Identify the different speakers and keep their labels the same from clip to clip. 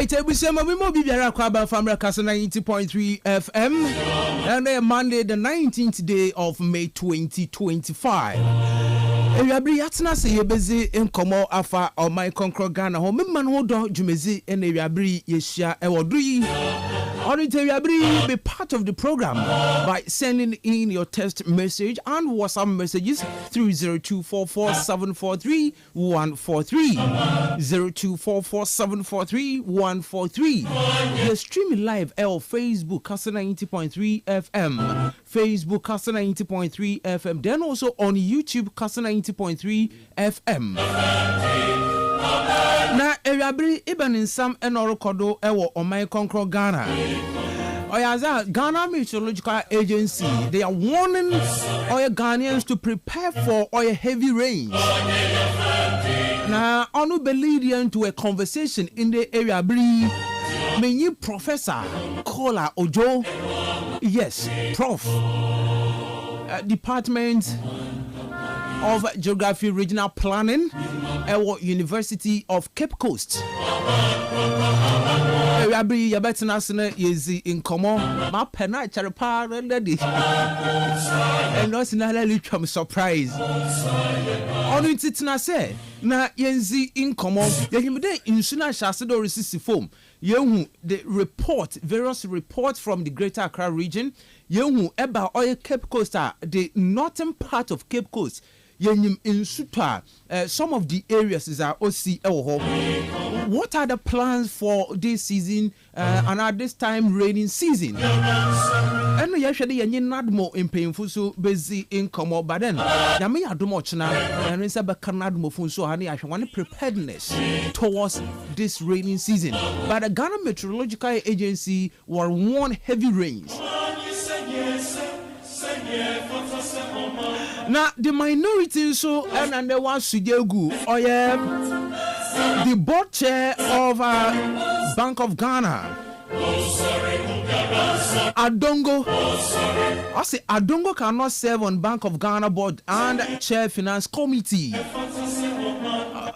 Speaker 1: Alright, we say we mo be biara kwaba from Kastle 90.3 FM. And Monday the 19th day of May 2025. Ewiabri yatna se yebezi enkomo afa o my konkro Ghana ho memman ho do dwumezi en ewiabri yeshia ewodui. Ewiabri be part of the program by sending in your text message and WhatsApp messages through 0244-743-143 0244-743-143. You're streaming live on Facebook Kastle 90.3 FM, Facebook Kastle 90.3 FM, then also on YouTube Kastle 90.3 FM. Na Ewiabri even in some enorokodo ewo omai konkro Ghana. Oyaza Ghana Meteorological Agency, they are warning oil Ghanaians to prepare for oil heavy rains. Now, I will be leading to a conversation in the area. Many Professor Kola Ojo, yes, Prof, Department of Geography Regional Planning, University of Cape Coast. Ewiabri yabetina sene yezi in common ma pena charpa ready and no sinala litram surprise onu titina say na yenzi in common yehimde insuna shasedo resisi form yehu the report various reports from the Greater Accra region yehu eba oil Cape Coast the northern part of Cape Coast yenyim insuta some of the areas is our OC What are the plans for this season and at this time raining season? And we actually yenye nadmo in painful so busy in come but then yami adumo chna and it's about nadmo fun so hani one preparedness towards this raining season. But the Ghana Meteorological Agency will warn heavy rains. Now the minority so and there was Sujegu the board chair of Bank of Ghana Adongo I say Adongo cannot serve on Bank of Ghana board and chair finance committee.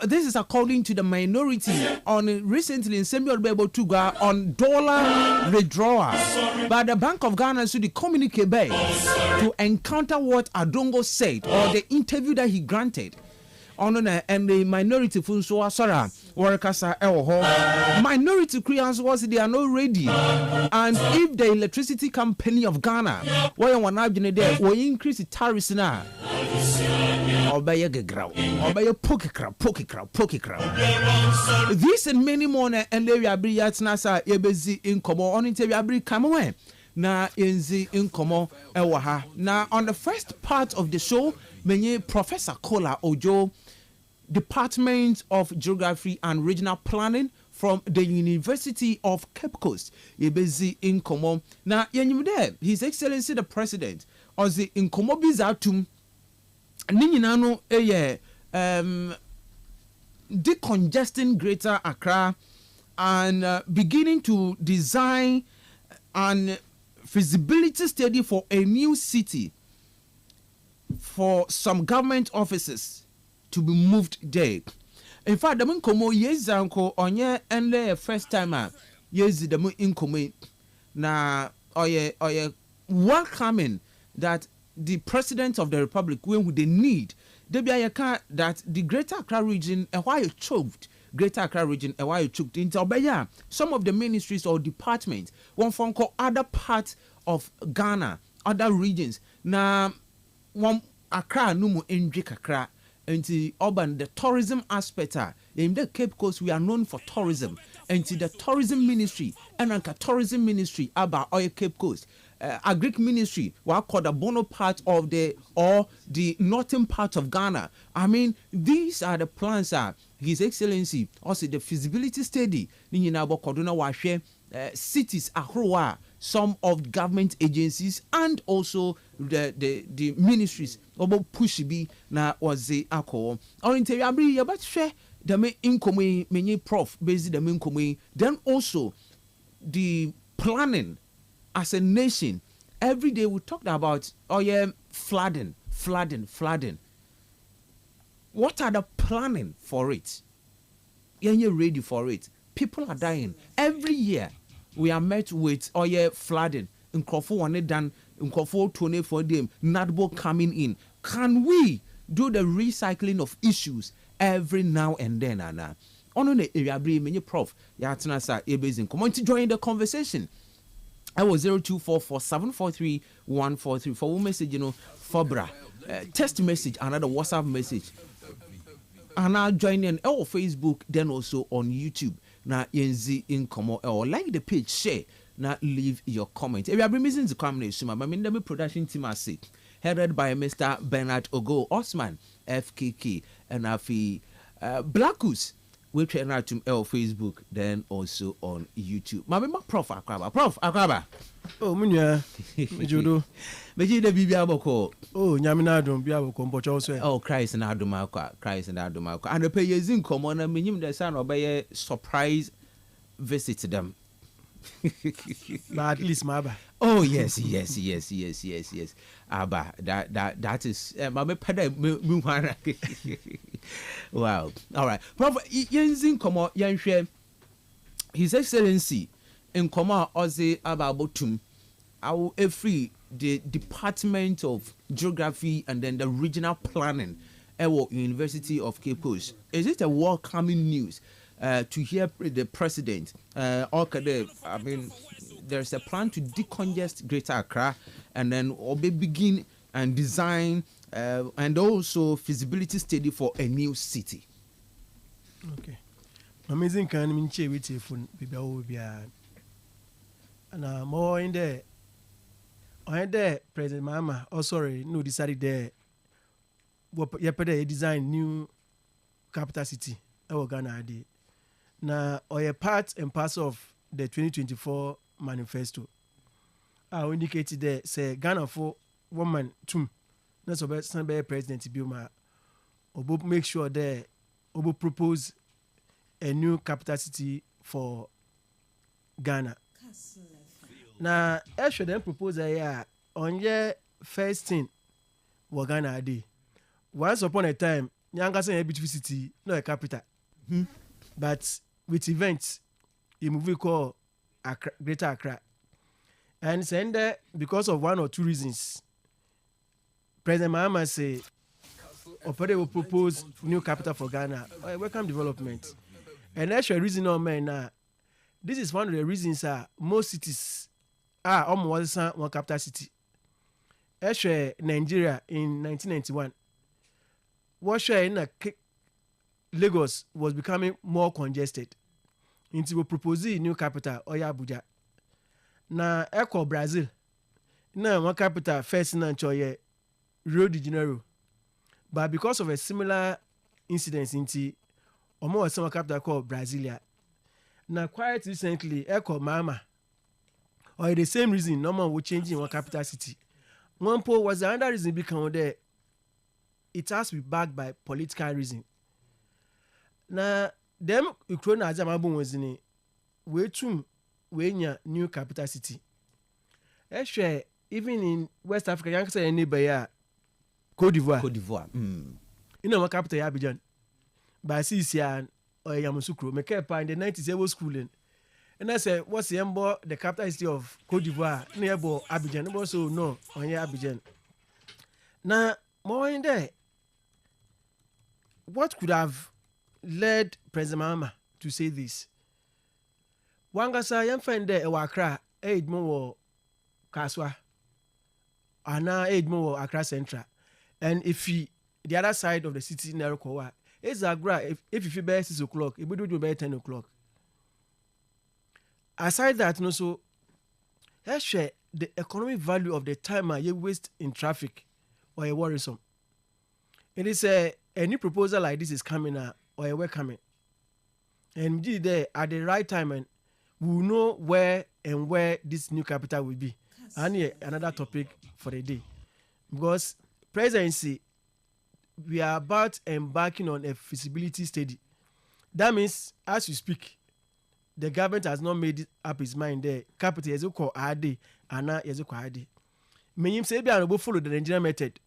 Speaker 1: This is according to the minority on recently in Samuel Bebo Tuga on dollar withdrawal. But the Bank of Ghana should communicate to encounter what Adongo said or the interview that he granted. And the minority funso sorry workers minority Koreans was they are not ready, and if the electricity company of Ghana why one there will increase the tariffs now or by a grow or by a poke crab. This and many more and they are be at Nasa ebezi in common on interview come away. Na inzi inkomo ewaha. Now on the first part of the show, many Professor Kola Ojo, Department of Geography and Regional Planning from the University of Cape Coast, ebezi inkomo. Now yenyimde His Excellency the President ozi inkomo bizatum ninyinano eye decongesting Greater Accra and beginning to design and feasibility study for a new city for some government offices to be moved there. In fact, the Munkomo Yezanko onye and first time Yezi the Munkomo na oye welcoming that the President of the Republic when they need that the Greater Accra region and why it choked. Greater Accra region and why you took into Obaya. Some of the ministries or departments, one phone call other parts of Ghana, other regions. Now, one Accra numu Indrik Accra into urban the tourism aspect. In the Cape Coast, we are known for tourism. Into the tourism ministry and the tourism ministry about oil Cape Coast. Agric ministry, what called the Bono part of the northern part of Ghana. I mean, these are the plans. His Excellency also the feasibility study. Cities Ahroa, some of government agencies and also the ministries. About Pushibi na was the alcohol. Or in Terriabri, about share the main income many prof based the main income. Then also the planning. As a nation, every day we talked about flooding. What are the planning for it? Are you ready for it? People are dying every year. We are met with flooding. Nkrofo one done. Nkrofo 24 them. Nadbo coming in. Can we do the recycling of issues every now and then? Anna, on the area bring me prof. Ya tena sa ebezin. Come on to join the conversation. I was 0244-743-143 for message, for bra. Text message, another WhatsApp message. And I'll join in on Facebook, then also on YouTube. Now, in Como or like the page, share. Now, leave your comment. If you are missing the combination, I mean, the production team I say, headed by Mr. Bernard Ogo Osman, FKK, and Afi Blackus. We train out to Facebook, then also on YouTube. My Prof Akraba.
Speaker 2: Oh, Munya, Mejudo.
Speaker 1: Mejida Bibiaboko.
Speaker 2: Oh, Yaminadum, Biaboko, Pocho.
Speaker 1: Oh, Christ and Adumaka. And the payers in common, and minimum the son obey surprise visit them.
Speaker 2: But at least Maba.
Speaker 1: Oh, yes. Abba, that is Mama Pada Mumara. Wow. All right. Prof Yenzin Komo Yanshe, His Excellency in Koma Oze Ababotum, our free the Department of Geography and then the Regional Planning at University of Cape Coast. Is it a welcoming news to hear the president? I mean, there's a plan to decongest Greater Accra and then begin and design and also feasibility study for a new city.
Speaker 2: Okay. Amazing can mean che with your phone be and more in there. I there President Mama. Oh sorry, no decided there. What yesterday design new capital city. Our Ghana idea. Now or a part and parcel of the 2024 manifesto. I indicated there say Ghana for woman two. That's about some president Bioma. Obo make sure there Obo propose a new capital city for Ghana. Now, I should then propose a year on your first thing what Ghana did. Once upon a time, Nyanga say a beautiful city, not a capital. But with events, a movie called Greater Accra. And saying that because of one or two reasons, President Mahama say, Opere will propose new capital for Ghana. Welcome development. And that's the reason on man now. This is one of the reasons most cities are almost one capital city. Actually, Nigeria in 1991, what in Lagos was becoming more congested. Into we propose a new capital, Abuja. Now, Echo Brazil, now one capital first in Choye, Rio de Janeiro. But because of a similar incident into almost some capital called Brasilia. Now, quite recently, Echo Mama, or the same reason, no one will change in one capital city. One poll was the other reason because there it has to be backed by political reason. Now, them Ukraine as a mabun was in way too when new capital city. Actually, even in West Africa, you can say anybody Côte d'Ivoire. You know what capital Abidjan. By CCN or Yamoussoukro, make in the 90s I was schooling. And I said, what's the capital city of Côte d'Ivoire? Nearby Abidjan. Also, no, on your Abidjan. Now, more in there, what could have led President Mahama to say this? Wangasa, young friend there, Accra, aid more Kaswa, and now aid more Accra Central. And if the other side of the city, Narokowa, it's Agra, if you bear 6 o'clock, it would do by 10 o'clock. Aside that, no, so let's share the economic value of the time you waste in traffic or a worrisome. It is a new proposal like this is coming or a welcoming. And indeed, there at the right time, and we will know where this new capital will be. And here, another topic for the day. Because presidency, we are about embarking on a feasibility study. That means, as we speak, the government has not made up its mind there. Capital is called AD, and now is called AD. Meaning, say, we are follow the Nigerian method.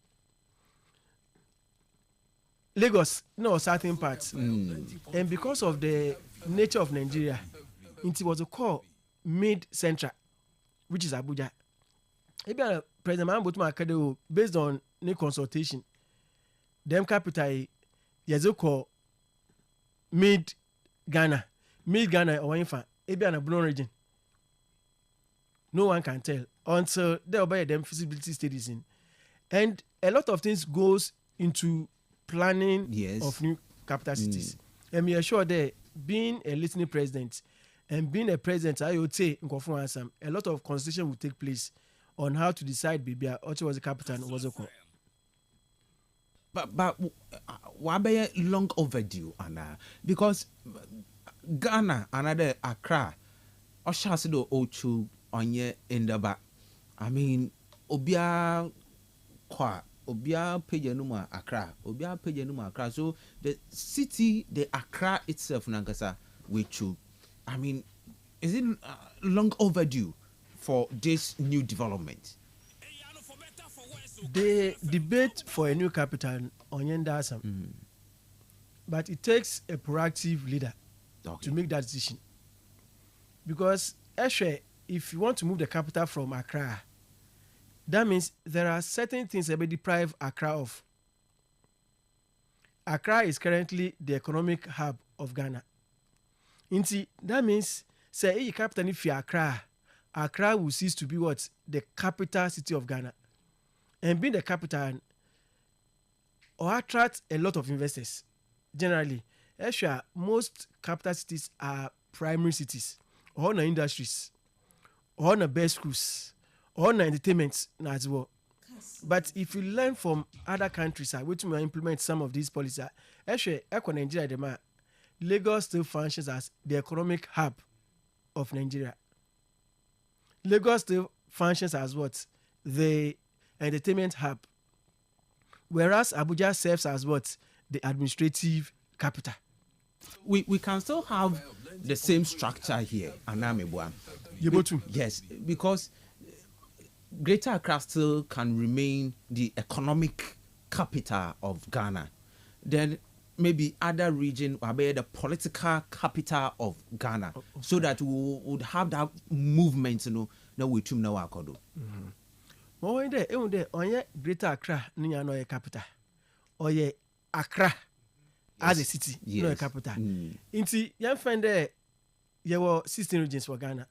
Speaker 2: Lagos, no certain parts. And because of the nature of Nigeria, it was a call mid-central, which is Abuja. Maybe President Mahmoud Buhari, based on the consultation, them capital is a call mid-Ghana or infant, maybe an Abulon region. No one can tell until they obey them feasibility studies in. And a lot of things goes into planning of new capital cities. And we are sure that being a listening president and being a president, I would say, a lot of consultation will take place on how to decide Bibia what was the capital and was a call.
Speaker 1: But why be long overdue, Anna? Because Ghana, another Accra, or Shasido Ochu onye Indaba. I mean, Obia Kwa, Obia Pejanuma Accra, Obia Pejanuma Accra. So the city, the Accra itself, Nankasa, which I mean, is it long overdue for this new development?
Speaker 2: The debate for a new capital on Yendasam, but it takes a proactive leader to make that decision. Because actually, if you want to move the capital from Accra, that means there are certain things that will deprive Accra of. Accra is currently the economic hub of Ghana. That means, say, a capital if you Accra, Accra will cease to be what? The capital city of Ghana. And being the capital or attract a lot of investors. Generally, actually, most capital cities are primary cities, or na industries, or na best schools, or na entertainment as well. But if you learn from other countries, which will implement some of these policies, actually, Nigeria, Lagos still functions as the economic hub of Nigeria. Lagos still functions as what? The entertainment hub. Whereas Abuja serves as what? The administrative capital.
Speaker 1: We can still have the same structure here, Anamebua. Yes, because Greater Accra still can remain the economic capital of Ghana. Then maybe other region will be the political capital of Ghana, so that we would have that movement, that we too know our kodo.
Speaker 2: On ye Greater Accra, no ye capital, or ye Accra as a city, no capital. Inti you find there were 16 regions for Ghana.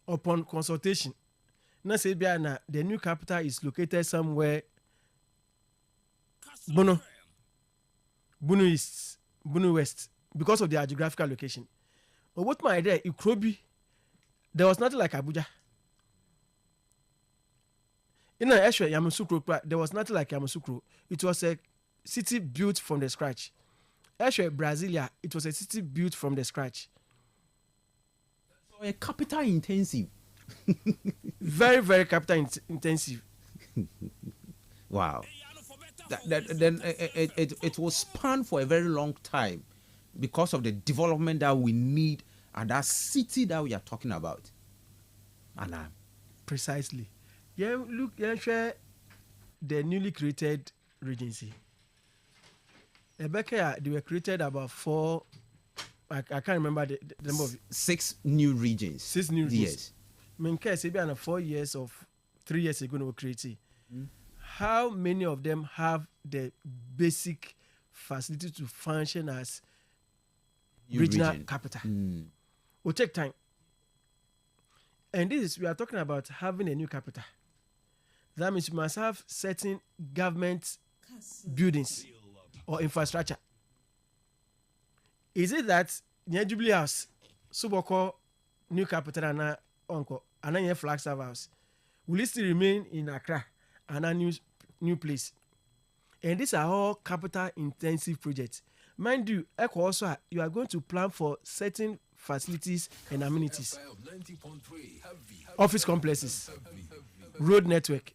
Speaker 2: Upon consultation, na say na the new capital is located somewhere Bono East, Bono West, because of their geographical location. But what my idea, Ikrobi, there was nothing like Abuja. In actually Yamoussoukro, there was nothing like Yamoussoukro. It was a city built from the scratch. Actually, Brasilia, it was a city built from the scratch.
Speaker 1: So a capital intensive.
Speaker 2: Very, very capital intensive.
Speaker 1: Wow. Then it was spanned for a very long time because of the development that we need and that city that we are talking about. Anna.
Speaker 2: Precisely. Yeah, look, share the newly created regency. They were created about 4. I can't remember the number of
Speaker 1: 6 new regions.
Speaker 2: 6 new regions.
Speaker 1: Yes.
Speaker 2: I mean, maybe 4 years of 3 years ago, they were created. How many of them have the basic facility to function as regional capital? Will take time. And we are talking about having a new capital. That means you must have certain government buildings or infrastructure. Is it that Jubilee House, Suboko, new capital, and Onko, and then Flagstaff House, will it still remain in Accra and a new place? And these are all capital intensive projects. Mind you, also you are going to plan for certain facilities and amenities, office complexes, road network,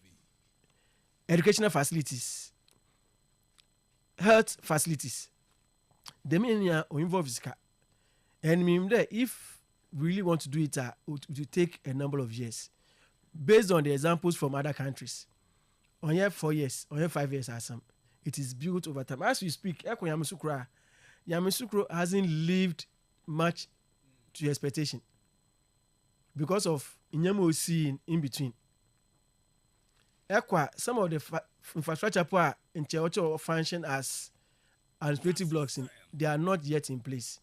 Speaker 2: educational facilities, health facilities. The main are involved. And if we really want to do it, it will take a number of years. Based on the examples from other countries, on here 4 years, on here 5 years, it is built over time. As we speak, Yamoussoukro hasn't lived much to your expectation because of inyama see in between. Some of the infrastructure in Cheocho function as administrative blocks, they are not yet in place.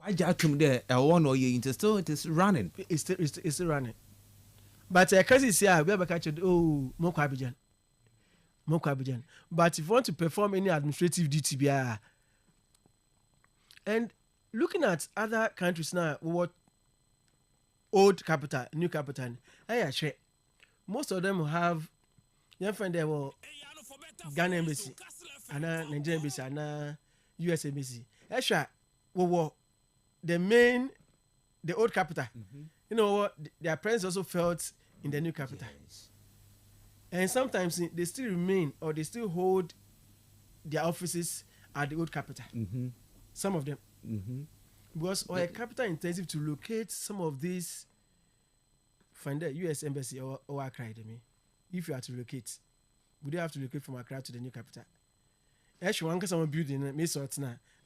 Speaker 1: I just come there. One or year it is running.
Speaker 2: It's still running. But because it's here, we have a catch. Oh, more Abidjan. But if you want to perform any administrative duty, and looking at other countries now, what old capital, new capital, most of them have. You find there were Ghana embassy, and Nigerian embassy, and US embassy. Actually, the old capital. Mm-hmm. You know what? Their presence also felt in the new capital. Yes. And sometimes they still remain or they still hold their offices at the old capital. Mm-hmm. Some of them. Mm-hmm. Because a capital intensive to locate some of these, find the US embassy or Accra, if you are to locate, would you have to locate from Accra to the new capital? Actually, one someone building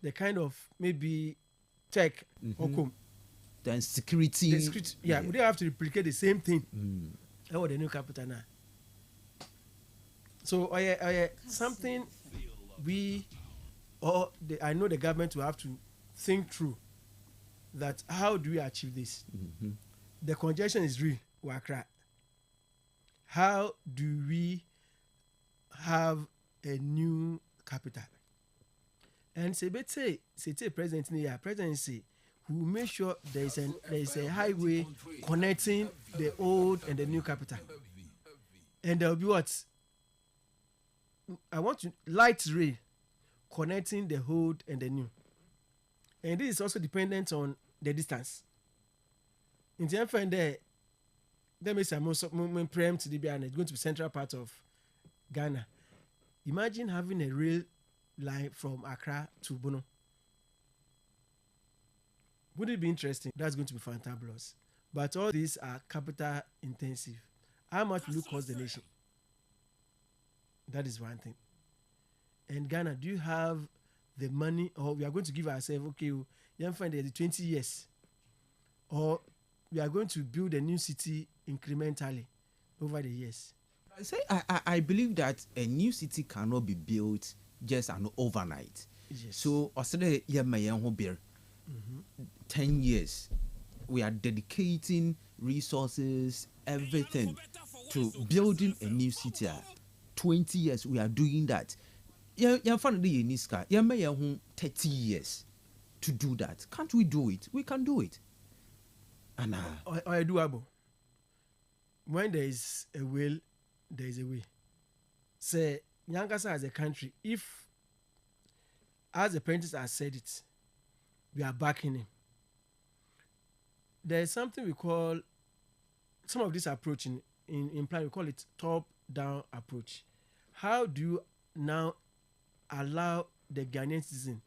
Speaker 2: the kind of maybe tech or com.
Speaker 1: Then security.
Speaker 2: Yeah, would you have to replicate the same thing? Or the new capital now. So something I know the government will have to think through that how do we achieve this? Mm-hmm. The congestion is real, Wakra. How do we have a new capital? And say president in the presidency who make sure there is a highway connecting the old and the new capital. And there will be what? I want to light rail connecting the old and the new. And this is also dependent on the distance. In the end, there may some prem to the Biana. It's going to be central part of Ghana. Imagine having a rail line from Accra to Bono. Would it be interesting? That's going to be fantabulous. But all these are capital intensive. How much will it cost the nation? That is one thing. And Ghana, do you have the money, or we are going to give ourselves, okay, you find the 20 years, or we are going to build a new city incrementally over the years?
Speaker 1: I believe that a new city cannot be built just an overnight. Yes. So, Australia, 10 years, we are dedicating resources, everything to building a new city. 20 years, we are doing that. You find the Niska, you may have 30 years to do that. Can't we do it? We can do it. And
Speaker 2: I doable. When there is a will, there is a way. Say, Yankasa as a country, if, as the parents have said it, we are backing him. There is something we call, some of this approach in plan, we call it top-down approach. How do you now allow the Ghanaian citizen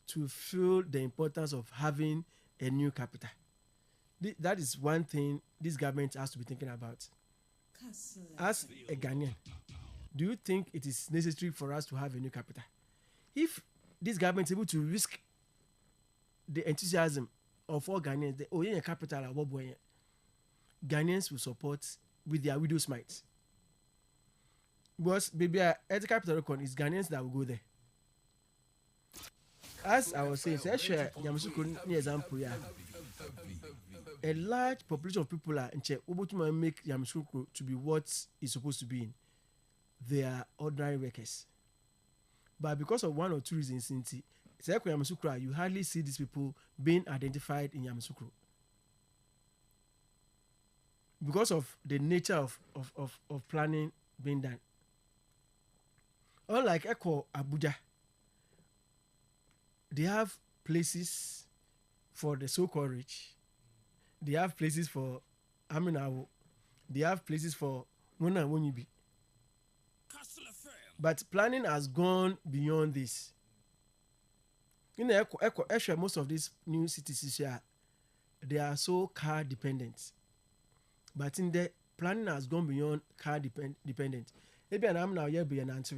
Speaker 2: to feel the importance of having a new capital? That is one thing this government has to be thinking about. As a Ghanaian, do you think it is necessary for us to have a new capital? If this government is able to risk the enthusiasm of all Ghanaians, the capital, Ghanaians will support with their widow's might. Because maybe at the capital record is Ghanaians that will go there. As I was saying, example, a large population of people are in check to make Yamoussoukro to be what it's supposed to be in. They are ordinary workers. But because of one or two reasons, you hardly see these people being identified in Yamoussoukro. Because of the nature of planning being done. Unlike Abuja, they have places for the so-called rich. They have places for Aminawo. They have places for Mona Wonibi. But planning has gone beyond this. In the most of these new cities here, they are so car dependent. But in the planning has gone beyond car dependent. Maybe I'm now here be an answer.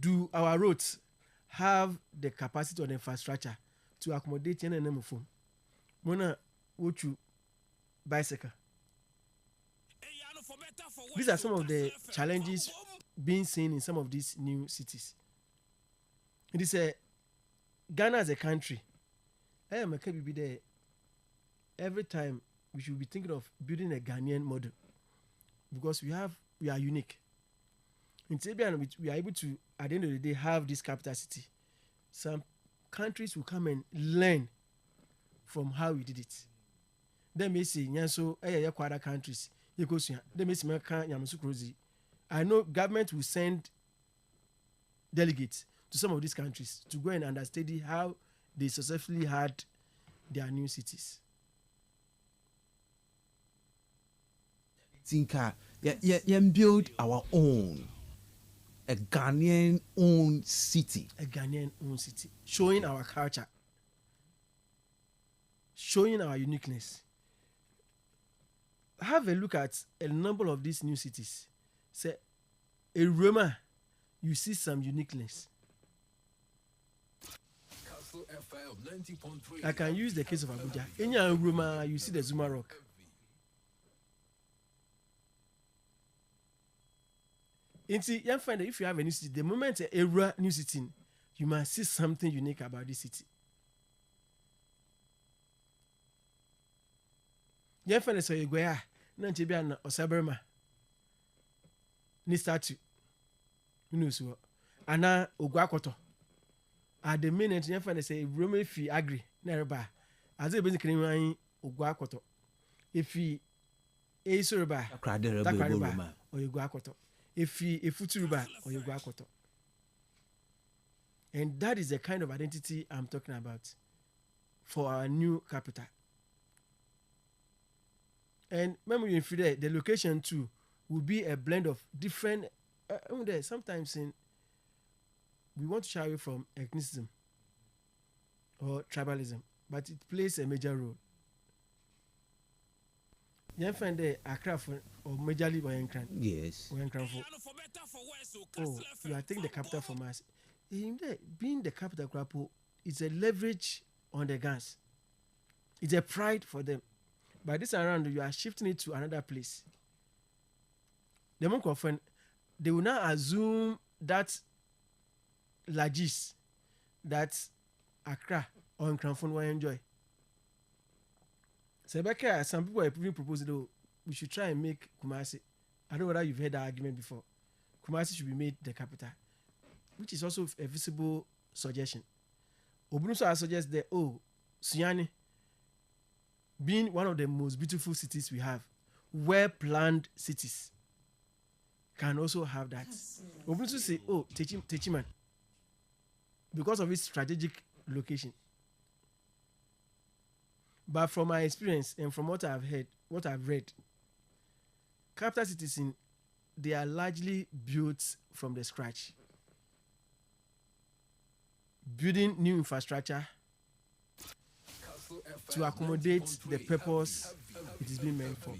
Speaker 2: do our roads have the capacity or the infrastructure to accommodate any number of Mona, would you bicycle? These are some of the challenges being seen in some of these new cities. It is a Ghana as a country. I am a be there. Every time we should be thinking of building a Ghanaian model because we are unique. In Serbia, we are able to, at the end of the day, have this capital city. Some countries will come and learn from how we did it. They may say, "Nyanso, other countries." They may say, I know government will send delegates to some of these countries to go and understudy how they successfully had their new cities.
Speaker 1: Tinka, build our own, a Ghanaian own city.
Speaker 2: A Ghanaian own city, showing our culture, showing our uniqueness. Have a look at a number of these new cities. Say, a Roma, you see some uniqueness.
Speaker 3: Kastle FM 90.3.
Speaker 2: I can use the case of Abuja. In your Roma, you see the Zuma Rock. And see, you find that if you have a new city, the moment a new city, you must see something unique about this city. You find that you go here, Nantibian or Saberma, ni statue, you know so, Anna Oguakoto. At the minute, you find that say Rome fi agree nearby, as a basically Oguakoto. If he a surba, or you Guakoto. If he a futuruba or you Guakoto. And that is the kind of identity I'm talking about for our new capital. And remember, the location too will be a blend of different. Sometimes we want to shy away from ethnicism or tribalism, but it plays a major role. You find the Accra or majorly by Enkran.
Speaker 1: Yes.
Speaker 2: Oh, you are taking the capital from us. Being the capital, Krapo, is a leverage on the guns. It's a pride for them. By this around, you are shifting it to another place. The monk often they will now assume that Lagis, that Accra or Nkranfon will enjoy. So, some people are even proposing we should try and make Kumasi. I don't know whether you've heard that argument before. Kumasi should be made the capital, which is also a visible suggestion. Obunuso suggests that Sunyani, being one of the most beautiful cities we have, well-planned cities, can also have that. Obunuso say, Techiman, because of its strategic location. But from my experience and from what I've heard, what I've read, capital cities they are largely built from the scratch. Building new infrastructure to accommodate the purpose it is being meant for.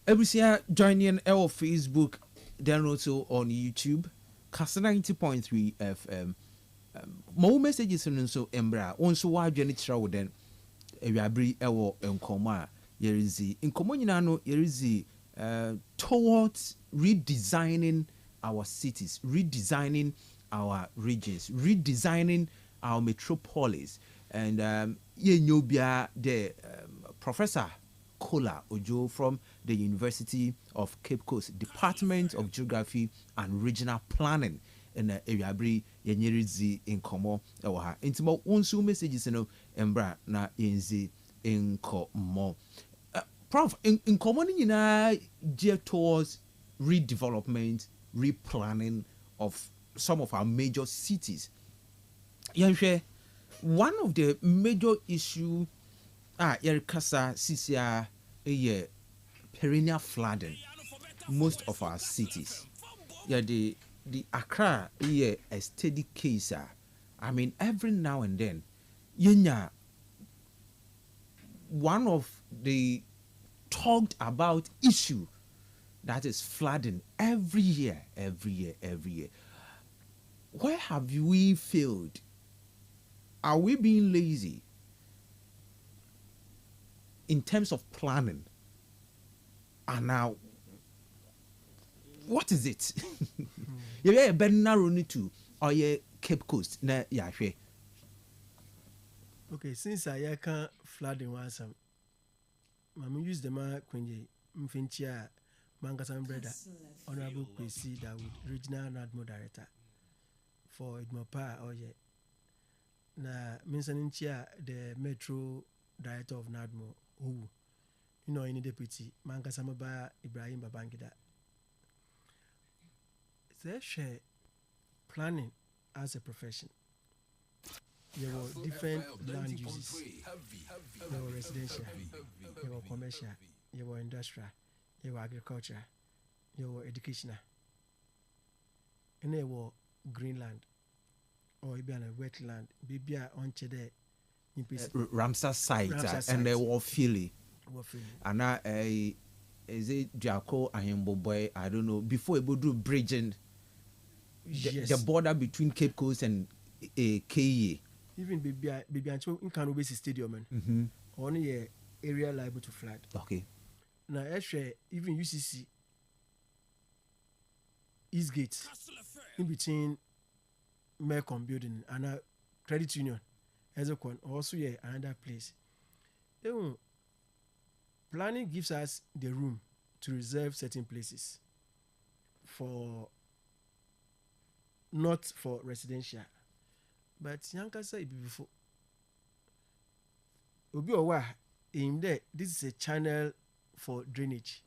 Speaker 1: Every joining our Facebook, then also on YouTube, Kastle 90.3 FM. More messages and so embra. Also, why journey travel then? We are bring our enkoma. Here is the enkoma. Here is the towards redesigning our cities, redesigning our regions, redesigning our metropolis, and the Professor Kola Ojo from the University of Cape Coast, Department of Geography and Regional Planning. And area bri yenyerizi inkomo ewa intimo unsu messages no embra na yenzi inkomo. Prof, inkomo ni nyina geared towards redevelopment, replanning of some of our major cities. Yanhwe, one of the major issue yerikasa sisia perennial flooding most of our cities. The Accra a steady case. I mean, every now and then, one of the talked about issue that is flooding every year. Where have we failed? Are we being lazy in terms of planning? And now, what is it? Yeah, better narrow it to or Cape Coast. Yeah,
Speaker 2: Okay, since I can't flooding once, I'm use the man when Mfinchia Mangasan brother, Honorable Kwesi Dawood, Regional NADMO Director for Idmopa or ye. Na Minsaninchia, the Metro Director of NADMO, who you know any deputy Mangasamaba Ibrahim Babangida. They share planning as a profession. There were different land uses. There were residential, there were commercial, there were industrial, there were agriculture, there were educational, and there were greenland or even a wetland. Maybe on Chede,
Speaker 1: Ramsar site, and they were Philly. And now, is it Jaco and Boy? I don't know. Before we do bridging the border between Cape Coast and KE.
Speaker 2: Even baby Ancho in Kano Base Stadium, only a area liable to flood.
Speaker 1: Okay.
Speaker 2: Now, actually, even UCC Eastgate in between Mercom building and a credit union as a con also another place. Planning gives us the room to reserve certain places for not for residential. But Yankasa it before Obi Owa in there, this is a channel for drainage.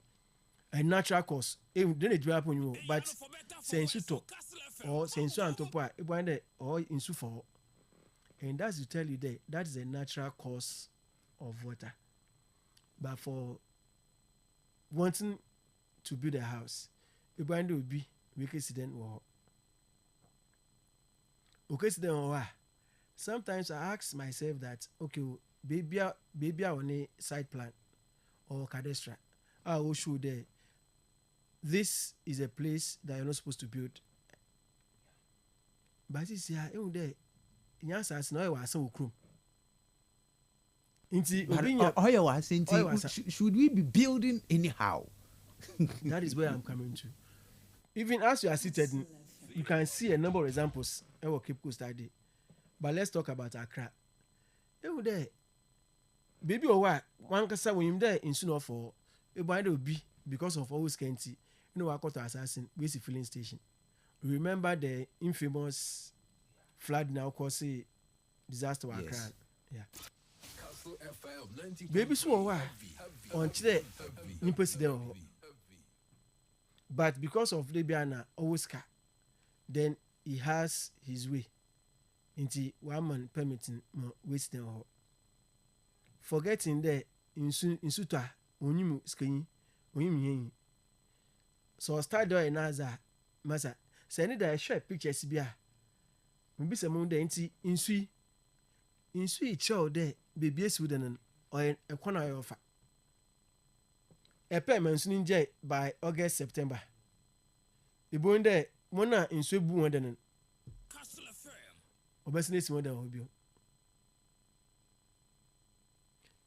Speaker 2: A natural course. Drainage will happen you, but sensuto or sensu antopa, or insu for. And that's to tell you there, that is a natural course of water. But for wanting to build a house, will be accident or sometimes I ask myself that okay, baby on a side plan or cadastre, I will show there. This is a place that you're not supposed to build. But it's here, there. Yes, as now I saw Krum.
Speaker 1: Should we be building anyhow?
Speaker 2: That is where I'm coming to. Even as you are seated, you can see a number of examples. Cape Coast that day. But let's talk about Accra. There, baby or what? One can say when you're there in Suno for a bind will be because of always Kenty. You know, I caught assassin, basic filling station. Remember the infamous flood now causing disaster of Accra. Yeah.
Speaker 3: Kastle FM 90.3.
Speaker 2: Baby so what? On today, you there. But because of Libiana always car, then he has his way. Into one man permitting wasting or forgetting there in suta onimu skin onimu. So start there in Naza Masa. Send it a short picture Sibia. Maybe some moon there in sweet show there, baby Sweden or a corner of a payment soon by August, September. The bone there, Mona in Swebu Wonderland.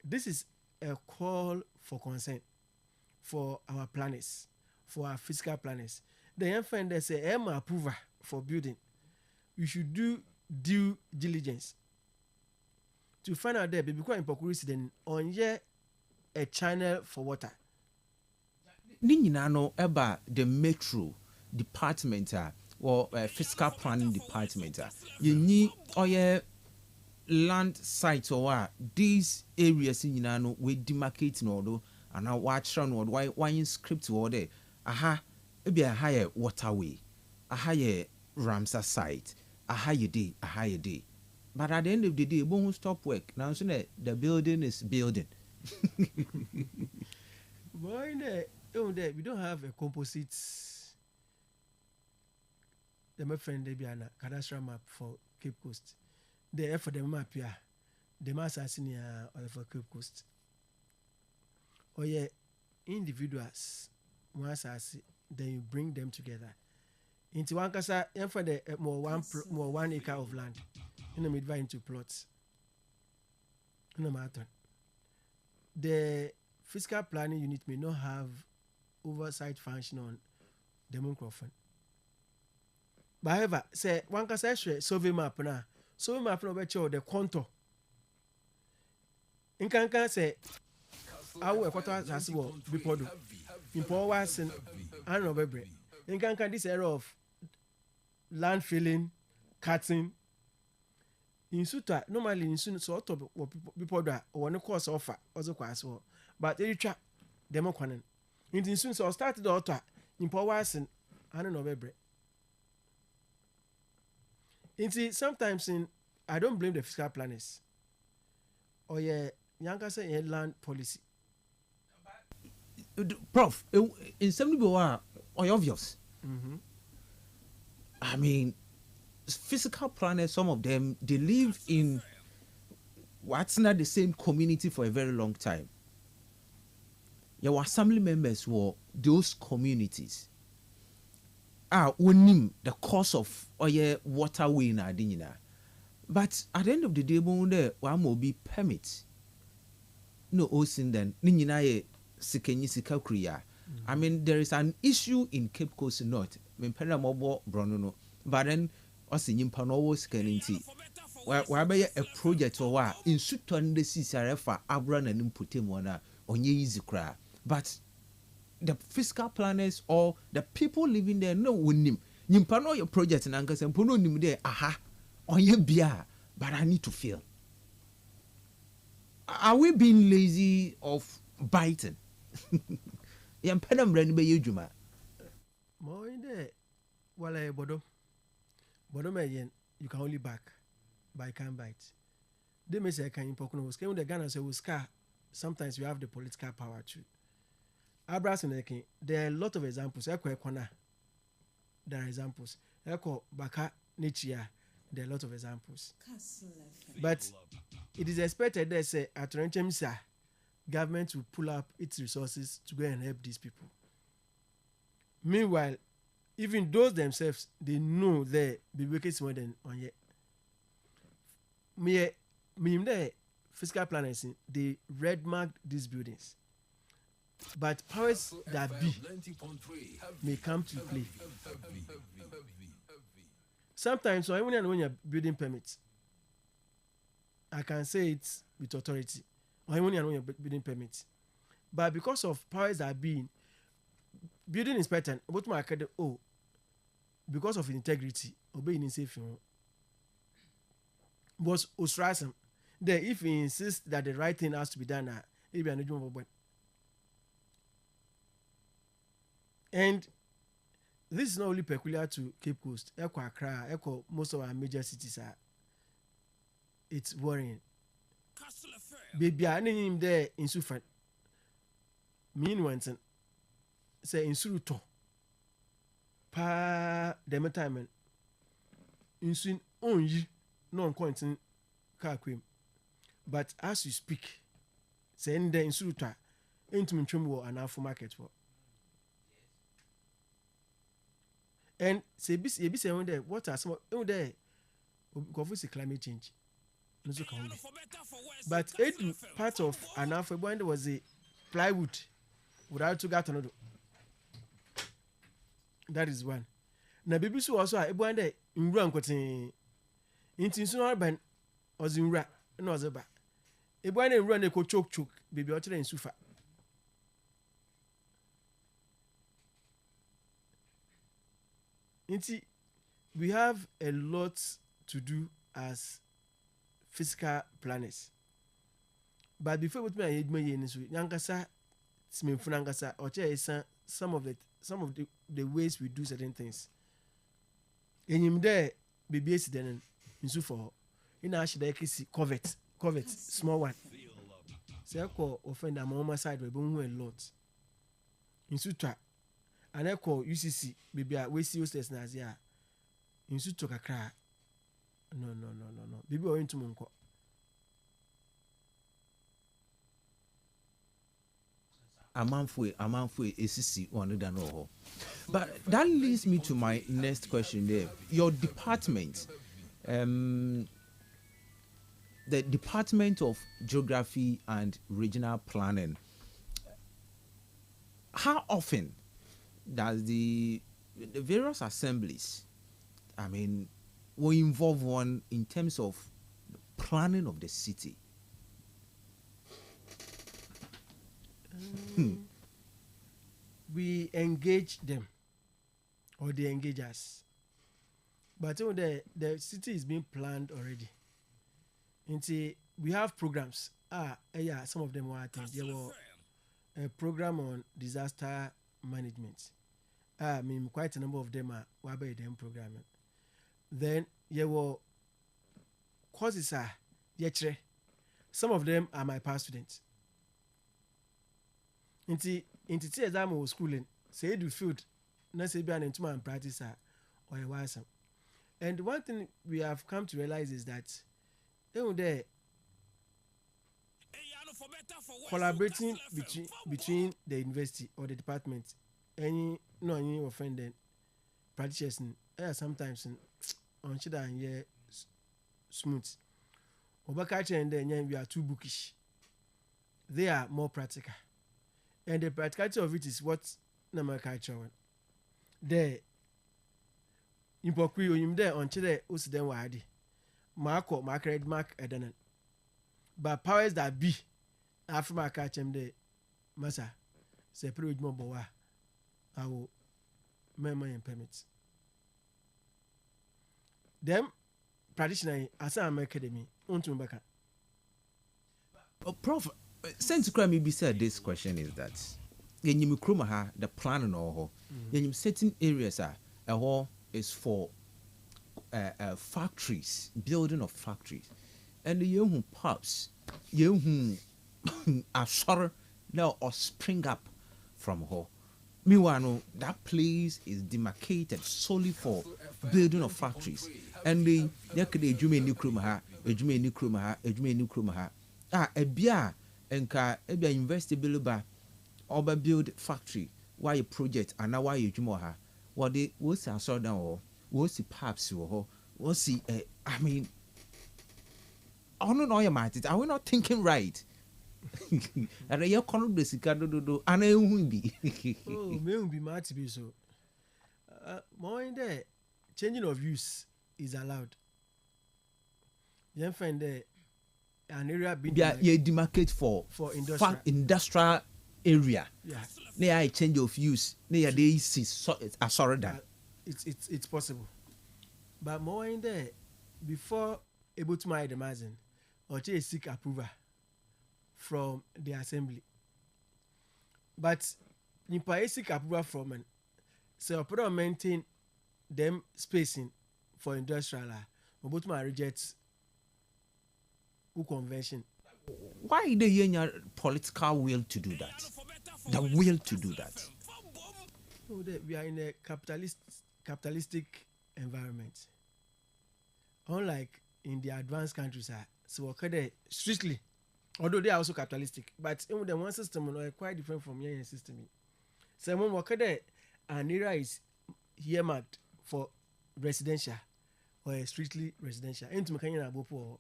Speaker 2: This is a call for consent for our planners, for our fiscal planners. The young friend they say, "Emma approval for building. We should do due diligence to find out there, because in Pokurisi on here a channel for water."
Speaker 1: Ninano about the metro department or fiscal planning department. You need land sites or these areas in Yinano with demarcating order and now watch on why in script order. Aha, it be a higher waterway, a higher Ramsar site, a higher day. But at the end of the day, it won't stop work. Now, so the building is building.
Speaker 2: Boy, we don't have a composite. My friend they be a cadastral map for Cape Coast. The for the map here, the mass senior or for Cape Coast. Or individuals one asase, then you bring them together. Into one kasa, for the more one acre of land, and then divide into plots. No matter. The fiscal planning unit may not have oversight function on the microphone. But however, say one can say survey map na bet the contour. In can say our quarter has before do. In power was and Robert. In can this era of land filling, cutting. In suta normally in soon sort of people that one course offer also quite well. But they trap demo canon. In soon so started the author in powers and Robert. Sometimes I don't blame the fiscal planners. Or younger say land policy.
Speaker 1: Prof, in some people are obvious. I mean, physical planners, some of them, they live in what's not the same community for a very long time. Your assembly members were those communities. Unim the cost of waterway na adinina. But at the end of the day, one will be permit. No osin then ninyina ye sikenyi sika kriya. I mean, there is an issue in Cape Coast North. Mempena mobo brono, but then osi nyimpa no wo sikaninti. Wa be a project or wa in suton de CCRF abra na nimputem wana onye easy kra. But the fiscal planners or the people living there no wonim. Nyimpa no your project na nka sempo no nim there aha onye bia, but I need to feel. Are we being lazy of biting? Yampena mrani be yejuma.
Speaker 2: More in there. Well, Bodo you can only back, but you can't bite. They may say, can you poke was came the Ghana say, sometimes you have the political power too. Abras and Eke, there are a lot of examples. There are examples. Eko Baka Nichia, there are a lot of examples. But it is expected that say at Renchemsa, government will pull up its resources to go and help these people. Meanwhile, even those themselves, they know they be working more than on yet. Me the fiscal planners, they red marked these buildings. But powers that be may come to play. Sometimes, so when you're building permits, I can say it with authority. Or when you're building permits. But because of powers that be, building inspector, what my academy, because of integrity, obeying safe. Was ostracism. There, if he insists that the right thing has to be done, it be an job. And this is not only peculiar to Cape Coast, Accra, most of our major cities are. It's worrying. Baby, I need him there in Sufan. Meanwhile, say in Suruto. Pa demetiment. In Sun only non content car cream. But as you speak, say in there in Suruta, intimate chumbo and alpha market for. And say this when there what are some there because climate change. But part of an alpha when there was a plywood without to get another. That is one. Now baby so also a when there in run quoting intentional ban or zinra no zeba. A when they run a choke baby or in sufa. We have a lot to do as fiscal planners. But before we make yankasa sminfunangasa or some of the ways we do certain things. And him there BBS then in for in our covert small one. Say I call offend a mama side we bring a lot. In sutra and I call UCC baby we see hostess Nazia. In sutra kakra. No. Baby we into Munko.
Speaker 1: amanfo esisi on da no. But that leads me to my next question there. Your department, the Department of Geography and Regional Planning, how often does the various assemblies, I mean, will involve one in terms of planning of the city?
Speaker 2: We engage them, or they engage us. But the city is being planned already. Until we have programs. Yeah, some of them were attended. There were a program on disaster management. I mean, quite a number of them are by them programming. Then there were courses some of them are my past students. Into exam or schooling, say do field, not say be an into and practice or a wise. And one thing we have come to realize is that they collaborating between the university or the department, any offended practitioners, sometimes on shida and smooth. Obakacha and then we are too bookish. They are more practical. And the practicality of it is what Namakacha one. There, in Pokui, you there on Chile, Usden Wadi. Marco, Margaret Mark Edenan. But powers that be, after my catch him there, Massa, say, Prude Moboa, I will memory and permits. Them, practitioner, as I'm academy, Untumbaka.
Speaker 1: Prof, since Crime said this question is that the plan or certain areas is for factories, building of factories, and the young pups, young are sorry now or spring up from her. Meanwhile, that place is demarcated solely for building of factories, and they could new kruma a beer and car a investable ba or build factory why a project and now why you jumoha what they was a sort down or was the paps or was the I mean I don't know your mind are we not thinking right? And you can't do do and I won't be
Speaker 2: may be mad to be so more in there changing of use is allowed. You find there an area being
Speaker 1: demarcate for industrial area.
Speaker 2: Yeah.
Speaker 1: They are a change of use. They see sorry that
Speaker 2: it's possible. But more in there before able to my demanding or seek approval from the assembly. But in seek approval from an so maintain them spacing for industrial but my rejects convention.
Speaker 1: Why the young political will to do that? The will to do that.
Speaker 2: We are in a capitalistic environment. Unlike in the advanced countries, so strictly, although they are also capitalistic, but in the one system are quite different from your system. So when an area is here marked for residential or strictly residential, into Makanya Bopo.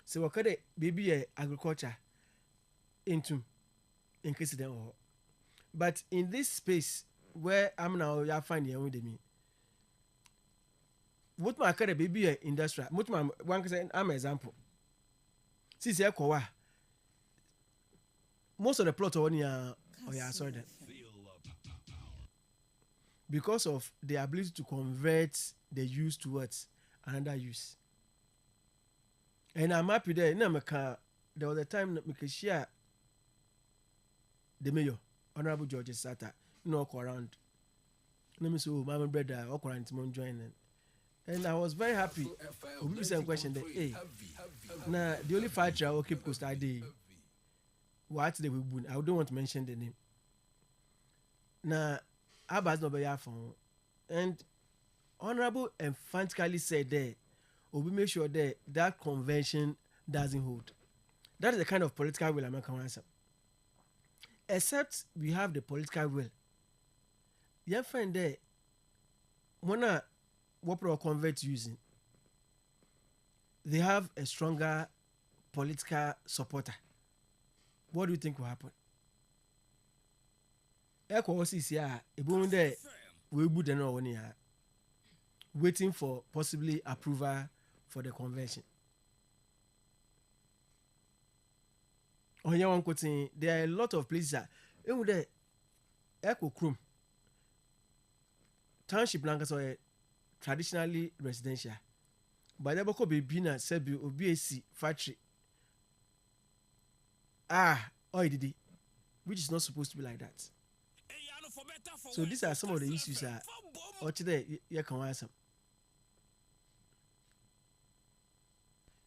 Speaker 2: So what could be agriculture into increase them all. But in this space where I'm now you find here with me. What my could be industrial. What my one can say I'm example. See most of the plot on here sorry that. Because of the ability to convert the use towards another use. And I'm happy there. There was a time that we share the mayor, Honorable George Sata, around. Let me say, my brother, around joining. And I was very happy. We same question that, hey, now the only fighter I keep post ID. What they will I don't want to mention the name. Now, Abbas no be phone. And Honorable emphatically said there. We make sure that convention doesn't hold. That is the kind of political will American answer. except we have the political will. Your friend there, wanna what pro convert using, they have a stronger political supporter. What do you think will happen? Eko was here, a boom there, we would know one year, waiting for possibly approval for the convention. On your one quoting, there are a lot of places that there Eko Krum township Lankas are traditionally residential. But there could be na sebi obiesi factory. Which is not supposed to be like that. So these are some of the issues that or today you can answer.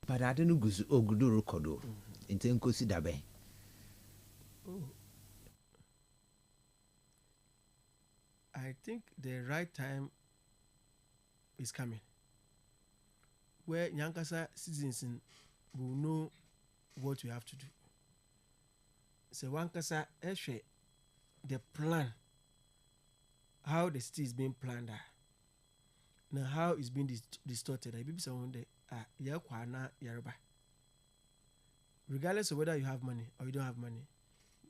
Speaker 1: But I don't know Ogudu Rokodo in Tenko Sidabe.
Speaker 2: I think the right time is coming where Nyankasa citizens will know what we have to do. So Wankasa Eshe, the plan, how the city is being planned, now how it's being distorted. I be someone that Yoruba. Regardless of whether you have money or you don't have money,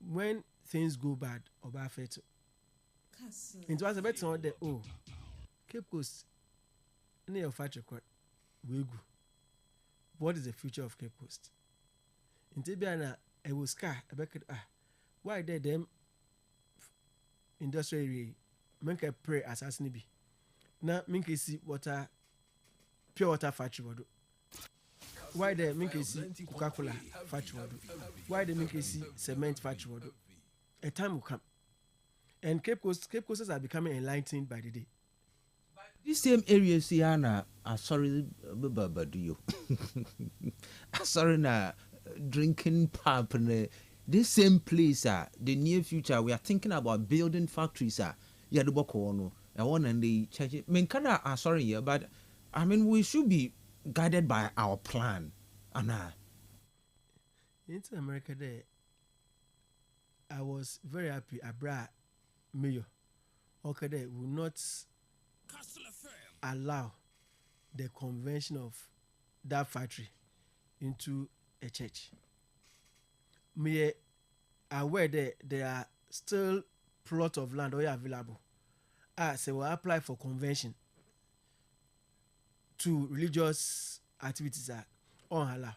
Speaker 2: when things go bad or bad for it, it was a bit on the Cape Coast near factory court. What is the future of Cape Coast? In Tibiana, I was car why they them industrial area make a pray assassin be now make see water pure water factory would why they make see Coca-Cola factory would why they make see cement factory would a time will come and Cape Coasters are becoming enlightened by the day.
Speaker 1: This same area, Siana, sorry, do you? Sorry, na drinking pub. This same place, the near future, we are thinking about building factories. Yeah, the Boko, I want and the church. I mean, sorry, yeah, but I mean, we should be guided by our plan. Anna.
Speaker 2: In America, there, I was very happy. Abra Mayor, okay, they will not allow the convention of that factory into a church. Me aware that there are still plot of land available. So we apply for convention to religious activities are unallowed.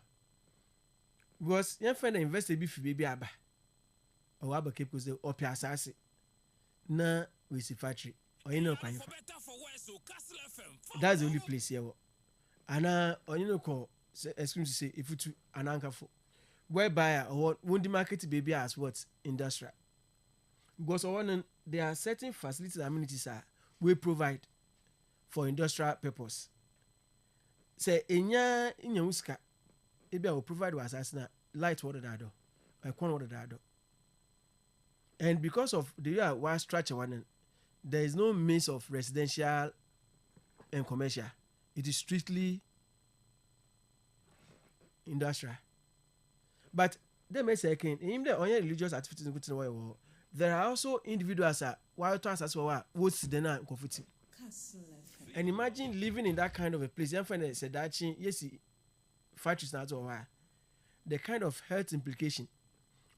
Speaker 2: Because your friend invest a bit for baby aba or aba keep because they up asasi na we see factory or you know that's the only place here. And or you know call excuse to say if you to an anchor for whereby or when the market baby as what industrial. Because there are certain facilities and amenities we provide for industrial purpose. Say in your uska, maybe I will provide was as light water dado, water dado. And because of the wide structure one, there is no means of residential and commercial. It is strictly industrial. But they may say in the only religious activities in the world, there are also individuals while as well what's the na conflict. And imagine living in that kind of a place. Your friend said that yes, factories not all the kind of health implication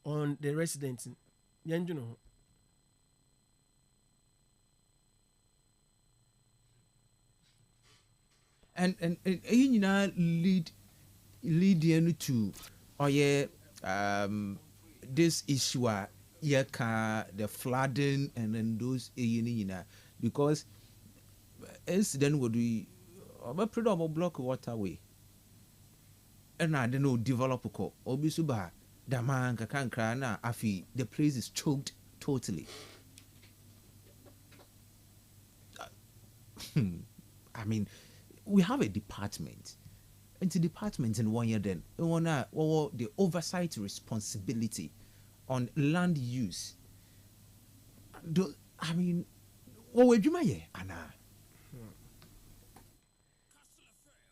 Speaker 2: on the residents. You know.
Speaker 1: And you know lead you to this issue the flooding and then those because incident would be a predominant block waterway and I don't know develop obisuba daman kakankra na afi the place is choked totally. I mean, we have a department. And the department in 1 year then we want the oversight responsibility on land use. I mean, what would you say, Anna?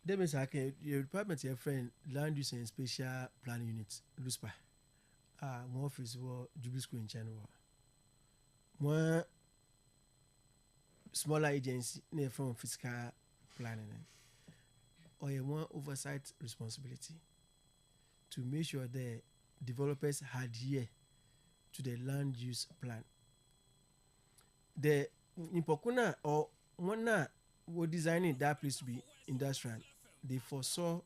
Speaker 2: That means your department, your friend, land use and special planning units, LUSPA. More office wɔ Jubilee School nkyɛn wɔ more smaller agency na from fiscal planning or a more oversight responsibility to make sure the developers adhere to the land use plan. The Nipokuna or one were designing that place to be industrial, they foresaw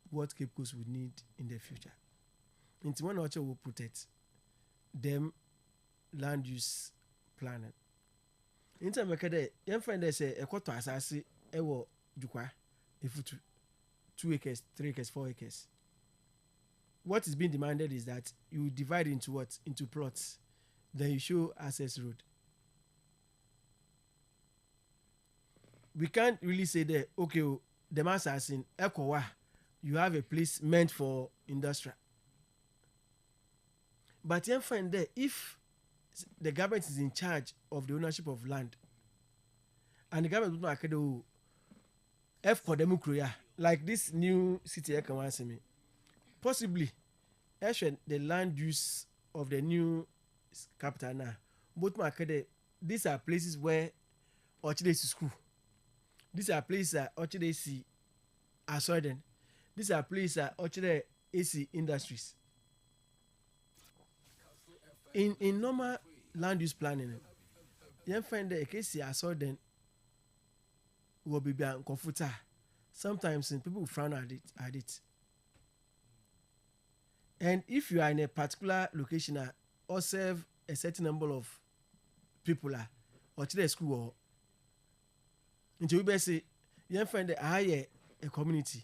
Speaker 2: what Cape Coast would need in the future. Into one orchard will protect them land use planning. Into Makade, young friend they say a quarter assassin, ewo Jukwa, if 2 acres, 3 acres, 4 acres. What is being demanded is that you divide into what? Into plots. Then you show access road. We can't really say that, okay, the master is in Ekowa, you have a place meant for industrial. But you find that if the government is in charge of the ownership of land, and the government will not do F for them, like this new city, I can answer me. Possibly, actually, the land use of the new capital now, both market, these are places where Orchid school. These are places that Orchid AC are certain. These are places that Orchid AC industries. In normal land use planning, you find that a case are certain will be comfortable. Sometimes people frown at it. And if you are in a particular location or serve a certain number of people or to the school or into we say you find that higher a community,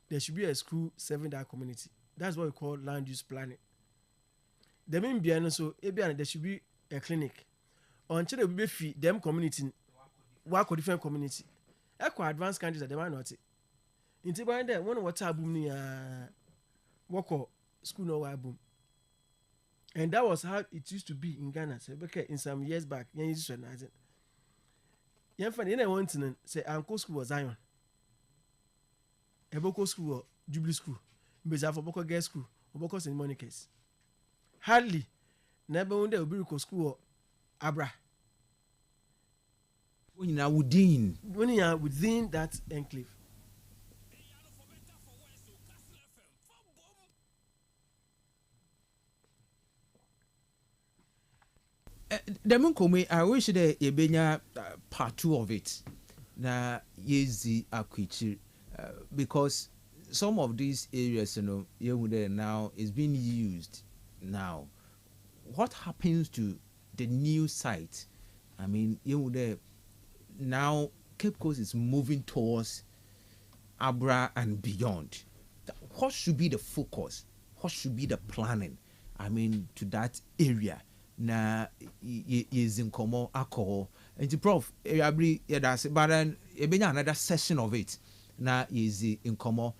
Speaker 2: there should be a school serving that community. That's what we call land use planning. The main behind so there should be a clinic. Until they be fee them community work with different community. Equal advanced countries that they might not. Into by there one water boom near work school no boom. And that was how it used to be in Ghana. So okay, in some years back, you find one thing say Uncle School was Zion. Eboko School or Jubilee School. Beza for Boko Girls School or Boko St. Monica's. Hardly never one day Obiriko School or Abra.
Speaker 1: When you are within
Speaker 2: that enclave.
Speaker 1: I wish that you be part 2 of it. Na yezi akwichi because some of these areas, now is being used now. What happens to the new site? I mean, now Cape Coast is moving towards Abra and beyond. What should be the focus? What should be the planning? I mean, to that area. Na is in common alcohol and the prof but then another session of it na is in common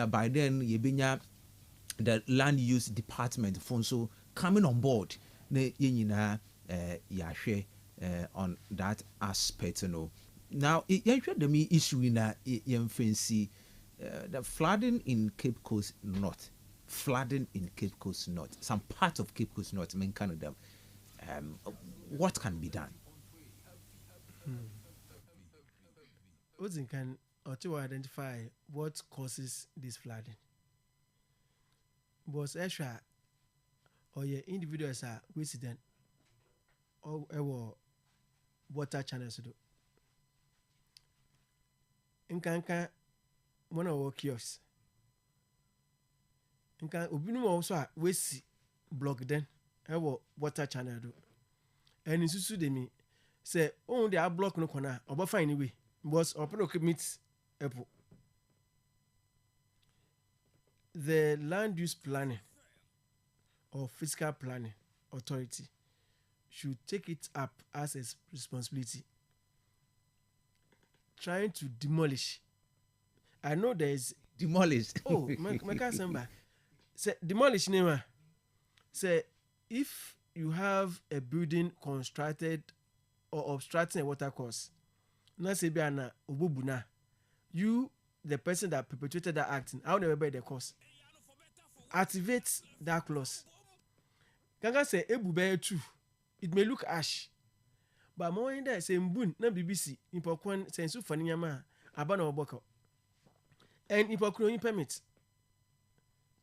Speaker 1: by then the land use department so coming on board na on that aspect now the issue in the flooding in Cape Coast North, some part of Cape Coast North, main Canada. What can be done?
Speaker 2: Odin can or to identify what causes this flooding. But extra or your individuals are resident or water channels do. In Kanka, one of our kiosks. In Kan Ubinu also waste block then. Water channel do and in susu de me say oh they are block no corner or fine anyway because or meet apple. The land use planning or fiscal planning authority should take it up as a responsibility trying to demolish. I know there is
Speaker 1: demolish.
Speaker 2: Oh my cousin say demolish name say if you have a building constructed or obstructing a water course, you, the person that perpetrated that act, I'll never bear the course. Activate that clause. Kanga say ebu be too. It may look ash. But more in there say mbun na BBC impokwan sensu fani nyama abana oboko. And impokwan permit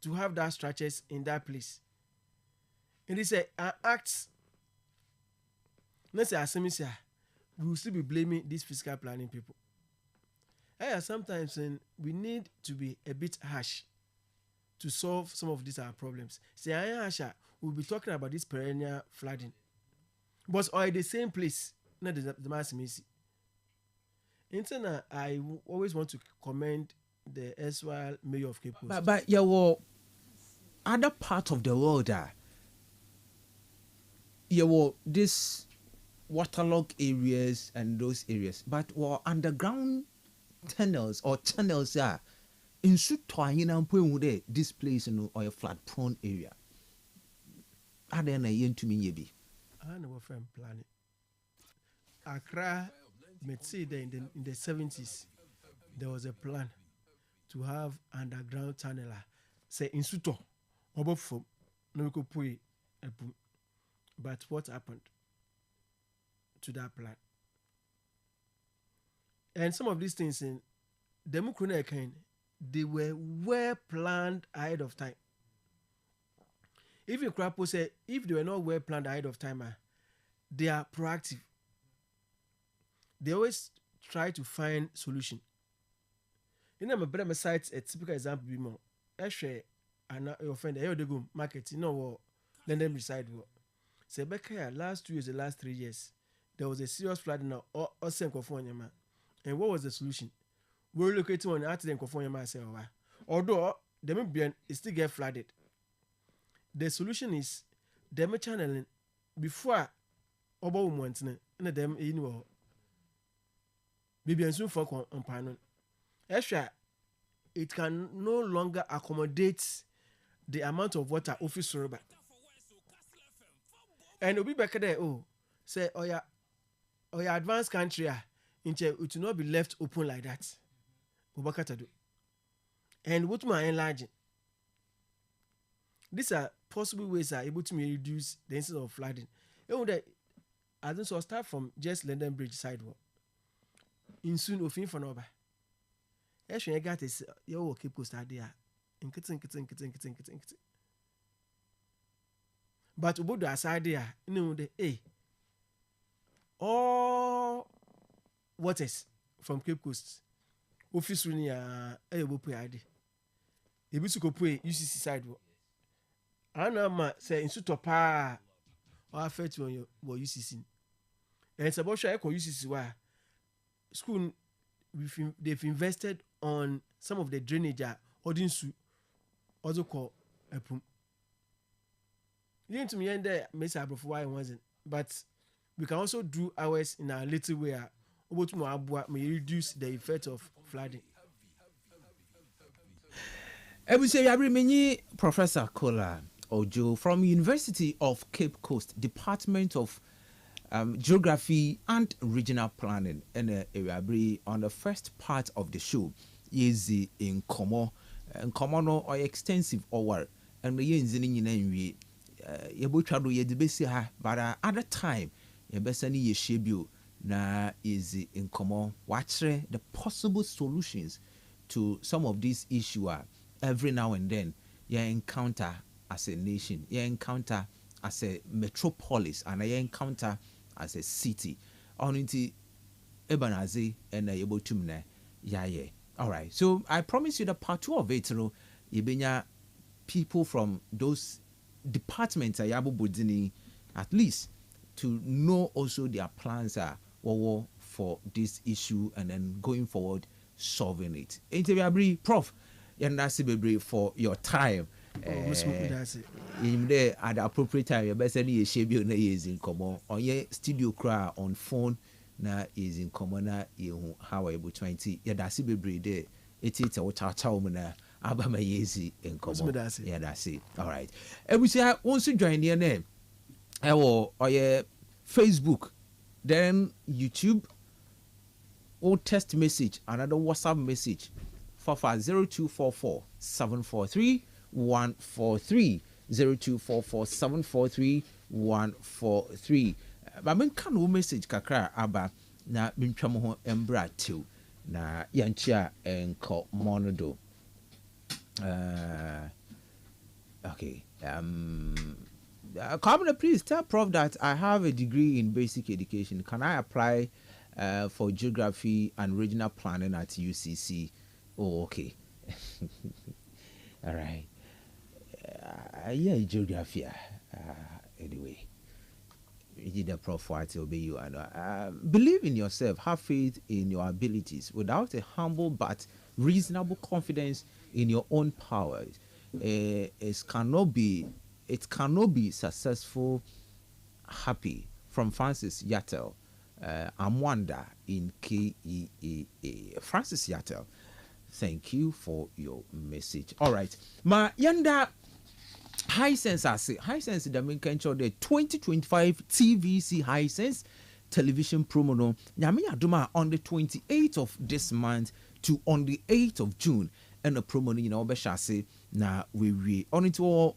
Speaker 2: to have that structures in that place. And they say an act. Let's say asemisia, we will still be blaming these fiscal planning people. Sometimes we need to be a bit harsh to solve some of these our problems. Say we'll be talking about this perennial flooding. But are in the same place, not the mass missy. I always want to commend the erstwhile mayor of Cape Coast.
Speaker 1: But there were other parts of the world that there were these waterlogged areas and those areas, but were underground tunnels or channels there. In Sutwa, this place or a flood prone area. Are there any to me be?
Speaker 2: I know what friend planning. Accra, let's say that in the 70s, there was a plan to have underground tunnel. Say in Suto, Obofo, no Pui, but what happened to that plan? And some of these things in Democratic kind, they were well planned ahead of time. Even Crapo said, if they were not well planned ahead of time, they are proactive. They always try to find solution. You know, my brother cites a typical example. Be more. Actually, and your friend, they go market. You know, let them reside. Say back here, last 2 years, the last 3 years, there was a serious flooding now. Or man. And what was the solution? We're locating on after them conform myself. Although the Mibian is still get flooded. The solution is them channeling before Obo Montana and them in Bibian soon for on Panon. Extra, it can no longer accommodate the amount of water office rubber. And Obi back there, say, oh yeah, advanced country, it will not be left open like that. And what my enlarging? These are possible ways are able to reduce the incidence of flooding. You know that I think so start from just London Bridge sidewalk. In soon of in for nova. Actually, I got this your Cape Coast there. But about the side there, you know the all waters from Cape Coast. Office running able pay ID. The bus go pay UCC sidewalk. I know ma say in suit pa or affect on your UCC. And it's about sure UCC why school they've invested on some of the drainage audience also call a pump. You need to me end there, Miss Abrof why it wasn't. But we can also do ours in a little way. May reduce the effect of flooding.
Speaker 1: Professor Kola Ojo from University of Cape Coast, Department of Geography and Regional Planning, and on the first part of the show is in Como no or extensive or and we use in but at the time na is in common watch the possible solutions to some of these issues every now and then you encounter as a nation, you encounter as a metropolis, and you encounter as a city on into Ebanazi and able to mne yeah. All right, so I promise you the part 2 of it, you people from those departments at least to know also their plans are for this issue and then going forward solving it. Prof, you're for your time. In there at the appropriate time, your best any is in common on your studio cry on phone na is in common na you how able 20 yeah that's be there it's a chow na abama yezi in common. Yeah, that's it. All right. And we say once you join your name or your Facebook, then YouTube, or text message, another WhatsApp message, 0244 743 143. 0244743143. But men can message kakra aba na mentwa mo ho embra tew na yanchia enko monodo. Okay. Commoner, please tell Prof that I have a degree in basic education. Can I apply for geography and regional planning at UCC? Oh, okay. All right. Yeah, geography. Anyway, you the Prof what will be you. Believe in yourself. Have faith in your abilities. Without a humble but reasonable confidence in your own powers, it cannot be successful. Happy from Francis Yattel. Amwanda in KEAA. Francis Yattel, thank you for your message. All right, ma yanda Hisense ase Hisense da men kan the 2025 TVC Hisense television promo no nyame adoma on the 28th of this month to on the 8th of June, and the promo no nyina obesha ase na we on it all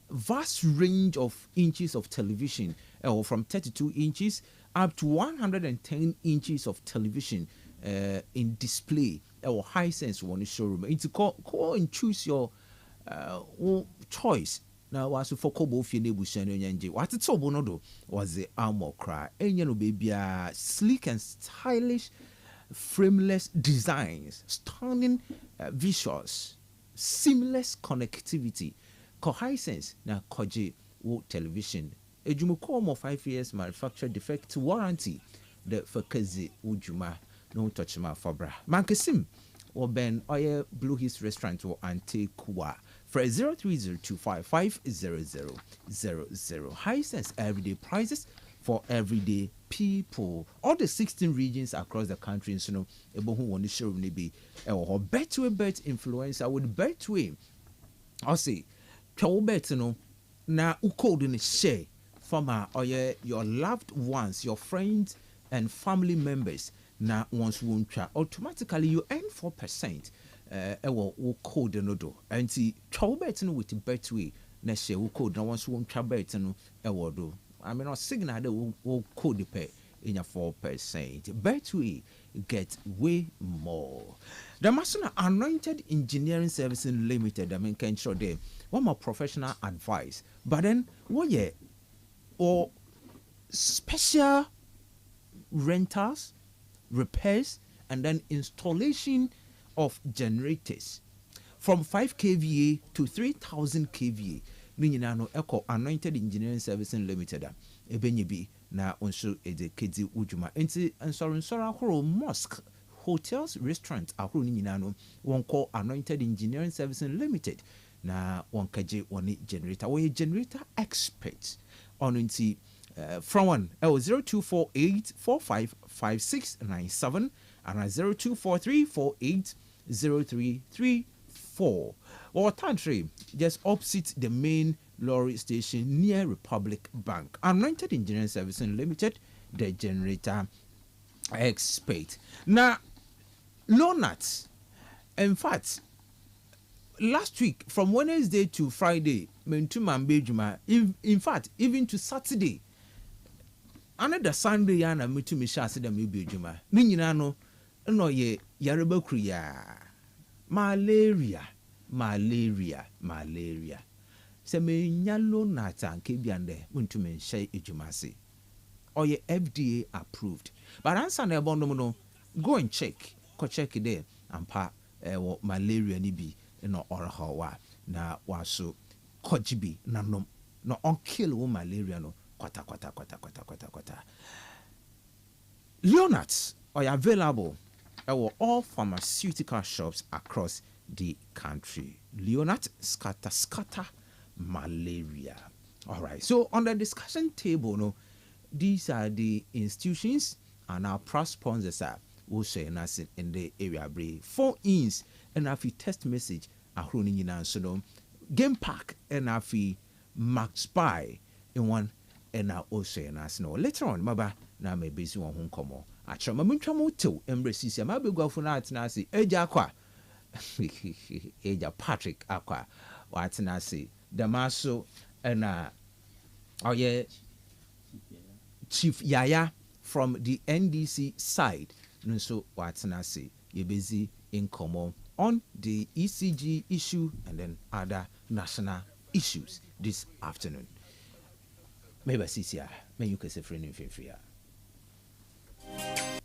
Speaker 1: vast range of inches of television, from 32 inches up to 110 inches of television in display or Hisense one showroom. It's call and choose your choice. Now was for kobo fi nebu shano nyanje. What it's obonodo was the armor cry. Enyano baby sleek and stylish frameless designs, stunning visuals, seamless connectivity. Hisense na koje wo television. Ejumuko mo 5 years manufacturer defect warranty. The fakazi ujuma no touch ma fabra. Mankesim or Ben Oye Blue Hills Restaurant or Antiqua for 0302550000. Hisense everyday prices for everyday people. All the 16 regions across the country, so no ebo who want to show me be or Betway bet influencer with Betway. I'll say bet no na uko in share from your loved ones, your friends and family members. Na once you automatically you earn 4%. Uko de no do. And see bet no with Betway na share uko na once you bet no do. I mean, a signal that will code pay in your 4%. Betway get way more. The Masona Anointed Engineering Services Limited, I mean, can show them one more professional advice. But then, what or special rentals, repairs, and then installation of generators from 5 kVA to 3,000 kVA. No echo Anointed Engineering Services Limited. Ebenyebi na onso edekedi ujuma. Enti nsoro ahoro mosque, hotels, restaurants ahoro ni nyina no won call Anointed Engineering Services Limited. Na won kaje woni generator. We generator expert. Onunti from 0248455697 and 0243480334. Or country just opposite the main lorry station near Republic Bank. Anointed Engineering Services Limited, the generator expert. Now, Lonat, in fact, last week from Wednesday to Friday, in fact, even to Saturday, another Sunday, yana mitu mishasi da mibijuma. Ninyina no ye yareba kriya. Malaria. Se me nyalo nata nke biande muntu me share ejumase. Oye FDA approved. But answer na ebono no go and check. Ko check there ampa malaria ni bi no orahawa na waso kojibi na no unkill wo malaria no kwata. Leonards are available at all pharmaceutical shops across the country. Leonard scatter malaria. All right. So on the discussion table, no, these are the institutions and our proud sponsors are also in the area. 4 ins and a test message are running in so game pack and a max buy in one and also in us. No, later on, maba na me busy one home come on. I try my to embrace my big go for night nasi eja kwa. Eja Patrick Aqua, what nasi Damaso and oh yeah, Chief Yaya from the NDC side. So what's na say? You're busy in common on the ECG issue and then other national issues this afternoon. Maybe CCR, may you can say friend in free.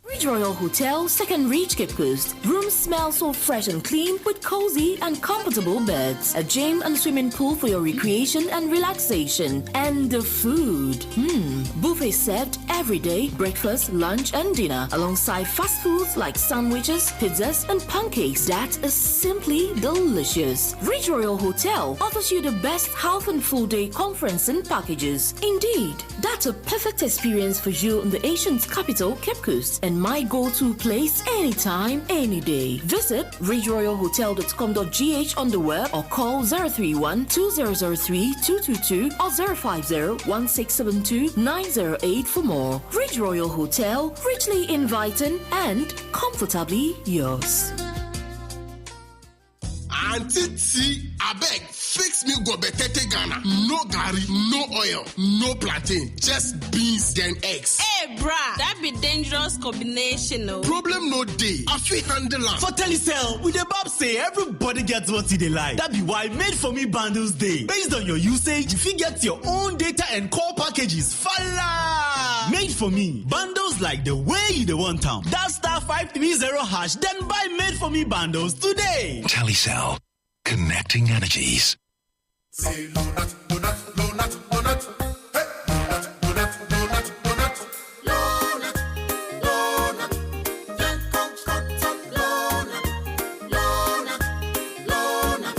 Speaker 4: Ridge Royal Hotel, Second Reach Cape Coast. Rooms smell so fresh and clean with cozy and comfortable beds. A gym and swimming pool for your recreation and relaxation. And the food. Buffet served every day, breakfast, lunch, and dinner, alongside fast foods like sandwiches, pizzas, and pancakes. That is simply delicious. Ridge Royal Hotel offers you the best half and full day conferencing packages. Indeed, that's a perfect experience for you in the Asian's capital, Cape Coast, and my go-to place anytime, any day. Visit ridgeroyalhotel.com.gh on the web or call 031-2003-222 or 050-1672-908 for more. Ridge Royal Hotel, richly inviting and comfortably yours.
Speaker 5: Auntie T, abeg, fix me go betete Ghana. No garri, no oil, no plantain, just beans then eggs.
Speaker 6: Hey, brah, that be dangerous combination, no.
Speaker 5: Problem no day. I feel handle am.
Speaker 7: For Telecel, we the Bob say everybody gets what they like. That be why Made For Me bundles day. Based on your usage, if you get your own data and call packages, falla! Made For Me bundles like the way you want them. That *530# then buy Made For Me bundles today.
Speaker 8: Telecel, connecting energies.
Speaker 5: Say donut, donut, donut, donut. Hey, donut, donut, donut, donut. Donut, donut. Then come cut up donut. Donut, donut.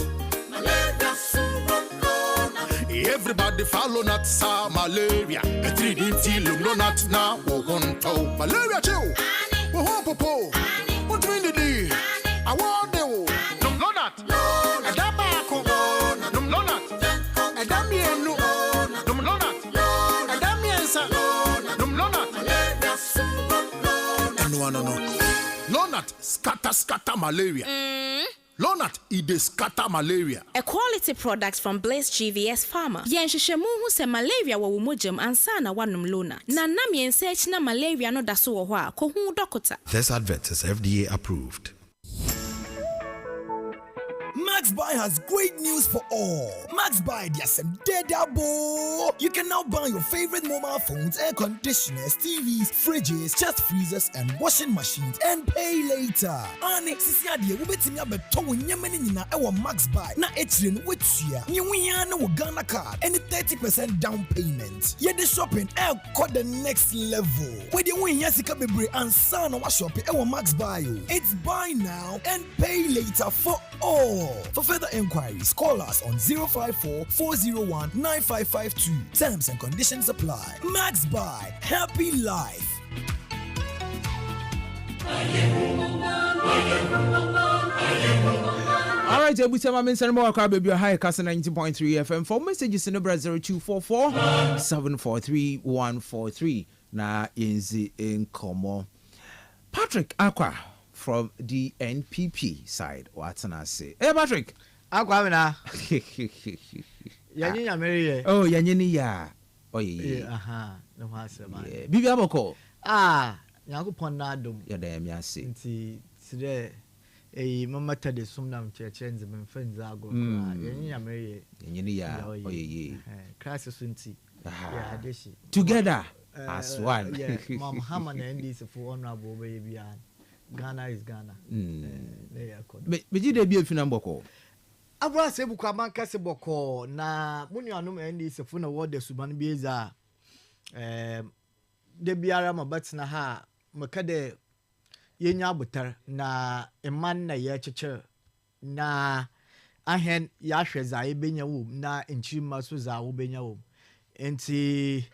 Speaker 5: Malaria syrup donut. Everybody follow nut sa malaria. A 3D till no nut now. Won't malaria chill. Won't popo. What mean the day? I want the no nut. A dabako. No nut. A damienu. No nut. A damiensa. No nut. No. Lonat scatter malaria. Lonat ide scatter malaria.
Speaker 6: A quality product from Blaze GVS Pharma. Yenshishemu hu se malaria wa wumojam ansana wanum Lonat. Na nam yensearch na malaria no daso wo hwa ko hu dokota.
Speaker 8: This advert is FDA approved.
Speaker 9: MaxBuy has great news for all. MaxBuy, there's some dead abo. You can now buy your favorite mobile phones, air conditioners, TVs, fridges, chest freezers, and washing machines and pay later. Ane, sisi adie, ubetimi abeto wenyemeni nina ewa MaxBuy. Na echire wetua. Nyewiya na Ghana card and 30% down payment. Yede shopping code the next level. Wede winya sika bebre ansa na wa shopping ewa MaxBuy. It's buy now and pay later for all. For further inquiries, call us on 054-401-9552. Terms and conditions apply. MaxBuy, happy life.
Speaker 1: All right, we say my men send more car baby high Kastle 90.3 FM for messages in number 0244-743-143. Na inzi in common. Patrick Aqua from the NPP side. What's I say? Hey, Patrick.
Speaker 2: Aquamina. Yanyi Mary.
Speaker 1: Oh, Yanyi ya. Oh, yeah.
Speaker 2: Aha. No has a man.
Speaker 1: Bibi Aboko.
Speaker 2: Yanko Ponadum.
Speaker 1: Yeah, damn, ya see.
Speaker 2: Today, a mamma Teddy Sumnam Church and the friends are going. Yanyi Mary.
Speaker 1: Yanyi ya. Oh, yeah.
Speaker 2: Crisis Winty. Yeah, this
Speaker 1: together as one.
Speaker 2: Yeah, Mom Hammond and this for honorable baby. Ghana is Ghana.
Speaker 1: But you did be a finamboko.
Speaker 2: I was able to come and Cassiboko. Na Munianum and this for no word the Suban Beza. The Biarama Batsna ha, Macade Yenya Butter, na a man na yacher, na Ahen Yashes I been your womb, na in Chimas was our been your womb. And see,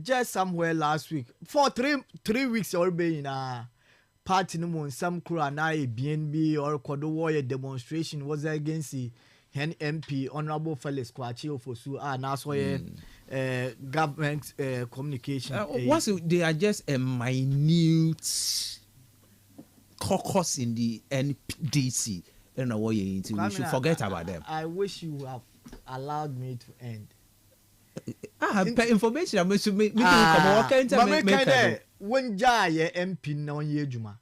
Speaker 2: just somewhere last week, for 3 weeks or being party no more some crew and I BNB or Kodo Warrior demonstration was against the MP Honorable Felix Kwachi for Su now so government communication.
Speaker 1: They are just a minute caucus in the NDC. I don't know what you're into. We should forget about them.
Speaker 2: I wish you have
Speaker 10: allowed me to end.
Speaker 1: Information I'm supposed to make
Speaker 10: when Jaya MP no ye juma.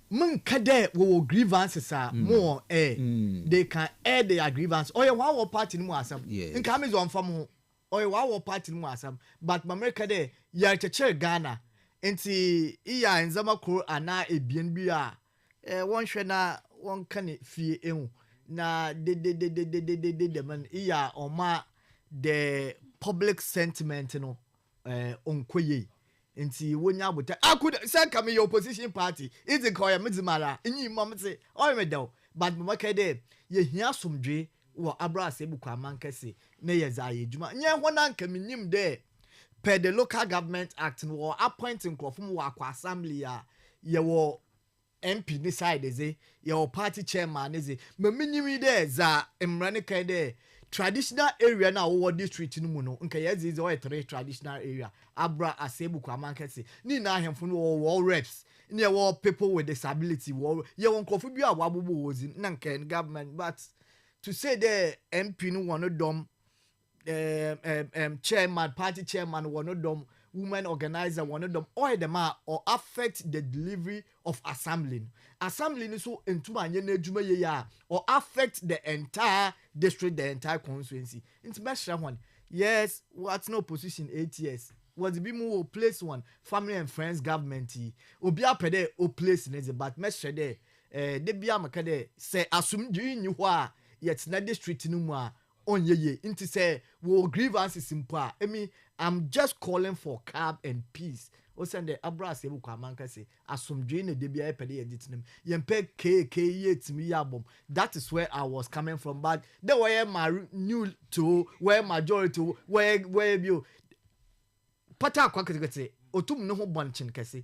Speaker 10: Mun kade wo grievances are more they can air their grievance. Or your party no asam. In Kamis on farm or your party no asam. But Mamreka de ya chair Ghana. Enti iya in Zamakuru ana a BNB one shena one can fee na de man iya oma the public sentiment no onkoye nti wonya bota could say come your opposition party is it call mizimara inyi mom say o me do but mo kede ye hia somdwe wo abra se buku amankese na ye za ye djuma nye hona nka minim de per the local government act no appointing crofum wo akwa assembly a ye wo MP ni side ze ye wo party chairman ze maminyimi de za emrane kan de traditional area na wo district no mu no nka ye ze o 3 traditional area abra asebuku amankese ni na ahemfo no wo reps ni wo people with disability wo ye won krofu bi a wabobo wozi na nka government but to say the MP no wono dom chairman party chairman wono dom women organizer wono dom or them or affect the delivery of assembly so entuma anye na adwuma ye ya or affect the entire district, the entire constituency. Into measure one. Yes, what's no position 8 years. Was be more place one family and friends government. Obi apede o place neze but measure there. De bia makade say assume doing you wa yet na district no mu a onye into say wo grievances simple. I'm just calling for calm and peace. O send the abra se bu kwamanka say asomdwe na de bia epede editinam yempe kk yetimi yabom. That is where I was coming from, but the way my new to where majority where you pata kwakete otum no ho bonchin kese.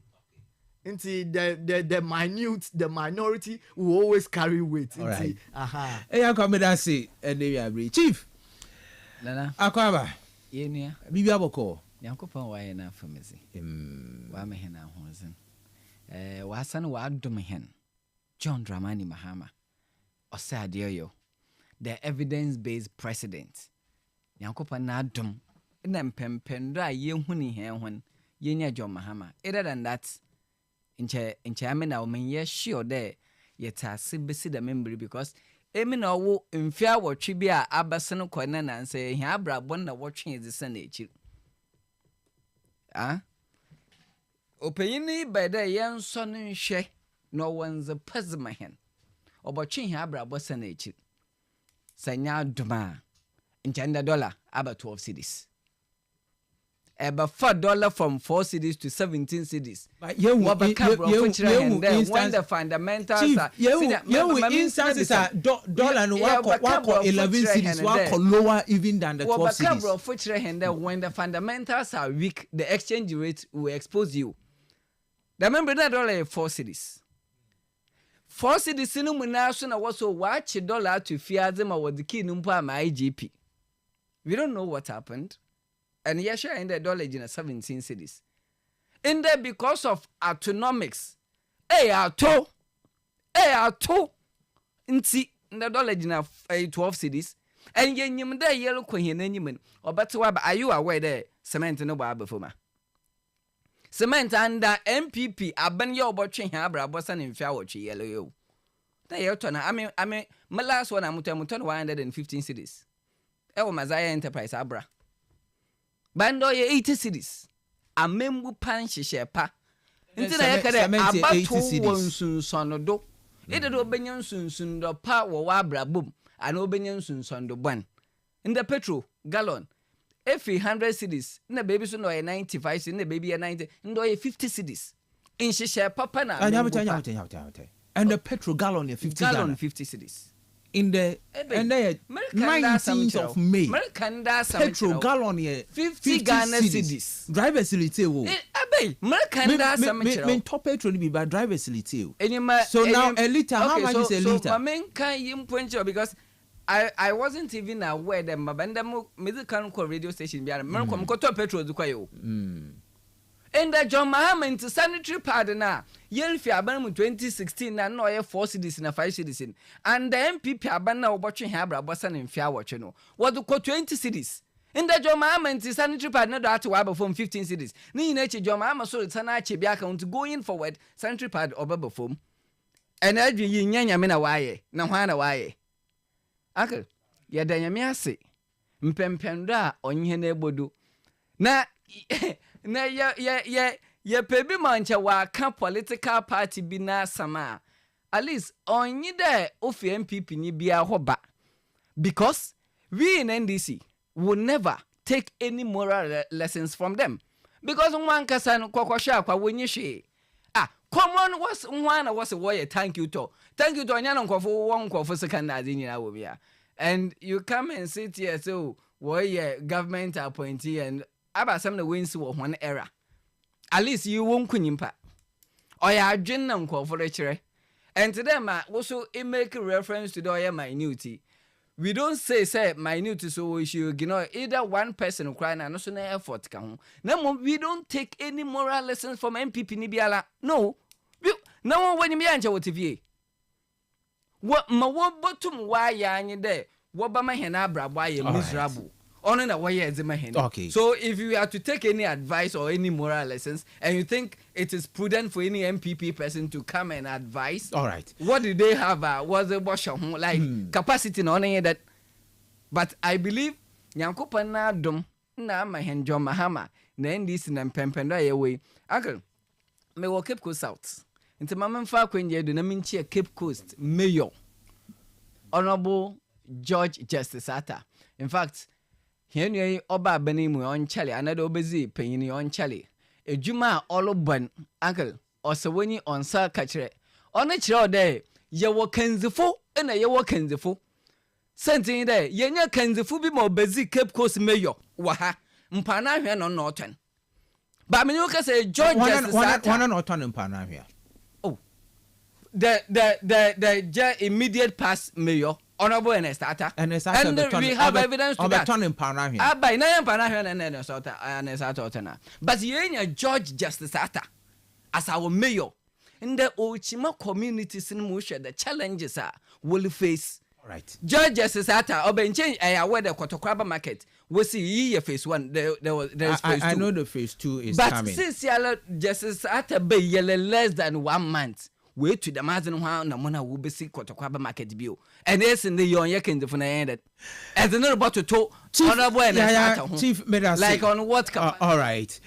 Speaker 10: Inti the minority will always carry weight. Inti aha.
Speaker 1: I come that say and chief
Speaker 11: Nana
Speaker 1: akwaba
Speaker 11: yenia
Speaker 1: bibi aboko
Speaker 11: Yankopon wa na famisi wa me hena honzen wa san wa adom hen John Dramani Mahama osade yo the evidence based president Yankopon na adom na mpempendo a ye huni hen hon yenya John Mahama other than that inche amena o men ye sure there yetase besi the memory because emi na wo mfia wotwe bi a abaseno kwana na nse hia abrabon na wotwe ezisa na echi opeyini bede yenso no nhwe no wanze pazma hen obotwe hia abrabon sa na echi sanya duma nchanda dollar aba 12 cedis eba $4 from 4 cedis to 17 cedis. But you when the fundamentals are
Speaker 1: instances are dollar and $1 11 cedis $1 lower even than the 12 cedis.
Speaker 11: When the fundamentals are weak, the exchange rate will expose you. Remember that dollar 4 cedis. 4 cedis no munaso na was so watch dollar to fear them or the key numpa my IGP. We don't know what happened. And yes, in the dollar in 17 cities. In there because of autonomics. Ato. Inti in the dollar in 12 cities. And yen there yellow queen and you or better are you aware there? Cement no bar before. Cement under MPP aban yo botching habra bossan in Fiawachi yellow yo. They I mean my last one I'm 115 cities. Oh Mazaya Enterprise Abra. Bando ye 80 cities. A membu pan shepa. Inti na yakade abatu wonsun sonodo. Ede do benyan sunsun do pa wo wabra bom. Ana obenyan sunsun do ban. In the petrol gallon. Every 100 cities. Na baby so no 95 cities. Na baby 90. Ndo ye 50 cities. In shepa pa na.
Speaker 1: And the petrol gallon 50
Speaker 11: gallon 50 cities.
Speaker 1: In the 19th of May, petrol gallon here 50 Ghana cedis. Driver silite wo. Men top petrol be by driver silite. So now a liter, how much is a liter?
Speaker 11: So men can you point out because I wasn't even aware that Mabanda musical radio station be American top petrol do kwayo. And the John Mahama into sanitary pad na yɛn fi aban mu 2016 na no ɔyɛ 4 cities na 5 cities and the MPP aban na wɔbɔtwe ha abra bɔsa ne mfia wɔtwe no wɔde kɔ 20 cities in the John Mahama sanitary pad na do ate wa from 15 cities ni nyina chi John Mahama so retana ache bi account going forward sanitary pad obaba from and adwi yi nyanya me na waye na hwa na waye akal ye da nyame ase mpempendo a onye na ebodo na na ye pebi manche wa ka political party bi na sama at least onye de ofi MPP ni bia hoba because we in NDC will never take any moral lessons from them because one kasa kokosha kwa wonye hwe common was one was a way thank you to anya nkofo won nkofo second na nyina wo bia and you come and sit here so why government appointee and abasam na wins wo one era at least you won kunyimpa oya adwen na nkofo rekire and today ma wo so make reference to the oya minute. We don't say minute so we should ignore either one person crying and also no effort can. No, we don't take any moral lessons from MPP ni biala. No. No one when you be anja what TV. What ma what bottom why ya any there? What ba ma hena bra why miserable. On na why ya zema hen.
Speaker 1: Okay.
Speaker 11: So if you have to take any advice or any moral lessons and you think it is prudent for any MPP person to come and advise,
Speaker 1: all right,
Speaker 11: what did they have? Was a wash like capacity no that? But I believe Nyankopon na dom na ma henjo mahama na NDC na mpempendo ayewe. Uncle, me wo Cape Coast South. Nti mama mfa kwenye do na minchi Cape Coast Mayor Honorable George Justice Atta. In fact, here you oba bani mu on chale another obezi penyini on chale. Ejuma olo ban uncle osewoni onsa kachire. Ona chire ode ye wo kanzifo na ye wo kanzifo. Senti de yenya kanzifo bi ma obezi Cape Coast Mayor wa ha. Mpana hwe no no ton. Ba me you say George Justice Atta.
Speaker 1: One no ton mpana hwe.
Speaker 11: Oh. The immediate past mayor Honorable Ernest Atta. And we have evidence to that. Abai na mpana hwe na Ernest Atta. But yenya George Justice Atta as our mayor in the Ochima communities in Musha the challenges will face.
Speaker 1: Right.
Speaker 11: George Justice Atta obenche where the Kotokwaba market we see ye phase 1 there is phase 2.
Speaker 1: I know the phase 2 is
Speaker 11: but
Speaker 1: coming.
Speaker 11: But since Justice Atta be less than 1 month wait to the mazin na mona will be see Kotokwaba market bill and yes in the yon yakin the ended as another about to honorable
Speaker 1: Chief
Speaker 11: like on what
Speaker 1: all right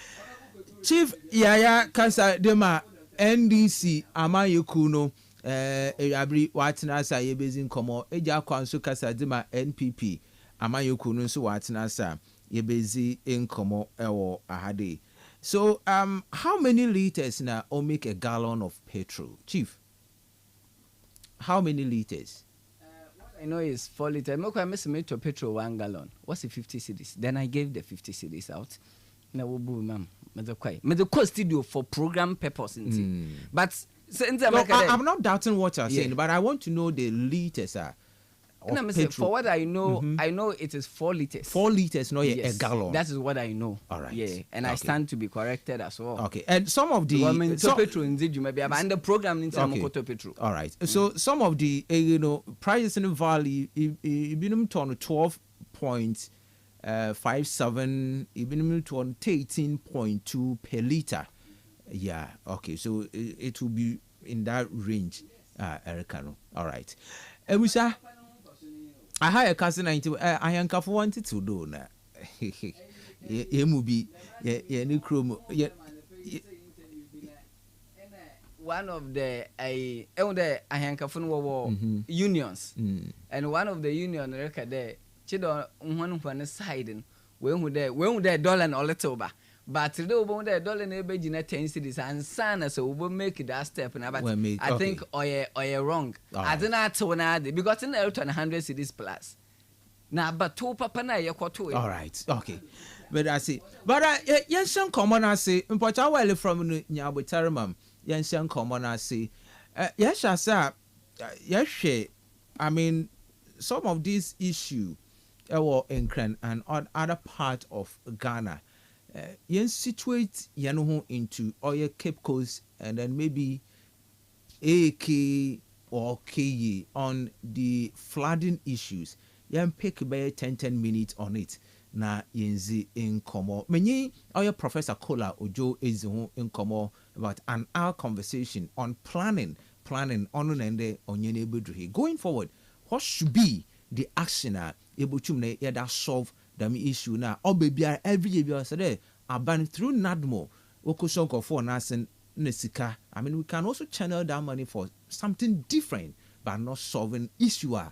Speaker 1: Chief Yaya Kasa Dema NDC Amayukuno abri watina sa yebezin komo eja kwanso kasa dema NPP amayoku no so watina sa yebezi inkomo ewo ahade. So how many liters na or make a gallon of petrol, Chief? How many liters?
Speaker 11: What I know is 4 liters. I miss me to petrol 1 gallon. What's the 50 cedis? Then I gave the 50 cedis out. Now we boo ma'am. Me the cost studio for program purpose but
Speaker 1: I'm not doubting what you're saying, but I want to know the liters
Speaker 11: for what I know, I know it is 4 liters.
Speaker 1: 4 liters, not a gallon.
Speaker 11: That is what I know.
Speaker 1: All right.
Speaker 11: Yeah, and I stand to be corrected as well.
Speaker 1: Okay, and some of the
Speaker 11: petrol and the program in petrol.
Speaker 1: All right. So some of the prices in the valley, even to 12.57, even to 18.2 per liter. Yeah, okay, so it will be in that range, Ericano. All right. Ebusa, I had a Kastle 90. I am careful wanted to do na. Yemubi, new chrome.
Speaker 11: One of the I unions, and one of the union record there, Chido one side, when would they dollar and all little ba. But today we want $1 na 10 cities and sana so we will make that step now. But I think or wrong. I don't know to na because in the 100 cities plus. Now but two papa na ye kwato.
Speaker 1: All right. Okay. But I see. But yension common I say important well from Nyabotaramam. Yension common I say. Yes sir. Yes I mean some of these issue were in Kran and on other part of Ghana. Yen situate Yanuhu into Oya Cape Coast and then maybe AK or KE on the flooding issues. Yan pick by 10 minutes on it. Na yenzi in komo. Many our Professor Kola Ojo is in komo about an hour conversation on planning on and on your going forward. What should be the action able to that solve the issue now? Or baby every year say ban through NADMO. Okosonko for Nasen Nesika. I mean, we can also channel that money for something different, but not solving issue. I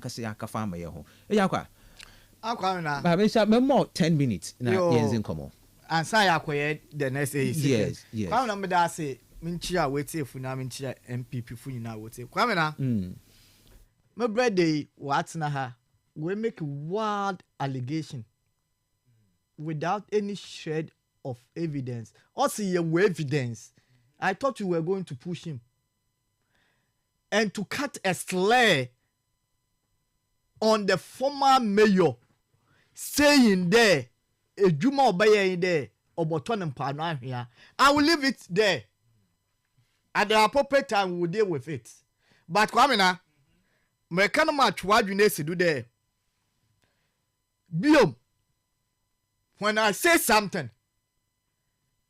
Speaker 1: say akafama yeho. Yakwa. But more 10 minutes. Now, yes, in common.
Speaker 10: And say acquired the next
Speaker 1: yes.
Speaker 10: Kwame na meda say minchia wete fu na minchia MPP fu na wete. Kwame na. My brother what na ha we make wild allegation without any shred of evidence. Also your evidence. I thought you were going to push him. And to cut a slur on the former mayor saying there a Juma Obaya in there or Boton Pana here. I will leave it there. At the appropriate time we will deal with it. But Kwamina, me kind of match what you need to do there. Biom, when I say something,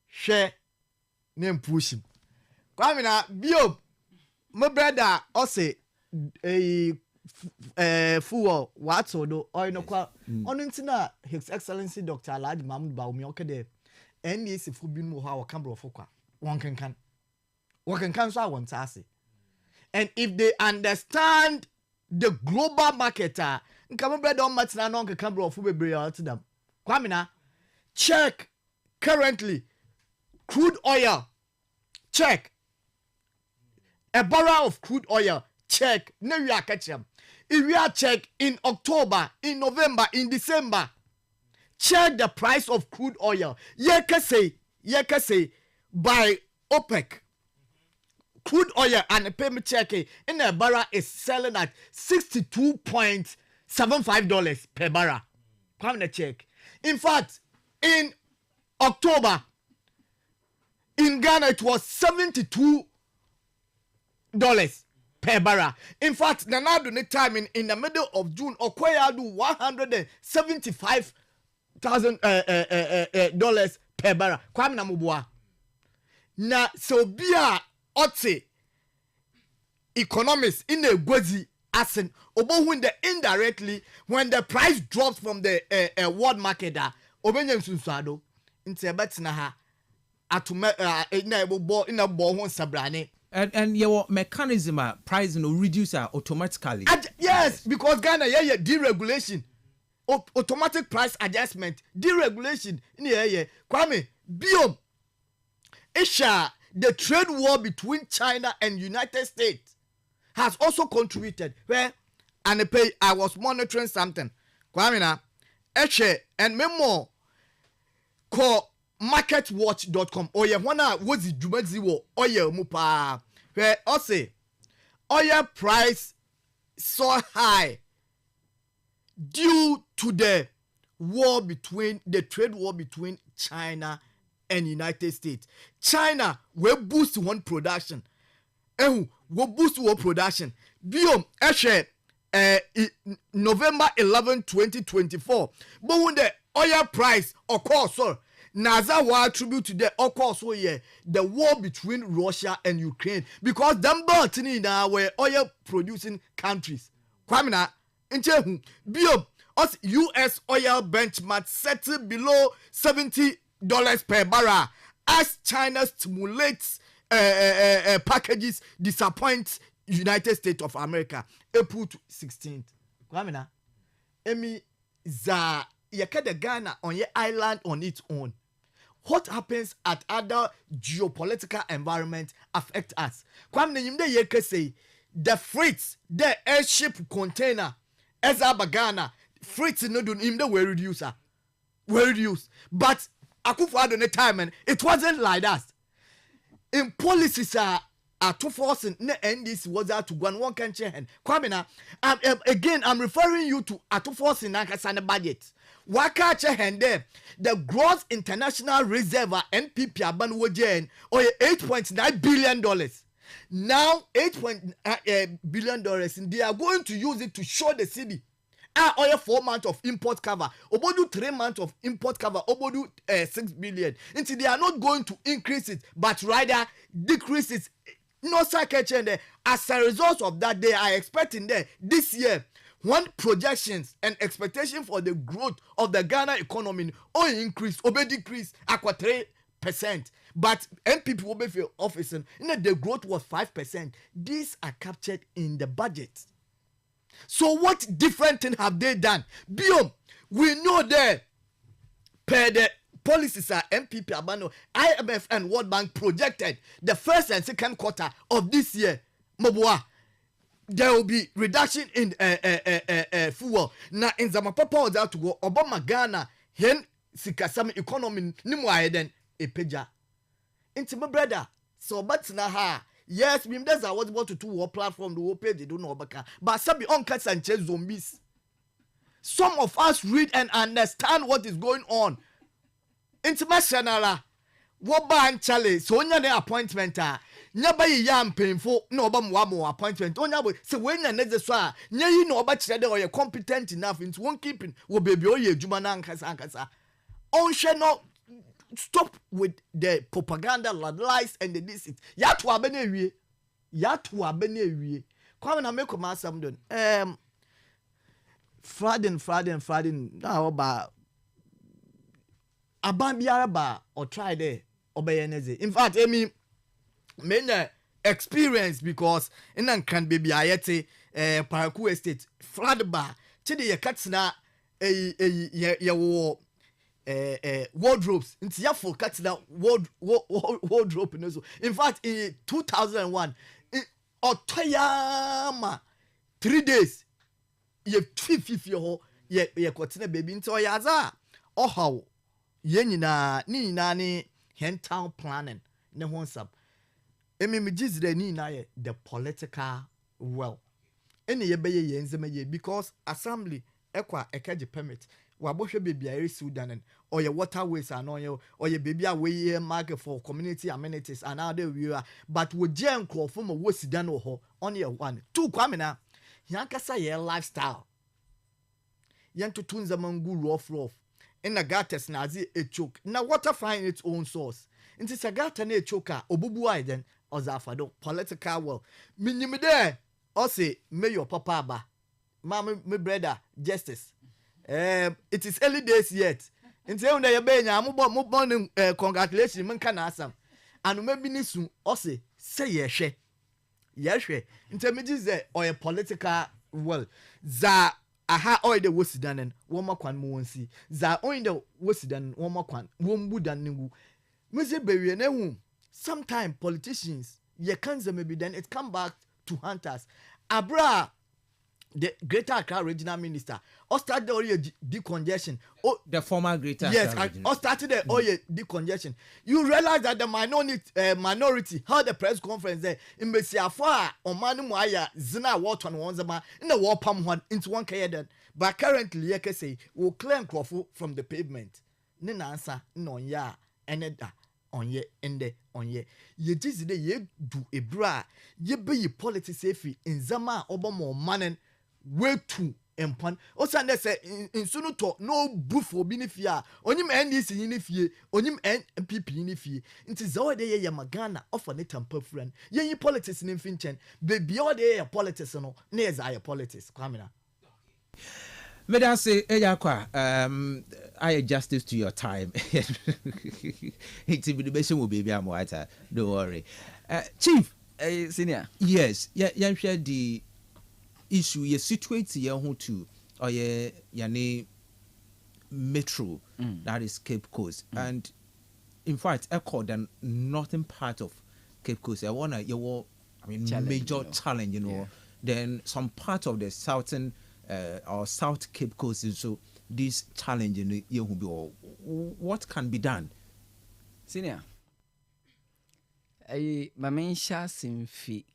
Speaker 10: share name push him. Kwamina, Biom, my brother also a fool what so do or no kwa on His Excellency Dr. Alhaji Mahmoud Bawumia okay there NDC fu bi mu ha wakambro fokwa one can so want to say. And if they understand the global marketer nkama brother on matina no can bro fu bebre to them kwamina check currently crude oil check a barrel of crude oil check no we are catch them. If we are check in October, in November, in December, check the price of crude oil. Yeka say by OPEC. Crude oil and a payment check in a barrel is selling at $62.75 per barrel. Come and check. In fact, in October, in Ghana it was $72 per barrel. In fact, now do time in the middle of June, Okoya do $175,000 per barrel. Kwame na mubwa. Na so bia ote economists in a gwazi asin obo when the indirectly when the price drops from the world market obenye nsunsuado nti ebetina ha atuma na ebo na bo ho sabrane.
Speaker 1: And your mechanism price no reduce automatically.
Speaker 10: Yes, because Ghana deregulation, automatic price adjustment, deregulation in the Kwame Biom. Isha, the trade war between China and United States has also contributed. Where and I was monitoring something. Kwame na Eshe and memo call marketwatch.com or ye wana was it Jumaziwo or ye mupa where also oil price so high due to the trade war between China and United States. China will boost one production. Will boost one production. Biom Eshe November 11, 2024. But when the oil price of course Naza will attribute to the also the war between Russia and Ukraine because them both now were oil producing countries. Kwamina inche bio us US oil benchmark settled below $70 per barrel as China stimulates packages disappoint United States of America. April 16th. Kwamina emi za yakada Ghana on your island on its own. What happens at other geopolitical environments affect us. Kwame Nyimde yeke say the freight, the airship container, as Ghana, freight no do Nyimde were reduced. But Akufo-Addo ne time and it wasn't like that. In policies to force ne NDC was to go and one can change. Kwame na again I'm referring you to Atufo Nakasane budget. Wakache hende the gross international reserve NPP aban wojen or $8.9 billion. Now $8 billion, and they are going to use it to show the city. Oil 4 months of import cover. Obodu 3 months of import cover. Obodu 6 billion. Until they are not going to increase it, but rather decrease it. No second there. As a result of that, they are expecting there this year. One projections and expectation for the growth of the Ghana economy or increase, or decrease, aqua 3%. But MPP will be for office, and the growth was 5%. These are captured in the budget. So what different thing have they done? Biom, we know that per the policies are MPP Abano, IMF and World Bank projected the first and second quarter of this year. Mobwa, there will be reduction in fuel. Now in Zamapapa was out to go Obama Ghana hen sikasam economy nimwa then a peja. Into my brother, so but na ha. Yes, that's I was about to do a platform the whole page they don't know about. But some be on cats and chase zombies. Some of us read and understand what is going on. International, what ban Charlie? So when your appointment, never yam painful, no more appointment. Oh, no, so when you're necessary, you know about or you're competent enough into one keeping will be your Jumanan Kasankasa. On channel. Stop with the propaganda, lies, and the deceit. Yatu abenewie. Come and make a something. Friday. Now about Abambiaraba or try there. Obeyeneze. In fact, I mean, many experience because in an can be ayete Paraku Estate. Flood bar. Chidi ye katsina ye wardrobes into ya for cut that wardrobe in fact in 2001 Otoyama 3 days ye 50 ho ye kwatena baby into yaza how ye nyina ni nani hen town planning ne ho sab emi me gizre ni na ye the political well ene ye beye ye nzema ye because assembly ekwa ekaje permit wabohwe baby a Sudan or your waterways and or your baby away market for community amenities and other viewer but we jam call from a Sudan or on your 1 2 kwamina yankasa ye lifestyle yanto tunza mangu rough in the gates nazi a choke now water find its own source into sagata ne choker obubu then or zafado political well minimum there or say may your papa ba mama my brother justice. It is early days yet. In say under your benya, mo congratulations, man can asam. And maybe nisu ose say yeshe. Intermediate there or a political well. Za aha oil the wosidanen, woma kwan mo wonsi. Za oil the wosidan woma kwan, wombu dan ningu. Mese bewe ne hu. Sometimes politicians ye kanza maybe then it come back to hunters. Abra the Greater Accra Regional Minister, or started the decongestion. Oh,
Speaker 1: the former Greater
Speaker 10: yes,
Speaker 1: Accra Regional.
Speaker 10: Or started the decongestion. You realize that the minority held the press conference there in Messiafa or Manumaya Zina Water and Wanzama in the war palm one into one kayadan. But currently, like I say, will claim Crawford from the pavement. Nina answer no ya and on ye ende on ye. Ye just the ye do a bra ye be ye politics safe in Zama Obama manen. Way to empon. Osande say in sunu to no booth for benefia. Onim NDC in fie, onim NPP in fie. It is all day ye magana offer net tamper friend. Ye politics in finchen. Baby all day politics no. Nears I politics. Kwamina.
Speaker 1: Madam say Eyakwa, I justice to your time. Intimidation will be am whiter. Don't worry. Chief,
Speaker 11: senior.
Speaker 1: Yes, yeah, share the issue ye situate ye ho to or ye yane metro that is Cape Coast and in fact echo the northern part of Cape Coast challenge, major challenge then some part of the southern or South Cape Coast so this challenge what can be done
Speaker 11: senior mamensha simfi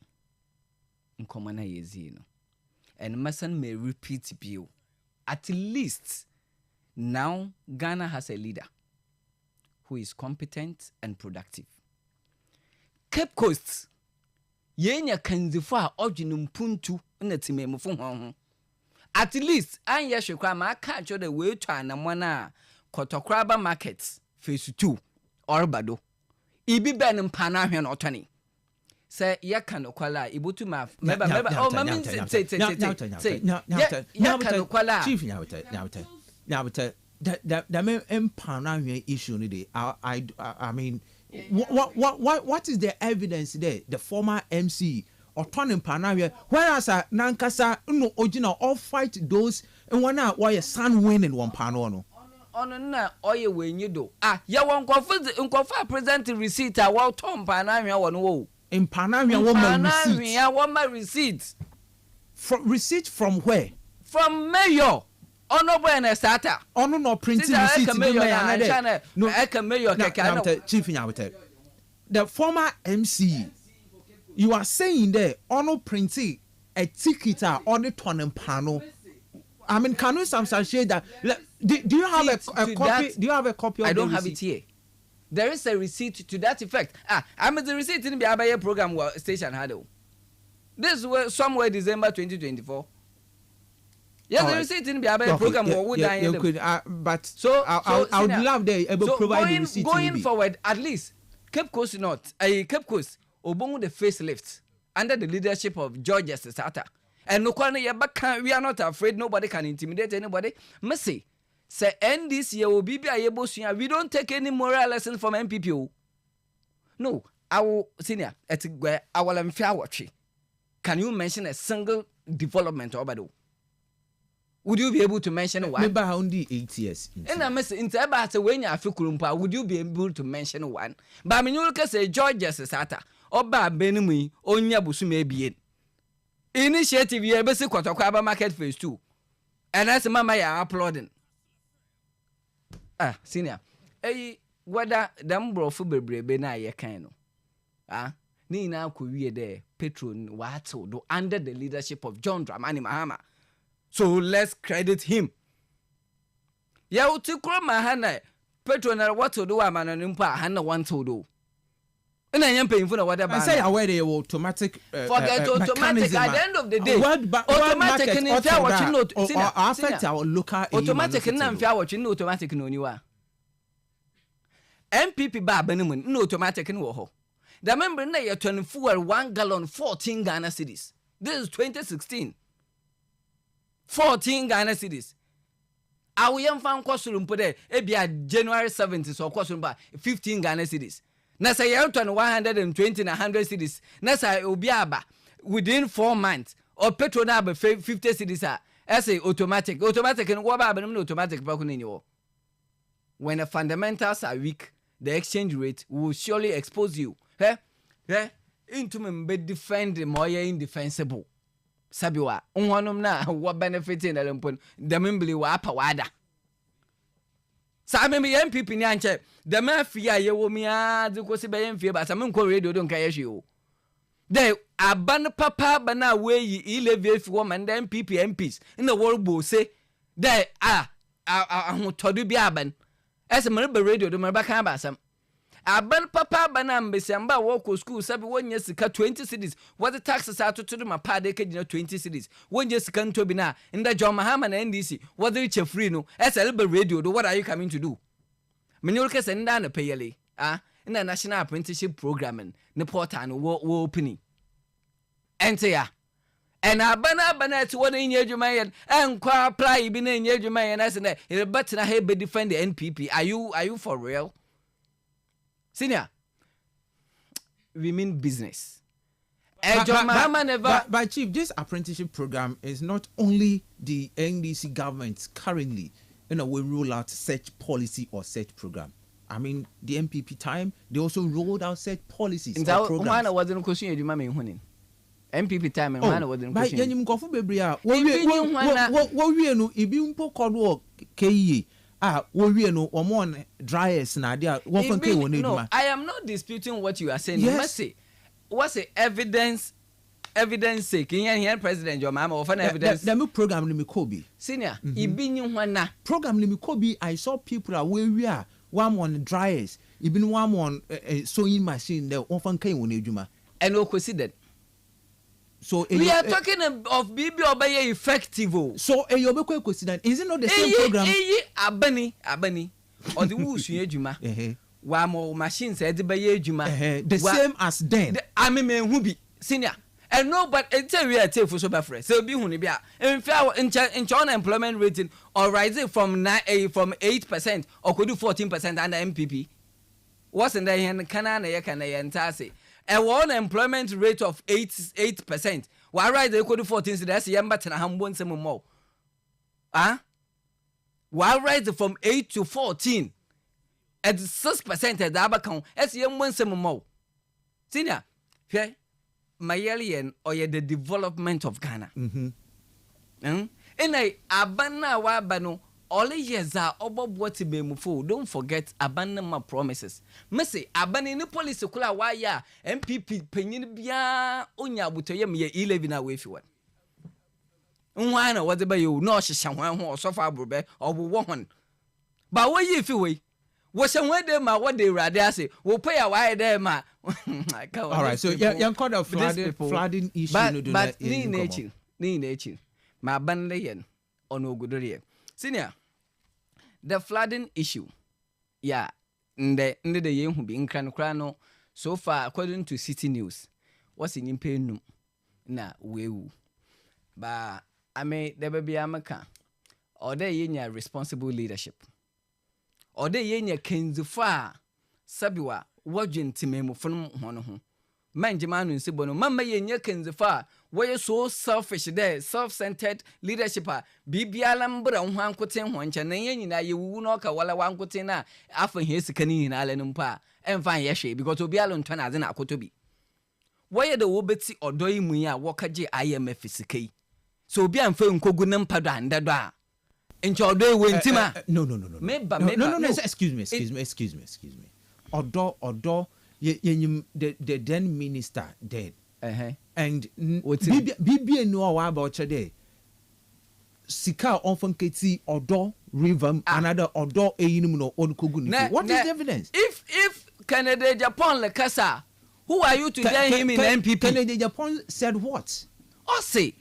Speaker 11: nkomana yezi no and Mason may repeat you. At least now Ghana has a leader who is competent and productive. Cape Coast yenya kanzifo a odwene mpuntu na timemfo ho at least anya hwekwa ma aka cho de we twa anamona Kotokraba market phase 2 orbado ibi ben mpana hwe na otone say ya kan okwala ibutu ma meba oh mami say ya kan okwala
Speaker 1: chief nyawta that me mpana hwe issue ni dey I mean what is the evidence there the former MC otone mpana hwe whereas nankasa no original all fight those and one why son winning one pano no
Speaker 11: ono na oye wenyi do ya won nkofo present receipt a wo tom pana hwe wo no wo
Speaker 1: mpana hwe wo ma receipt
Speaker 11: ya wo ma receipt
Speaker 1: from where
Speaker 11: from mayor ono boy na starter
Speaker 1: ono no printing receipt
Speaker 11: no eka mayor keka
Speaker 1: chief nyawete the former MC you are saying there ono printing a ticket on the ton pano. I mean, can you substantiate that? Do you have a copy? That, do you have a copy of
Speaker 11: I don't
Speaker 1: the
Speaker 11: have it here. There is a receipt to that effect. I mean the receipt in the Abaye program station had. This was somewhere December 2024. Yes, the receipt in the Abaye program
Speaker 1: but so I would love they able to provide the receipt.
Speaker 11: Going forward, at least Cape Coast North, Cape Coast, Obongo the facelift under the leadership of George Sata. And no corner we are not afraid nobody can intimidate anybody. Mercy. Say end this year will be able to we don't take any moral lessons from MPP. No, our senior at where our unfair watch. Can you mention a single development over there? Would you be able to mention one?
Speaker 1: Remember only 8 years.
Speaker 11: And I miss about when you are Fukurumpa, would you be able to mention one? But I mean you can say George Sata or Bab Benumi or Nyabusume be it. Initiative ye bese Kotokraba market phase 2 and that's mama ya applauding senior whether them brofu bebrebe na ye kan no ni na akɔwie there patron wato do under the leadership of John Dramani Mahama, so let's credit him. Ya utikro mahana patron na wato do amana nimpa hana wanto do and I am paying for whatever.
Speaker 1: I say aware they automatic.
Speaker 11: Forget automatic. At the end of the day,
Speaker 1: automatic
Speaker 11: in fair watching note.
Speaker 1: Affect our local.
Speaker 11: Automatic in fair watching no automatic no you are. MPP bar Benumun no automatic in woho. The member na you 24 1 gallon 14 Ghana cedis. This is 2016. 14 Ghana cedis. Our young fan costume put there. Ebia January 70 so costume bar 15 Ghana cedis. Na say you turn 120 na 100 cedis. Na say obiaba within 4 months or petrol na be 50 cedis as a automatic and what ba no automatic pa kunini wo. When the fundamentals are weak, the exchange rate will surely expose you. Into me defend the more indefensible. Sabiwa unwanum na what benefiting the lempon the membly wa apa wada. Sa me MPP ni anche the mafia ye wo mi a de ko se be mfie ba sa me nko radio don ka ye hwe o de aban papa bana we ilevie fi wo man the MPP MPs in the world bo say de ahotodo bi aban ese me be radio do me ba kan ba sam aban papa bana mbesiamba wo ko school sabi wonya sika 20 cedis what the taxes are to my pa de kagina 20 cedis wonya sika nto bi na inda John Mahama na NDC what the che free no SLB radio do what are you coming to do me you can send down a payele in the national apprenticeship program ne portal no wo opening ente ya and abana to one in Yejumayan and kwa apply bi na Yejumayan as na e bet na he be defend the NPP are you for real senior? We mean business.
Speaker 1: But Chief, this apprenticeship program is not only the NDC government currently, we roll out such policy or such program. I mean, the MPP time, they also rolled out such policies or programs.
Speaker 11: MPP time and one wasn't
Speaker 1: question. But you go for Bebria. Dryers na dia
Speaker 11: no, I am not disputing what you are saying. Yes. You must say what's the evidence sake here president your mama offer evidence
Speaker 1: the program ni Kobe
Speaker 11: senior ibinyi hwana
Speaker 1: program ni Kobe I saw people are where we are one on dryers even one on sewing machine there often can won ejuma
Speaker 11: and o considered
Speaker 1: So
Speaker 11: we are talking of BB obey effective.
Speaker 1: So you be question, is it not the same program?
Speaker 11: Abani or the wusu ejuma. Wa mo machines e de be ejuma.
Speaker 1: The same as then.
Speaker 11: I mean who be senior. And no, but until we are for so bad friends, so be hunibia. In fair in unemployment rating or rising from 8% or could do 14% under MPP. Wasn't there in Canada? And unemployment rate of 8%. Why rise they could do 14? So that's young but and one some more. Why rise from 8 to 14 at 6% at the Abacon? As young one some more. Senior, okay. Mayalian or the development of Ghana. In a abana wa bano all years are obob what be mufo. Don't forget abandon my promises. Messy abandon the police kula wa ya MPP penyin bia onya butoye me 11 away fi one. Nwana what be you no hyehyɛ ho so fa brobe obo ba wo yi fi we wo se ho de ma what they rather say wo pay a why there ma.
Speaker 1: All right, so you called a flooding issue.
Speaker 11: But ni nature. My bandleyen on Ogudore. Senior, the flooding issue. Yeah, the year who be in Crano. So far, according to City News, what's in pain? Na weu. But I may there be a maca. Or they yen responsible leadership. Or they yen Kenzufa Sabiwa. Wajin timemu from hono manjimanu nsibono mama yenye kenzifa why so selfish there self-centered leadership bibiala mbra ho ankoten ho nche na nyina yewu no ka wala wankoten na afa he sikani nyina ale nimpa emfa ye hwe because obialo ntwa na ade na akotobi why the wo beti odoyi mu ya wokaje IMF sikai so obi amfa nkogu ne mpado andado a nche odoyi wentima
Speaker 1: no excuse me Odo the then minister dead. And BB no about today. Sika often keti Odo river another Odo no on Koguni. What is the evidence?
Speaker 11: If Canada Japan le kasa, who are you to tell him in MPP?
Speaker 1: Canada Japan said what?
Speaker 11: Say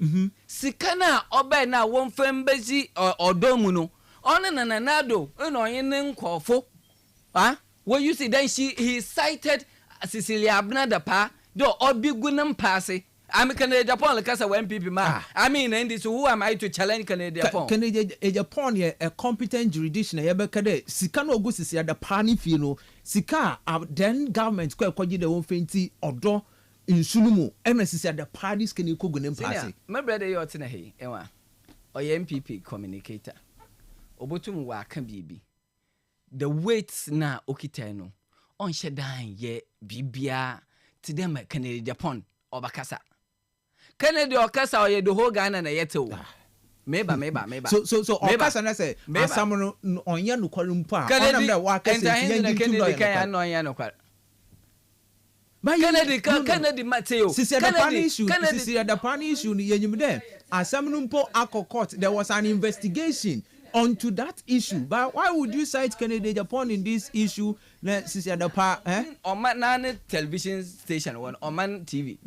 Speaker 11: Sika na obe na won fembezi Odo muno. Ona nanado no yin nkofo. When you see then he cited Cecilia Abnadapa, do Obigunam Passy. I'm Canada Japan, like us, MPP man. I mean, and this who am I to challenge Canada Japan?
Speaker 1: Canada Japan, a competent jurisdiction, Yabakade, Sikano Gussi at the Pani Fino, Sika, then government square the own fainty or do in Sulumu, and at the parties can you cook them passing.
Speaker 11: My brother, you're Tinahe, Ewa, or MPP communicator. Obotum wa can be. The weights na okitano on shedan ye bibia to them Canada Japan or Bakasa. Canada or Casa or the whole Ghana na yeto. Maybe. So Okasa na say someone on yanu kolumpa. Canada workers and no kwa. Canada Mateo.
Speaker 1: The pan issue ni yenyumde. As someone po court there was an investigation onto that issue, but why would you cite Canada Japan in this issue?
Speaker 11: Oman television station one Oman TV.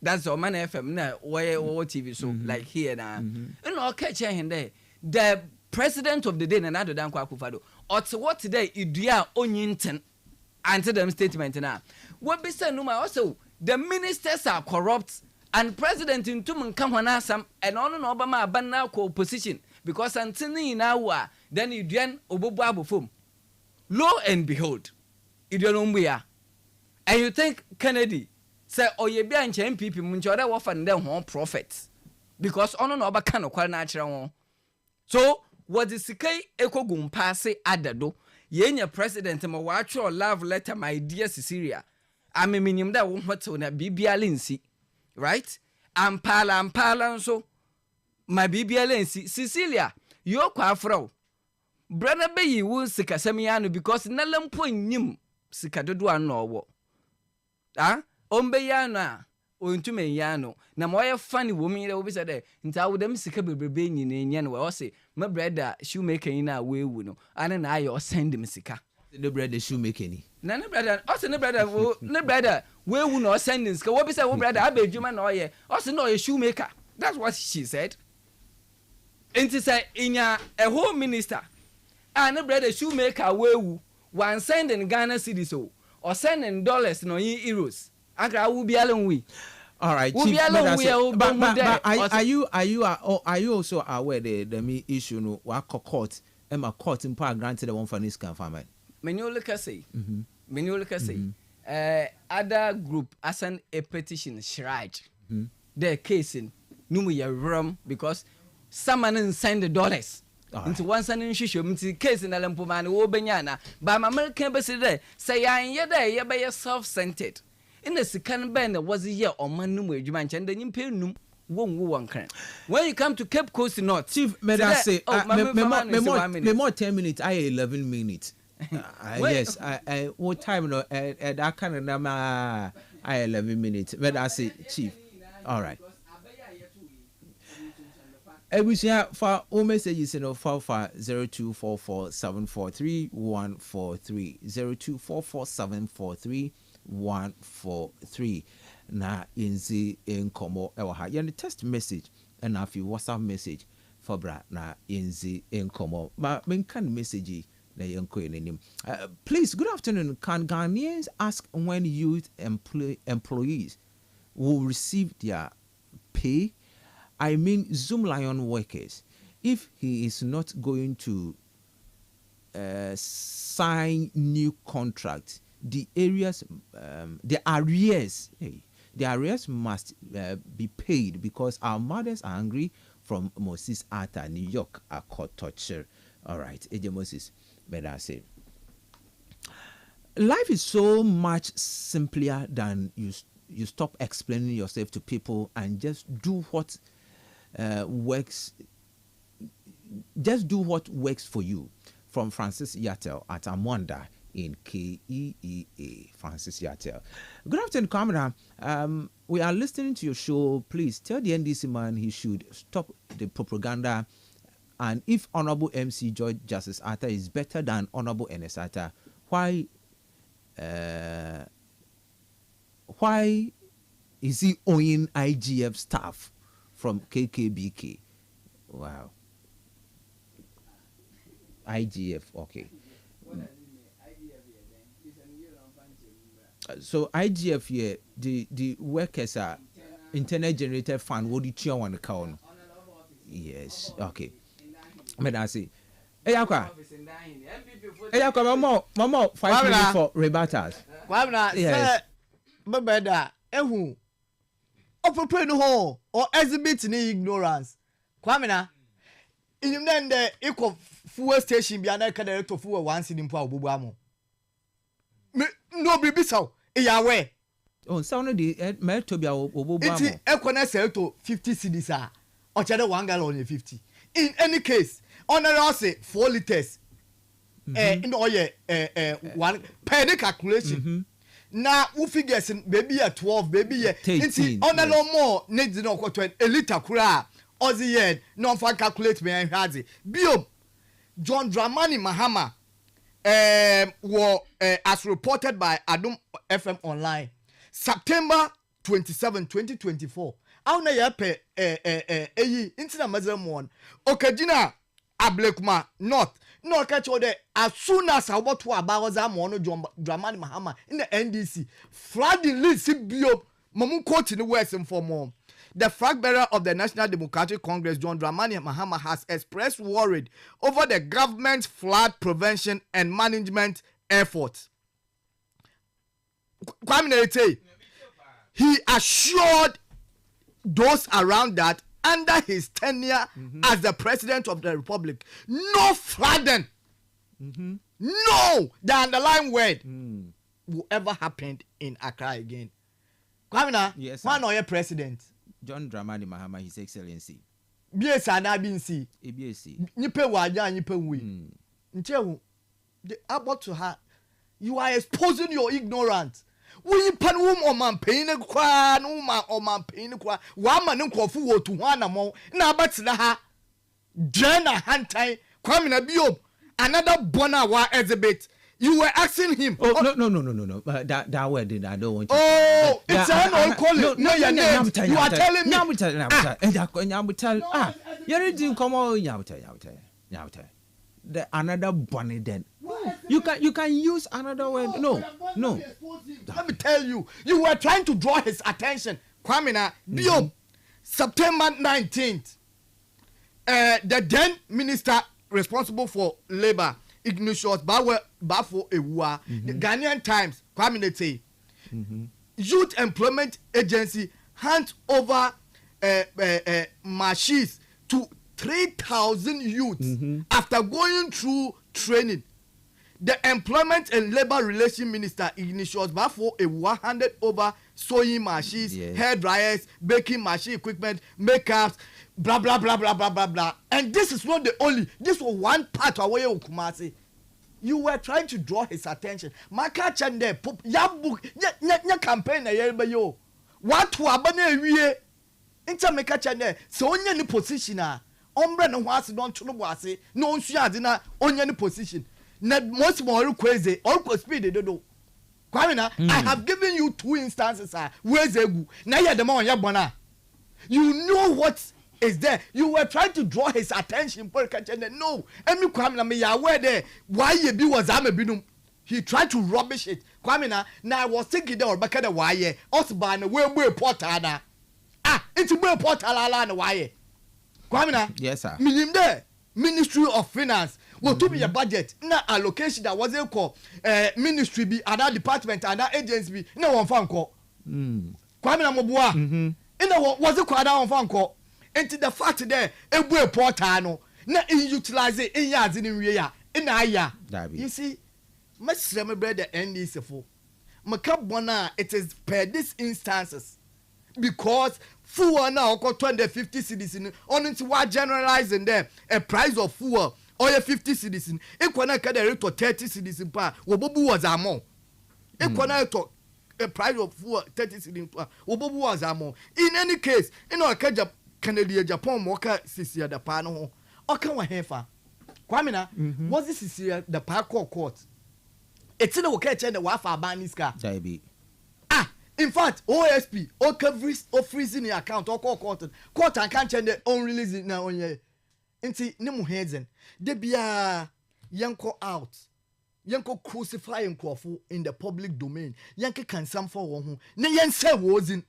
Speaker 11: That's Oman FM na why TV so like here na. And all catch in there. The president of the day na nado dan kwa kufado. Or what today idua onyinten answer them statement na. What be said no also the ministers are corrupt and president in tum nkamwana sam and on Obama abanna ko opposition. Because Antony now, then you dren obobo abofum. Lo and behold, you don't know and you think Kennedy say, oh, ye be an MPP, Munchora often them home prophets. Because on no bacano quite natural. So, what is Sikai Eko Gumpase Adado? Yenya president, my watch your love letter, my dear Cecilia. I'm a minimum that won't on a BBA Lindsay, right? I'm pala so. My BBL Cecilia, you're quite fro. Brother Bay will sick a semiano because Nellam point nim Sicado no wo. Ombeyana, or to me yano. Now, why a funny woman over there, and I would them sick a baby in Yan or say, my brother shoemaker in our way, and I or send him sicka.
Speaker 1: The brother shoemaking.
Speaker 11: Na ne brother, also ne brother, we will not send this. What be say, we brother, I be German or ye, also no a shoemaker. That's what she said. And to say, in a home minister, and a brother shoemaker, we one sending Ghana cedis or sending dollars no euros. I will be alone we.
Speaker 1: All right,
Speaker 11: we'll be alone.
Speaker 1: But are you also aware the me issue no what court Emma court in part granted the one for this farmer?
Speaker 11: When you look at say, other group as a petition shrine, their case in Numuya rum because someone send the dollars. Into one sending issue, case in Alampuman, Obenyana, by my American embassy there, say I am there, you by self-centered. In the second band was a year or man number, you mentioned the imperium. One can. When you come to Cape Coast North,
Speaker 1: Chief, may I say, me more 10 minutes, I 11 minutes. Yes, I what time no at that kind of number I 11 minutes. May I say, Chief? All right. We say for all messages in 0244743143 0244743143 na inzi enkomo ewa ha yani text message and afi WhatsApp message for bra na inzi enkomo ma menkan message na yenko enim. Please, good afternoon. Can Ghanaians ask when youth employees will receive their pay? I mean Zoom Lion workers, if he is not going to sign new contracts, the arrears must be paid because our mothers are angry from Moses Arthur, New York, a court torture. All right, AJ Moses, may I say. Life is so much simpler than you stop explaining yourself to people and just do what works. Just do what works for you. From Francis Yatel at Amwanda in KEEA. Francis Yatel. Good afternoon, Kamara. We are listening to your show. Please tell the NDC man he should stop the propaganda. And if Honorable MC George Justice Arthur is better than Honorable NS Arthur, why is he owing IGF staff from KKBK? Wow. IGF, okay. So IGF here, the workers are internet generated fund. What did you want to count? Yes, okay. May I say, Mama, 5 minutes for rebuttals.
Speaker 10: Yes. Babeda, open hole or exhibit ni ignorance. Kwamina, in the equal fuel station be an director for once in Pau Buamo. No, be so. Yahweh.
Speaker 1: Oh, sound of the Meltobia or
Speaker 10: It's equal to 50 CDs. Or cheddar 1 gallon 50. In any case, honor say 4 liters. In oil, 1 penny calculation. Now, who figures in baby at 12, baby, 18. On a lot more, needs no quarter a liter cra. Ozzy yen, non for calculate me and has it. Bio John Dramani Mahama, as reported by Adum FM Online, September 27, 2024. How na yape intina mazemon. Okajina Ablekuma North. No catch all as soon as I want to about Zamono Dramani Mahama in the NDC. Flooding list bio Mamu quote in the West and for more. The flag bearer of the National Democratic Congress, John Dramani Mahama, has expressed worry over the government's flood prevention and management efforts. He assured those around that under his tenure as the president of the republic, no flooding, no, the underlying word will ever happen in Accra again. Kwamina,
Speaker 1: yes,
Speaker 10: one or your president?
Speaker 1: John Dramani Mahama, His Excellency.
Speaker 10: Yes, and I've been see.
Speaker 1: ABC.
Speaker 10: Nipe waja, nipe we. Nchewu, about to her, you are exposing your ignorance. We pan or man pain a qua, no man or man pain a qua, one man no coffee to one more. Now, but ha, Jenna Hantai, Kwamina Bio, another bona wa exhibit. You were asking him.
Speaker 1: Oh, no. That word, I don't want to.
Speaker 10: Oh, it's an old calling. No, your name. You are telling me.
Speaker 1: You didn't come on. The another bunny then. You can use another word. No.
Speaker 10: Let me tell you. You were trying to draw his attention. Kwamina, September 19th. The then minister responsible for labor, Ignatius Bafo Ewua, the Ghanaian Times, Kwamina Youth Employment Agency hands over machines to 3,000 youths after going through training. The Employment and Labor Relations Minister Ignatius Bafo Ewua handed over sewing machines, hair dryers, baking machine equipment, makeups, blah blah blah blah blah blah blah. And this is not the only. This was one part of where Kumasi. You were trying to draw his attention. Maka chande pop ya book ya campaign na yerba yo. What wa bana wie? Inta meka chande so onye ni position a ombre no hwase don to no boase no nsu ade na onye ni position. Na most more crazy or speed they do. Kwamina, I have given you 2 instances. Where's Egu? Now you're the man on bona. You know what is there. You were trying to draw his attention. No, Emi Kwamina, me ya where there. Why you be was binum. He tried to rubbish it. Kwamina, now I was thinking there back at the wire. Us by the way portada. It's a way portala and wire. Kwamina,
Speaker 1: yes, sir.
Speaker 10: Minim there. Ministry of Finance. Well, to be a budget, na allocation that was called ministry be other department, other agency be no one fan call. Kwame Mobua. In the was a quad on fan call. Into the fact there, a boy portano, not in utilize it in yards in Ria, in Aya. You see, much remember the end is a fool. Macabona, it is per these instances because fuel now got 250 citizens on into what generalizing them a price of fuel. Or 50 citizens. Equana kada to 30 citizens pa. Wobobu was among. Equana to a price of 30 citizens pa. Wobobu was among. In any case, you know, Kaja Canada, Japan, Moka, Sisia, the Pano, Oka Wahefa. Kwamina, was this Sisia, the Parko court? It's in the catch and the Wafa Baniska. In fact, OSP, Oka freezing the account, or court and can't change their own release now on ye. Inti nimu heads de bia yanko out yanko crucify nkofo in the public domain yanke can some for one na yense wozin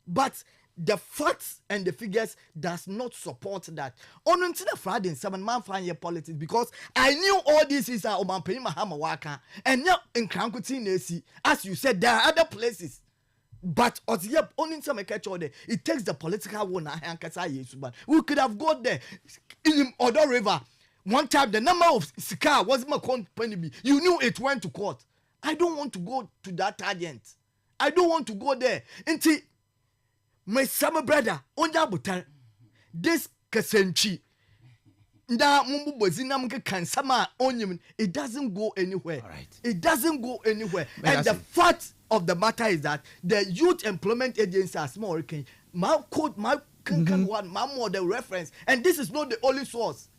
Speaker 10: but the facts and the figures does not support that on until the Friday 7 man find your politics because I knew all this is oman pay mahama waka and now in Krankuti nesi as you said there are other places. But only some catch all there. It takes the political one. We could have got there in Odo River. One time the number of Sika was my company. You knew it went to court. I don't want to go to that tangent. I don't want to go there. Until my summer brother, Onja Butan, this Kasenchi. It doesn't go anywhere.
Speaker 1: Right.
Speaker 10: It doesn't go anywhere. And the fact of the matter is that the Youth Employment Agency are small. My code, my one, my more the reference. And this is not the only source.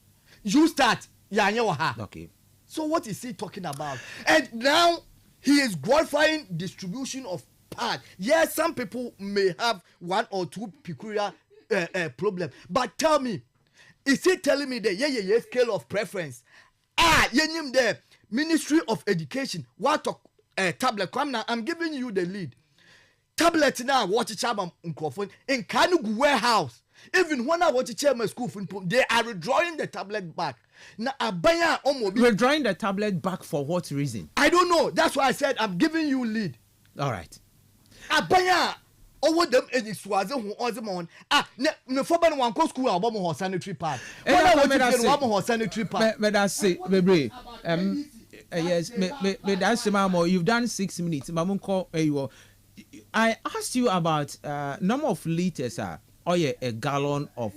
Speaker 10: You start.
Speaker 1: Okay.
Speaker 10: So what is he talking about? And now he is glorifying distribution of part. Yes, some people may have 1 or 2 peculiar problem. But tell me, is he telling me the scale of preference? The Ministry of Education. What tablet? Come now, I'm giving you the lead. Tablet now. Watch chairman microphone in Kanugu warehouse. Even when I watch a chairman school, they are withdrawing the tablet back. Now,
Speaker 1: withdrawing the tablet back for what reason?
Speaker 10: I don't know. That's why I said I'm giving you lead.
Speaker 1: All right.
Speaker 10: Abaya. Over them is Swazi who on no for one co school album or sanitary pad. Sanitary pad.
Speaker 1: But I say, baby, yes, that's Mamo. You've done 6 minutes. Mamunko, I asked you about number of liters, or a gallon of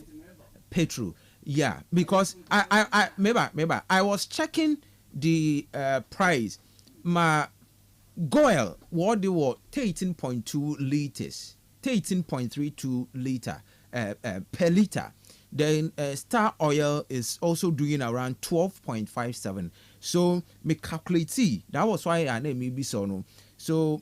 Speaker 1: petrol. Yeah, because I maybe I was checking the price. My Goel, what they were 13.2 liters. 18.32 liter per liter. Then Star Oil is also doing around 12.57. So me calculate that was why I name maybe so no. So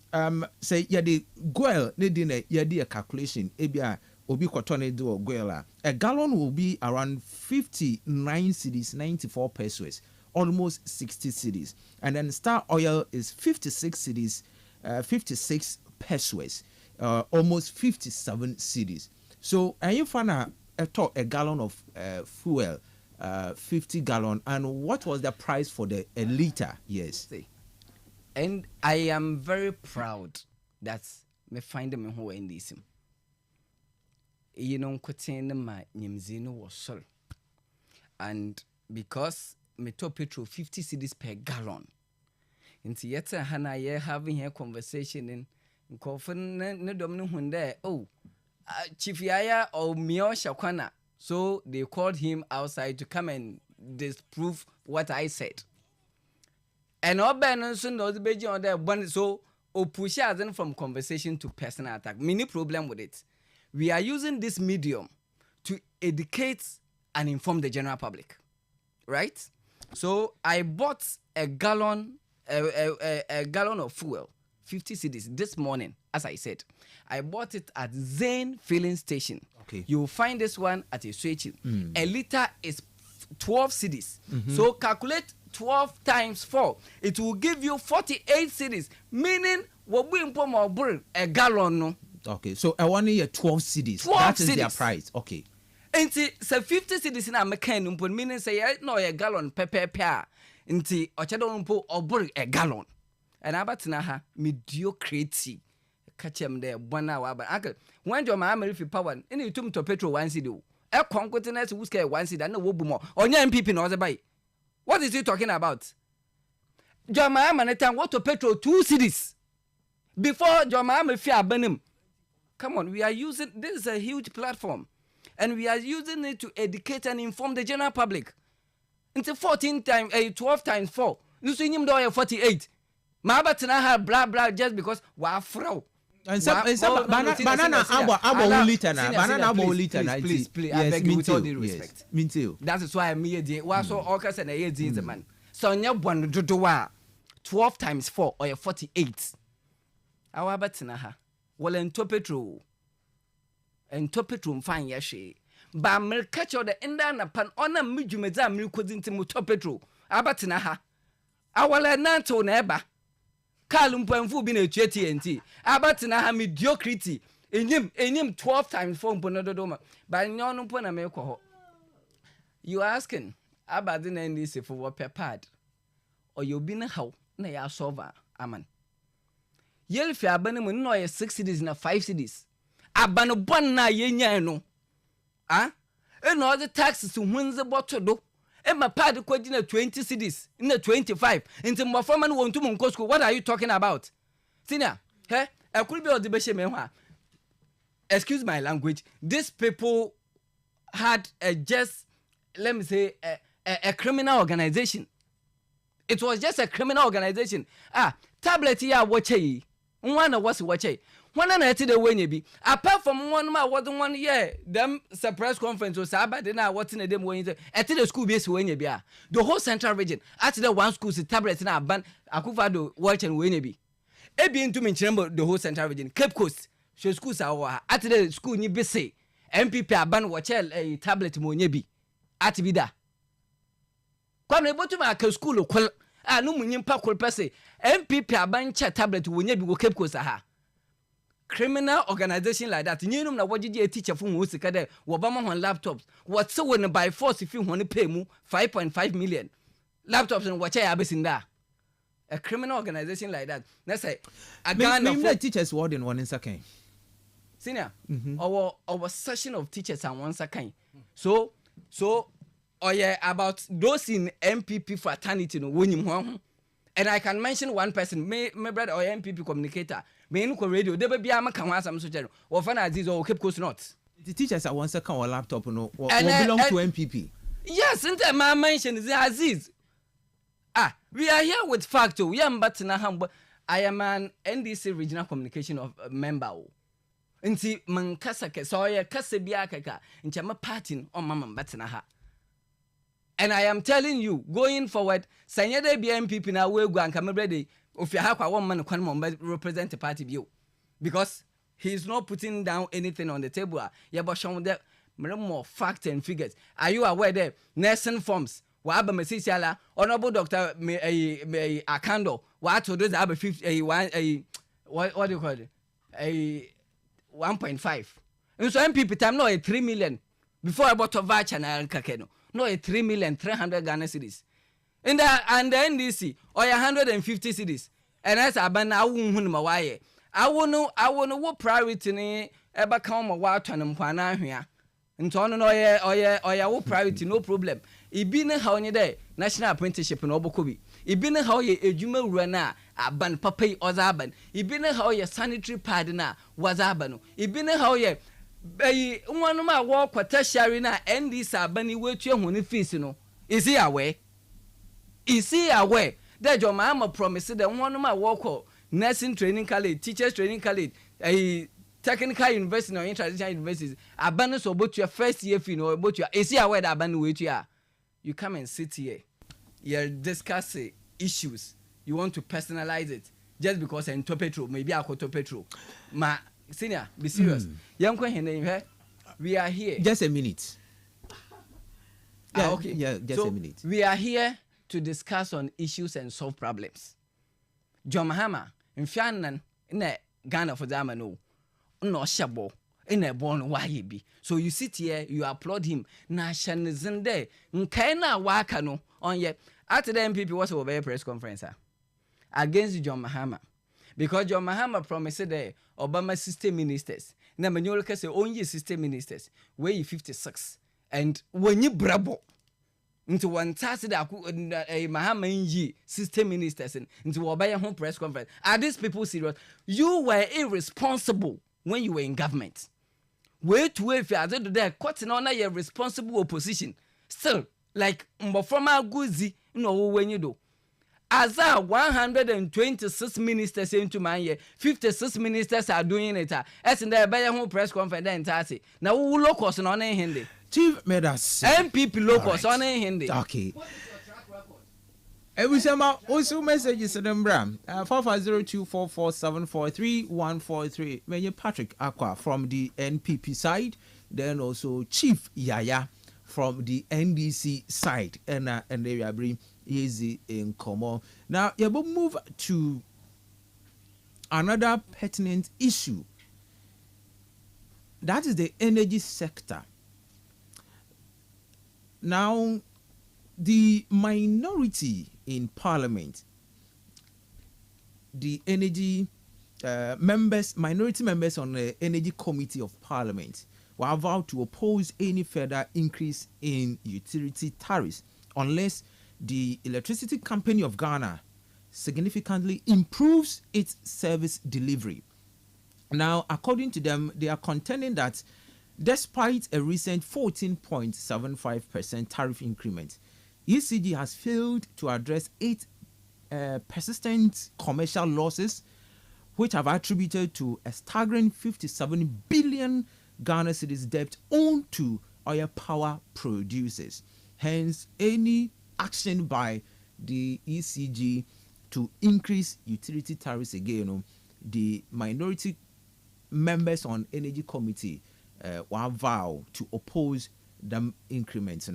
Speaker 1: say yeah the goal need a calculation. Ebia obi kwatone do goal a gallon will be around 59 cedis, 94 pesos, almost 60 cedis. And then Star Oil is 56 cedis, 56 pesos, almost 57 cedis. So and you find a gallon of fuel, 50 gallon, and what was the price for a liter? Yes.
Speaker 11: And I am very proud that me find them who in this. You know, quoting my nyimzino was sol, and because me to petrol 50 cedis per gallon. Into yet hana ye having here conversation in coffin no domino when there. Oh, Chief Yaya or Mio Shakwana. So they called him outside to come and disprove what I said. And all Benson knows the Beijing on there one so or push us in from conversation to personal attack. Many problem with it. We are using this medium to educate and inform the general public. Right? So I bought a gallon of fuel, 50 cedis this morning, as I said. I bought it at Zane filling station.
Speaker 1: Okay.
Speaker 11: You will find this one at a switch. A liter is 12 cedis. So calculate 12 times 4. It will give you 48 cedis, meaning we'll be in a gallon. No?
Speaker 1: Okay, so I want to hear 12 cedis.
Speaker 11: 12
Speaker 1: that is
Speaker 11: cedis.
Speaker 1: Their price. Okay.
Speaker 11: And say 50 cedis in a mechanic, meaning say no a gallon pepper. Nti ochado mpo obur a gallon. And abatina ha mediocrity. Catch him there 1 hour. But uncle, when your mamma if you power, and you took to petrol 1 cedi. A conquetiness who scare 1 cedi and no wobumo. On your MPP no buy. What is he talking about? Your mamma netan what to petrol 2 cedis. Before your mamma fear benim. Come on, we are using this is a huge platform. And we are using it to educate and inform the general public. Until 14 times 12 times 4. You see him do 48. Ma batina ha blah blah just because wa fro.
Speaker 1: And some banana abo liter na banana abo liter na.
Speaker 11: Please, I beg you with all due respect.
Speaker 1: Me too.
Speaker 11: That is why me dey wa so all ka say na ye dey the man. So nya bon dodo wa 12 times 4 or 48. Awa batina ha. Wala ento petrol. Ento petrol mfan ya hwe. Ba mer catch the inda na pan ona midwumedza mer kodzi ntim to petrol abatina ha awala nanto na eba kal mpamfu bi na etua TNT abatina ha mediocrity enyim 12 times 4 mpono dodoma ba nyono mpo na me kɔ you asking abadi na ndc for what prepared or you be na how na ya solve aman yelfi abane mu no ye 6 cities na 5 cities abano bon na yenya no and all the taxes when's bottle do. And my party quoting 20 cities in the 25. Into my former want to Monco school. What are you talking about? Senior, hey, I could be on the Beshemewa. Excuse my language. These people had just, let me say, a criminal organization. It was just a criminal organization. Tablet here, watch ye. One was watch ye. One and I the way be. Apart from one ma wasn't 1 year, them press conference was about dinner what's in a dem way at the school base when you be. The whole central region at the one school's tablets in a ban Akufado watch and when you be. Ebi into me remember the whole central region, Cape Coast, show schools are at the school ni be say MPP a ban watch a tablet mo nyebi at bida. Come able to make a school kwal no munyim pa kwal pese MPP a ban cha tablet wo nyebi go Cape Coast aha. Criminal organization like that. You know na wajiji a teacher from who sika there wobama on laptops. What so when by force if you want to pay mu 5.5 million laptops and watch I in there. A criminal organization like that. Let's say
Speaker 1: the teachers word in 1 second.
Speaker 11: Senior, our session of teachers and 1 second. So about those in MPP fraternity no when and I can mention one person, my brother or MPP communicator. Me no radio dey be am kan asam so jero wo fa na aziz o Cape Coast North
Speaker 1: the teachers at 1 second or laptop no will belong to MPP.
Speaker 11: Yes, inte ma mention is Aziz. We are here with fact. We am batina hambo. I am an NDC regional communication of member. nti man kasa ke so ye kasa bia kaka nti ma party on mama betena ha. And I am telling you, going forward, Sanyede be MPP na we go and come ready. If you have one man can represent the party view, because he's not putting down anything on the table. Yeah, but showing that more facts and figures. Are you aware that nursing forms? What about Mrs. Honorable Doctor Akando? What to do? I have a 50 what do you call it? A 1.5. And so MPP time no a 3 million before I bought a voucher and kakeno. No, a 3,300,000 Ghana cedis. And the NDC, or 150 cedis. And as I ban, I won't win my wire. I won't know what priority ni ever come a water and mpana here. And Tono or what priority, no problem. It been a how day, national apprenticeship in Obokobi. It been a how ye a juma runner, a ban papa or zaban. It been a how ye sanitary pad na was abano. It been a how ye. One of my walk with Tasharina and this Abani wait your honey fees, Is he aware? Is he aware that your mama promised that one of my walk nursing training college, teachers training college, a technical university or international universities, abandons about your first year fee or about your is he aware that abandon wait you come and sit here, you're discussing issues, you want to personalize it just because I'm to petrol, maybe I'll go to petrol. Senior, be serious. Young we are here.
Speaker 1: Just a minute.
Speaker 11: Yeah, okay.
Speaker 1: Yeah, just a minute.
Speaker 11: We are here to discuss on issues and solve problems. John Mahama, in Fianan, in Ghana for Zamano, no shabo, in a born YB. So you sit here, you applaud him. Nashan Zende, Nkaina Wakano, on ye. After the MPP was over a press conference against John Mahama. Because John Mahama promised the Obama system ministers. Now, Manuel say only system ministers. Where you 56. And when you brabo into one task that a Mahama ye system ministers into Obama home press conference. Are these people serious? You were irresponsible when you were in government. Wait, if you are there, cutting on your responsible opposition. Still, like Mbofama Guzi, when you do. As 126 ministers into my year, 56 ministers are doing it. As in the Bayern press conference, now who locals on a Hindi?
Speaker 1: Chief made us
Speaker 11: MPP locals on a Hindi.
Speaker 1: Okay. Every summer also messages in them Bram 450244743143. Major Patrick Aqua from the NPP side, then also Chief Yaya from the NDC side, and they are bring easy in common. Now, you will move to another pertinent issue. That is the energy sector. Now, the minority in Parliament, the energy minority members on the Energy Committee of Parliament, were vowed to oppose any further increase in utility tariffs unless the Electricity Company of Ghana significantly improves its service delivery. Now, according to them, they are contending that despite a recent 14.75% tariff increment, ECG has failed to address 8 persistent commercial losses, which have attributed to a staggering 57 billion Ghana cedis debt owed to oil power producers. Hence, any action by the ECG to increase utility tariffs again, the minority members on Energy Committee will vow to oppose them increments.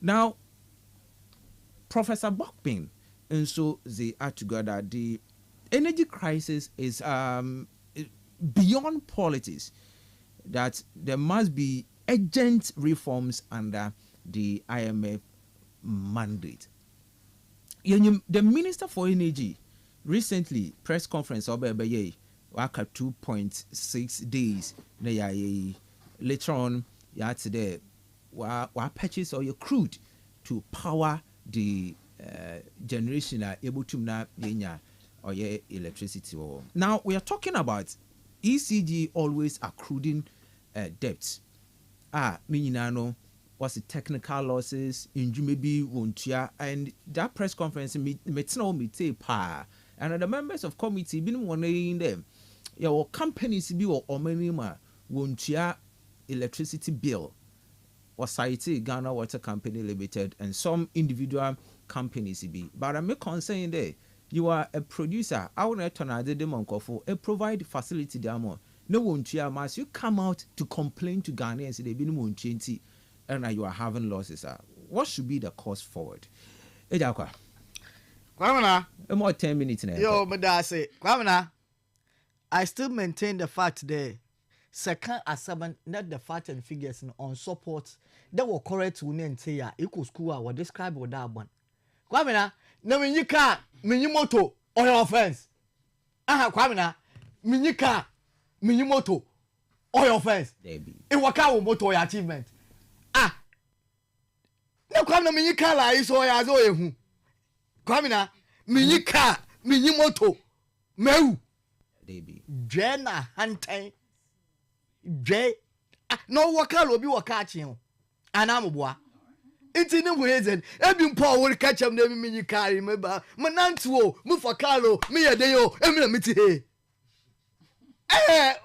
Speaker 1: Now, Professor Bokpin, and so they are together. The energy crisis is beyond politics. That there must be urgent reforms under the IMF mandate. The Minister for Energy recently press conference over 2.6 days. Later on, today, we purchase oil crude to power the generation able to now or electricity. Now we are talking about ECG always accruing debts. Minano was the technical losses in maybe Wontia, and that press conference and the members of committee been wondering them. your companies be or minima won't ya electricity bill or cite Ghana Water Company Limited and some individual companies be. But I'm concerned there. You are a producer. I want to turn out the for a provide facility demo. No one must you come out to complain to Ghanaians they've been more and you are having losses. What should be the course forward? Ejakwa.
Speaker 10: Kwamina.
Speaker 1: More 10 minutes now.
Speaker 10: Yo, but I say, Kwamina, I still maintain the fact there. Second assignment, not the fact and figures on support that were correct to name say equal school or describe what that one. Kwamina, no when you car, minimoto or your offense. Kwamina, minika, minimoto or your offense. It work out moto your achievement. No kwamina minika la iso ya zo ehu. Kwamina, minika, minimoto, meu. Jena hunting. J no waka obi waka achi ho anamboa enti ne wezen ebi mpo wo ka chem na mi kari meba manantuo mu fakalo mi yede yo emi na miti he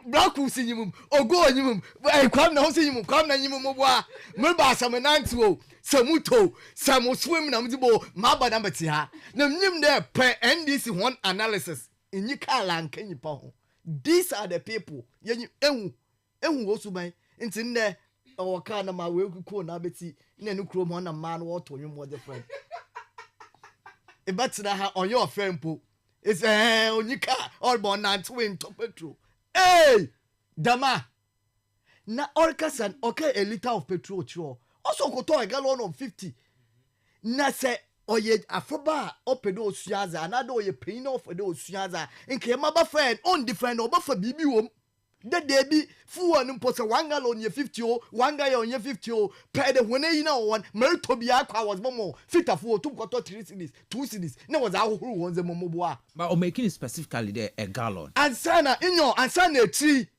Speaker 10: braku sinyimum ogo onyimum kwam na ho sinyimum kwam na nyimum boa meba asamanantuo samuto samuswim na mtibo maba na meti ha na nyim de pe NDC one analysis inyi kala nkanyi pa ho. These are the people yenyi ehu osuban nti nne owoka na ma we kuko na beti nne nu krom ho na ma no woto nwom wo different e betina ha on your friend po is onyika all born na twin to petrol dama na orkasan okay a liter of petrol chiro also go to a gallon of 50 na se oye afoba opedo osuaza anado oye pain of odo osuaza nke maba friend on different obafa bibi wom de debi fuwa nimpo se 1 gallon ye 50 o 1 gallon ye 50 o pe de hone yi na won merito bi akwa was momo fitafu o tum koto 3 cedis 2 cedis na was ahohuru won ze momo a
Speaker 1: but o making it specifically there a gallon
Speaker 10: ansana inyo ansana eti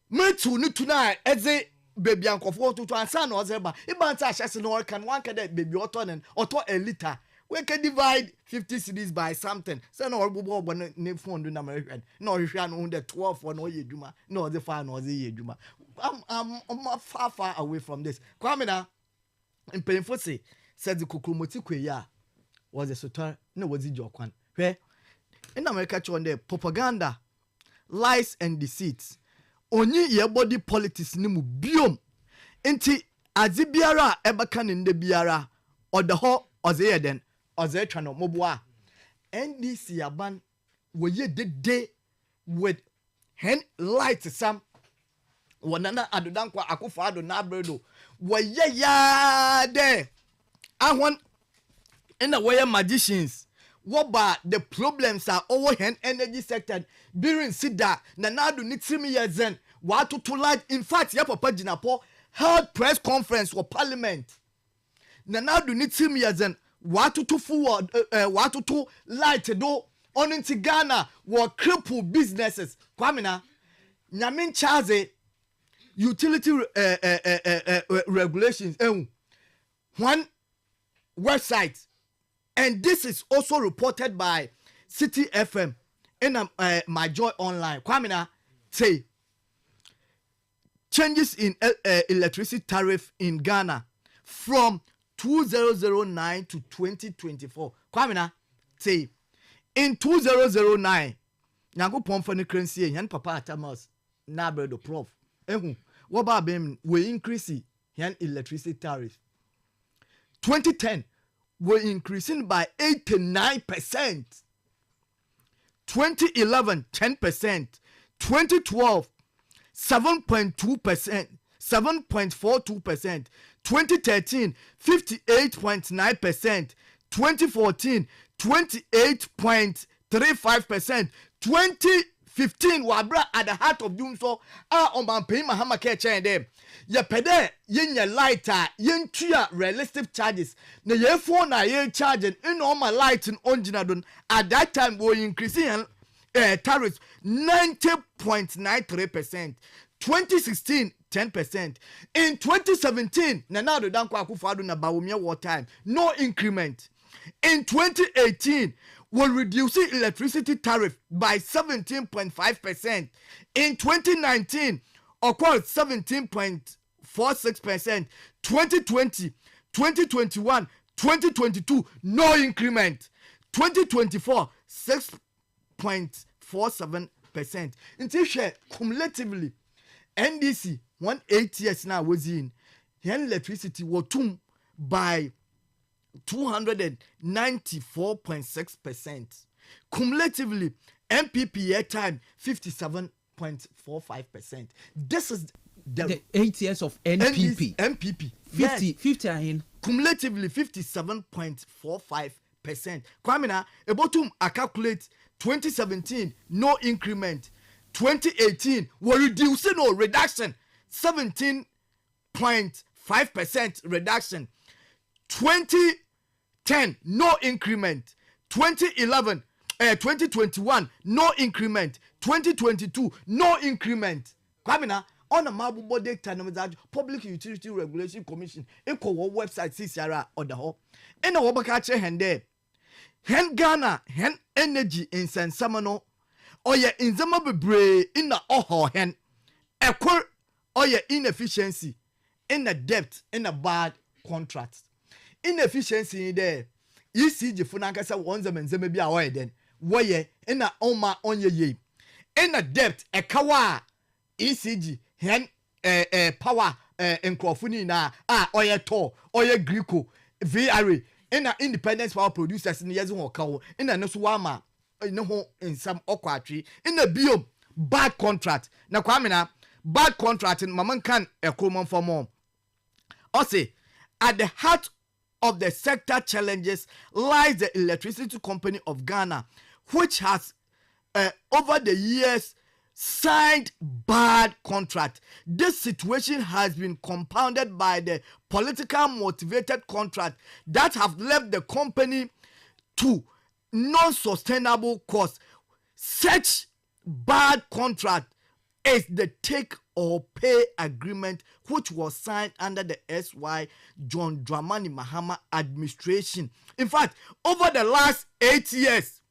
Speaker 10: metu ni tuna eze baby ankofo to ansana ozeba ibanta ahyase no kan one ka de baby oto a liter. We can divide 50 cedis by something. So no obo ne phone do na American. No hwehwa no the 12 for no ye djuma. No the 5 no the ye djuma. I'm far away from this. Kwamina in painful say said the kukrumoti kweya was a sotar no was it jokwan. Where in America on the propaganda, lies and deceits. Only your body politics ni mu biom. Enti azibiara ebaka nde biara or the ho oze den oze chano moboa NDC aban we ye de with hen light sam wanana adodankwa akufa ado na bredo we ye ya de ahon in the way magicians what ba the problems are over hen energy sector during sida na nado ni 3 years then what to large in fact ya papa jinapo held press conference for parliament na nado ni 3 years then what to forward what to light do on in Ghana were cripple businesses kwamina nyamin chaze utility regulations one website, and this is also reported by City FM in My Joy Online. Kwamina say changes in electricity tariff in Ghana from 2009 to 2024. Kwamina say in 2009 nyango pomfa ne currency yan papa atamas na bredo prof what ba bem we increase yan electricity tariff 2010 were increasing by 89%. 2011 10%. 2012 7.2%, 7.42%. 2013 58.9%. 2014 28.35%. 2015 wabra at the heart of doom so on my pay mahama catcher them. Ye pede yen lighter yen tua realistic charges. Na ye phone na ye charging in all my lighting on jinadon at that time we increasing tariffs 90.93%. 2016 10%. In 2017 na now the danko akufado na bawumia war time no increment. In 2018 will reduce electricity tariff by 17.5%. In 2019, occurred 17.46%. 2020, 2021, 2022, no increment. 2024, 6.47%. Until share cumulatively, NDC 1 8 years now was in electricity was tuned by 294.6%. Cumulatively, MPP airtime 57.45%. This is
Speaker 1: the 8 years of NPP.
Speaker 10: MPP.
Speaker 1: 50 in.
Speaker 10: Cumulatively 57.45%. Kwamina, about to calculate 2017, no increment. 2018, we're reducing or reduction. 17.5% reduction. 2010, no increment. 2021, no increment. 2022, no increment. Kwamina, on a mabu body Public Utility Regulation Commission, equal website CCRA or the whole. And a wabakache hende. Hen Ghana, hen energy in San Samano, or ye in Zamabre in the oho hen. Equal or ye inefficiency in the debt in a bad contract. Inefficiency in there. ECG Funankasa wants them and Zamabi away then. Why in a oma on ye. In a debt, a kawa ECG hen power encrofuni na oye to oye Greco VRA in a independent power producers in the years or cow in a Noswama no in some okwatri in the bio bad contract na kwamina bad contract in maman can a common for more. Also, at the heart of the sector challenges lies the Electricity Company of Ghana, which has over the years signed bad contract. This situation has been compounded by the political motivated contract that have left the company to non-sustainable costs. Such bad contract is the take or pay agreement which was signed under the SY John Dramani Mahama administration. In fact, over the last 8 years,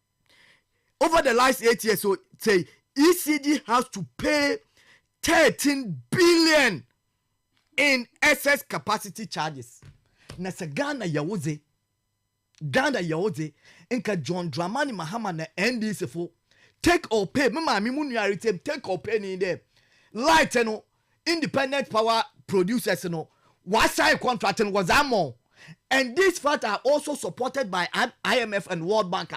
Speaker 10: so say ECG has to pay 13 billion in excess capacity charges. Na se Ghana yawoze inka John Dramani Mahama na NDC for take or pay. Mama mi munu take or pay ni there. Light no independent power producers no what sign contract was ammo. And these facts are also supported by IMF and World Bank.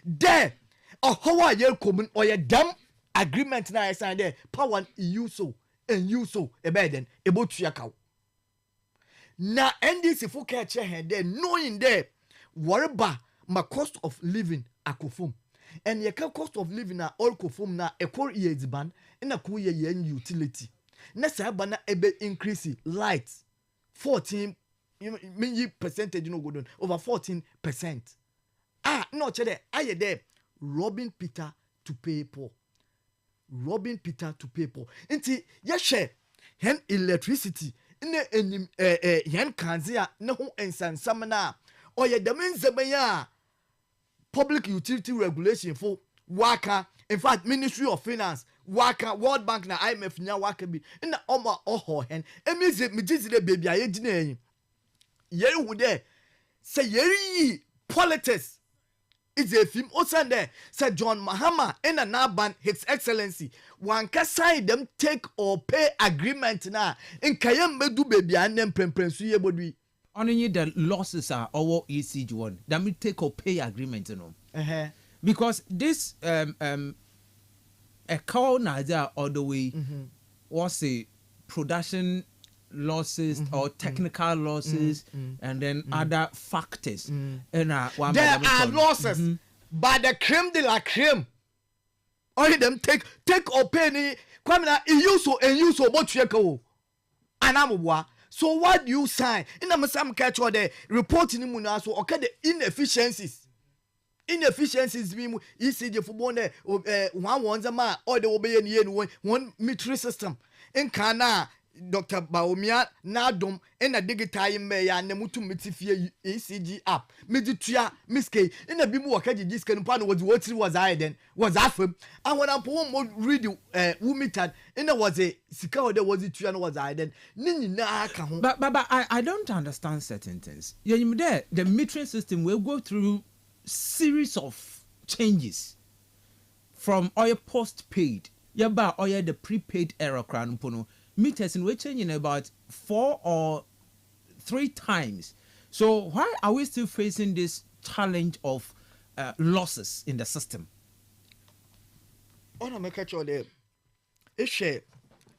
Speaker 10: There, a how year common or a dumb agreement now signed there. Power EU so and you so a burden about to yakao. Now, and this if you catch your hand there, knowing there, what about my cost of living akufum. And your cost of living na all kufum na a core years ban in a cool year utility. Nessa bana ebe increase light 14 percentage you know go down over 14%. No chede aye there robbing Peter to pay Paul. Robbing Peter to pay Paul. Inti yeshe hen electricity ine enim hen kanzia ne ho ensansam na oye demenzebeya Public Utility Regulation for waka. In fact, Ministry of Finance waka, World Bank na IMF nya waka bi na oma oho hen emize mijizire baby aye gine yeri wude say yeri politics is a film osande say John Mahama in an ban His Excellency one can sign them take or pay agreement na in kayem medu baby anem premprensu ye bodui
Speaker 1: only the losses are our ECG one that we take or pay agreement no because this a call Nigeria all the way was a production losses or technical losses and then other factors and
Speaker 10: there are losses but the creme de la creme only them take or pay ni kwamina you so what you go anamwa. So what do you sign in a some catch or the reporting in munaso okay the inefficiencies be ECG for one zama or the obey one metric system in Kana Dr. Baomia Nadom in a digital me ya ne mutu metifie ECG app. Meditua miske in a bimu wakaji diskan pan was I then was afem. And when I put read womitan in a was a sika there was it tuan was I then nini na ka.
Speaker 1: But I don't understand certain things. Yeah, you there the metering system will go through series of changes from oil postpaid. Yeah, but oil the prepaid era crown pono. Meters in which changing about 4 or 3 times. So why are we still facing this challenge of losses in the system?
Speaker 10: On a make sure there, it's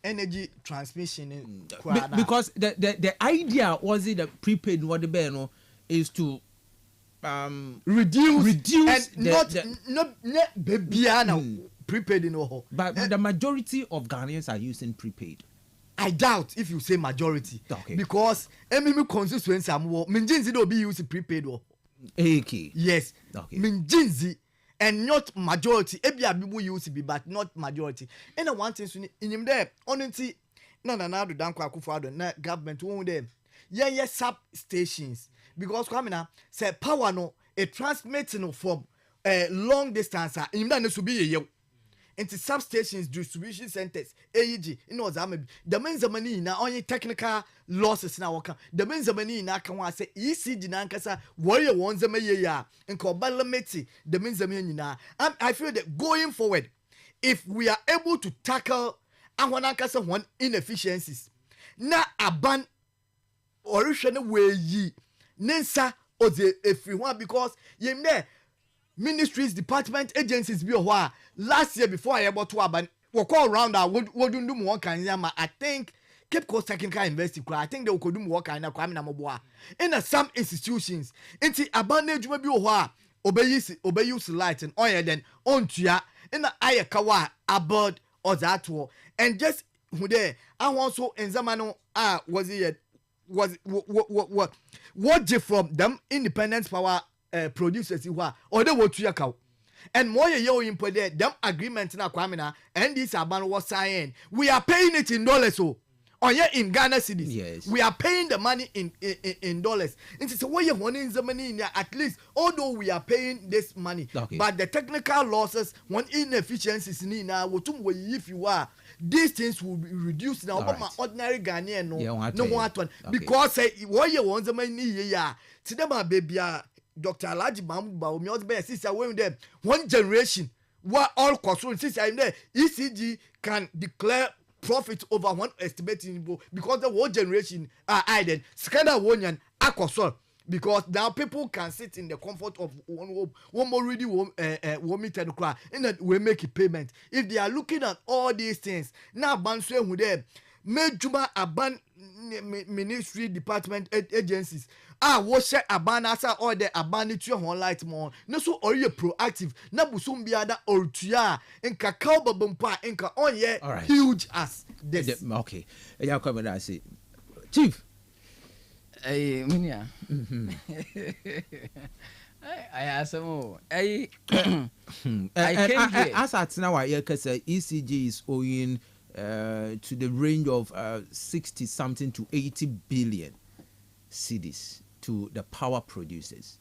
Speaker 10: energy transmission
Speaker 1: because the idea was it that prepaid what the banner is to reduce
Speaker 10: and not baby prepaid in all.
Speaker 1: But the majority of Ghanaians are using prepaid.
Speaker 10: I doubt if you say majority.
Speaker 1: Okay.
Speaker 10: Because MMU constituency Minjinzi don't be using prepaid.
Speaker 1: Okay.
Speaker 10: Yes.
Speaker 1: Okay.
Speaker 10: Minjinzi and not majority. Ebia people use it, but not majority. And I want to in him there. Honestly, no do danko akufado na government won them. Yeah sub stations because coming now say power no a transmitting from long distance in that to be a into substations, distribution centers, AEG, the means of money now only technical losses now. The means of money now can say ECG Nankasa, warrior ones a year, and Kobalameti, the means of money now. I feel that going forward, if we are able to tackle Awanakasa one inefficiencies, na aban original way ye, Nensa or the everyone because ye there. Ministries, department, agencies be a while. Last year before I able to aban, we call around our would do more kind of I think Cape Coast Technical University. I think they could do more kind of crime namoboa. In some institutions, into abandoned may be a while. Obey use light and oil then on to ya in the Ayakawa aboard or that war. And just who there, I want so in Zamano was it what from them independent power producers who are or they were to cow. And more yo input there, them agreement na kwamina and this aban was signed. We are paying it in dollars so. Or yeah in Ghana cedis.
Speaker 1: Yes.
Speaker 10: We are paying the money in dollars. And it's a way of wanting the money in there at least, although we are paying this money.
Speaker 1: Okay.
Speaker 10: But the technical losses, one inefficiencies in now, if you are, these things will be reduced now. But my ordinary Ghanaian no one because what you want the money yeah. Tidama baby Dr. Alaji Bamba, we be sister when them one generation what all costs since I'm there ECG can declare profit over one estimating because the whole generation are idle scandal one akosol because now people can sit in the comfort of one home one more really one meter to cry and that we make a payment if they are looking at all these things now banswe who them Mejuma aban ministry department agencies wash aban asa or the aban to your light more no so or you proactive na busum biada or tuya in cacao babumpa in ka on ye huge as this
Speaker 1: okay yeah come and say chief
Speaker 11: minia I ask more I came here
Speaker 1: as at now I ECG is owing to the range of 60 something to 80 billion cedis to the power producers.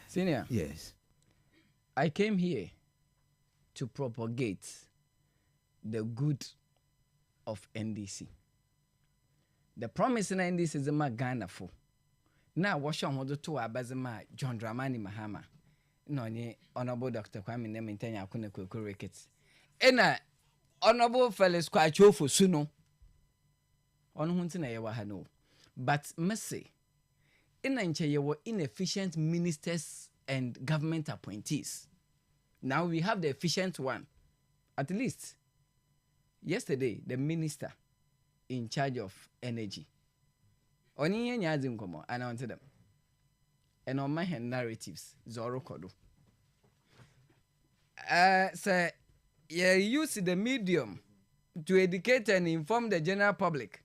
Speaker 11: Senior.
Speaker 1: Yes.
Speaker 11: I came here to propagate the good of NDC. The promise in NDC is a Ghana for. Now, wash on what to Abazama John Dramani Mahama. No, Honorable Dr. Kwame Nemintanya Kuneko Ricketts. And Honorable fellows quite for Suno. On Huntina Yawahano. But mercy. In Nigeria, were inefficient ministers and government appointees. Now we have the efficient one. At least, yesterday, the minister in charge of energy. Oni nyazim komo announced them. And on my hand narratives, Zoro Kodo. Sir, you use the medium to educate and inform the general public.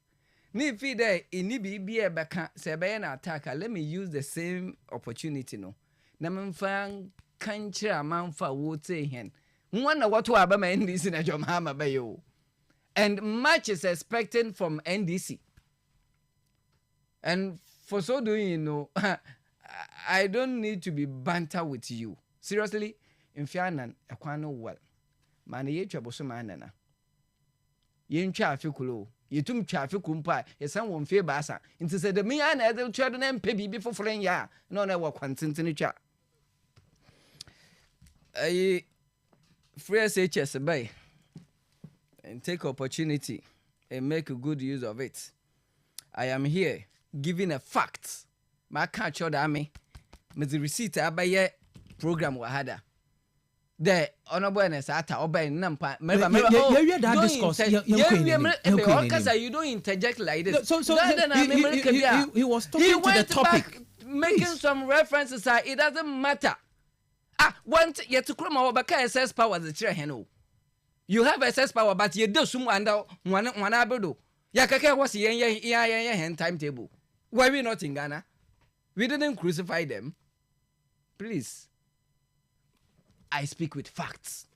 Speaker 11: Ni fi there ini bi e beka se be na attack. Let me use the same opportunity no. Na memfa kanchira manfa wote hen. Nwana watu aba ma ndisi na jomama be yo. And much is expected from NDC. And for so doing, you know, I don't need to be banter with you. Seriously, in Fianan, a quano well. Man, ye trouble so manana. Yen trafficulo, ye tum trafficumpa, ye some won't fear bassa. Into said the me and other children and baby before flying ya. No, never consent in the chat. I free SHS bay and take opportunity and make a good use of it. I am here giving a fact. My can't show that me. But the receipt I buy program we had. The honorableness at our by Nampa. You don't interject like this.
Speaker 1: So he was talking to the topic.
Speaker 11: Making some references. It doesn't matter. Want yet to come over SS power the chair. You have SS power, but you do some under one abedo. Yakaka was yen timetable. Why we not in Ghana? We didn't crucify them. Please. I speak with facts.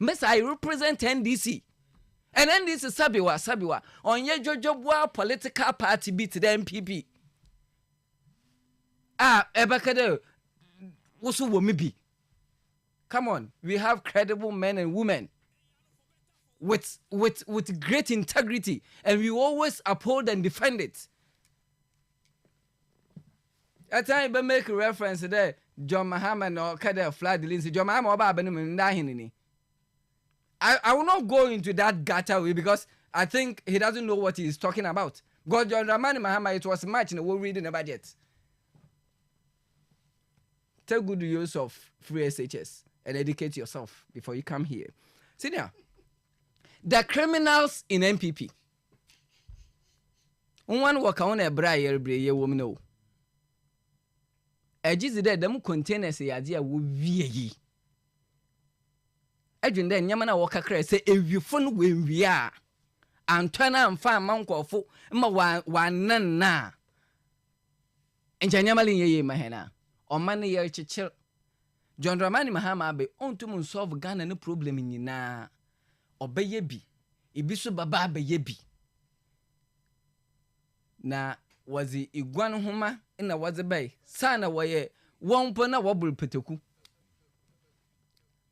Speaker 11: Miss, I represent NDC. And NDC Sabiwa. On your job political party beat the MPP. Ebakade. Also womibi. Come on, we have credible men and women with great integrity, and we always uphold and defend it. At time I make a reference there, John Mahama or Kader Flood Lindsay, John Mahama Babenum. I will not go into that gutter way because I think he doesn't know what he is talking about. God John Ramani Mahama, it was much in we're reading about it. Take good use of free SHS and educate yourself before you come here. See now, the criminals in MPP. One work on a braille woman know. A jizzy them containers a idea will be. Edwin then Yamana Walker Cray say if you phone when we are and turn and find monk or four one na. And Janyamali ye mahena. Or money ye chichil. John Dramani Mahama be on to solve Ghana no problem in na. Obey ye be. Ibisu baba be ye be. Na was the iguan homa in a was a bay. Sana waye one pona wobble peteku.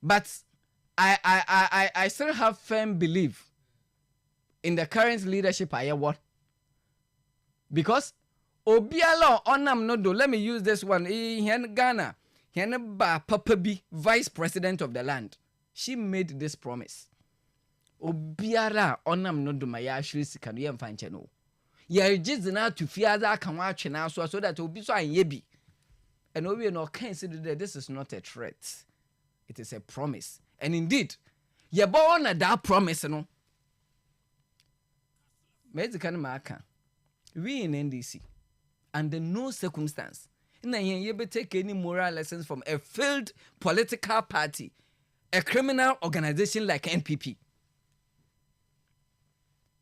Speaker 11: But I still have firm belief in the current leadership I what. Because Obialo onam no do. Let me use this one. In Ghana, ba Papa B, vice president of the land. She made this promise. Obiara onam no do maya actually sikanu yem fancheno. Ya jizina to fear that can watch now so that will be so yebi. And we no consider that this is not a threat. It is a promise. And indeed, ye born that promise no. Mexican marker. We in NDC. Under no circumstance, you be take any moral lessons from a failed political party, a criminal organization like NPP.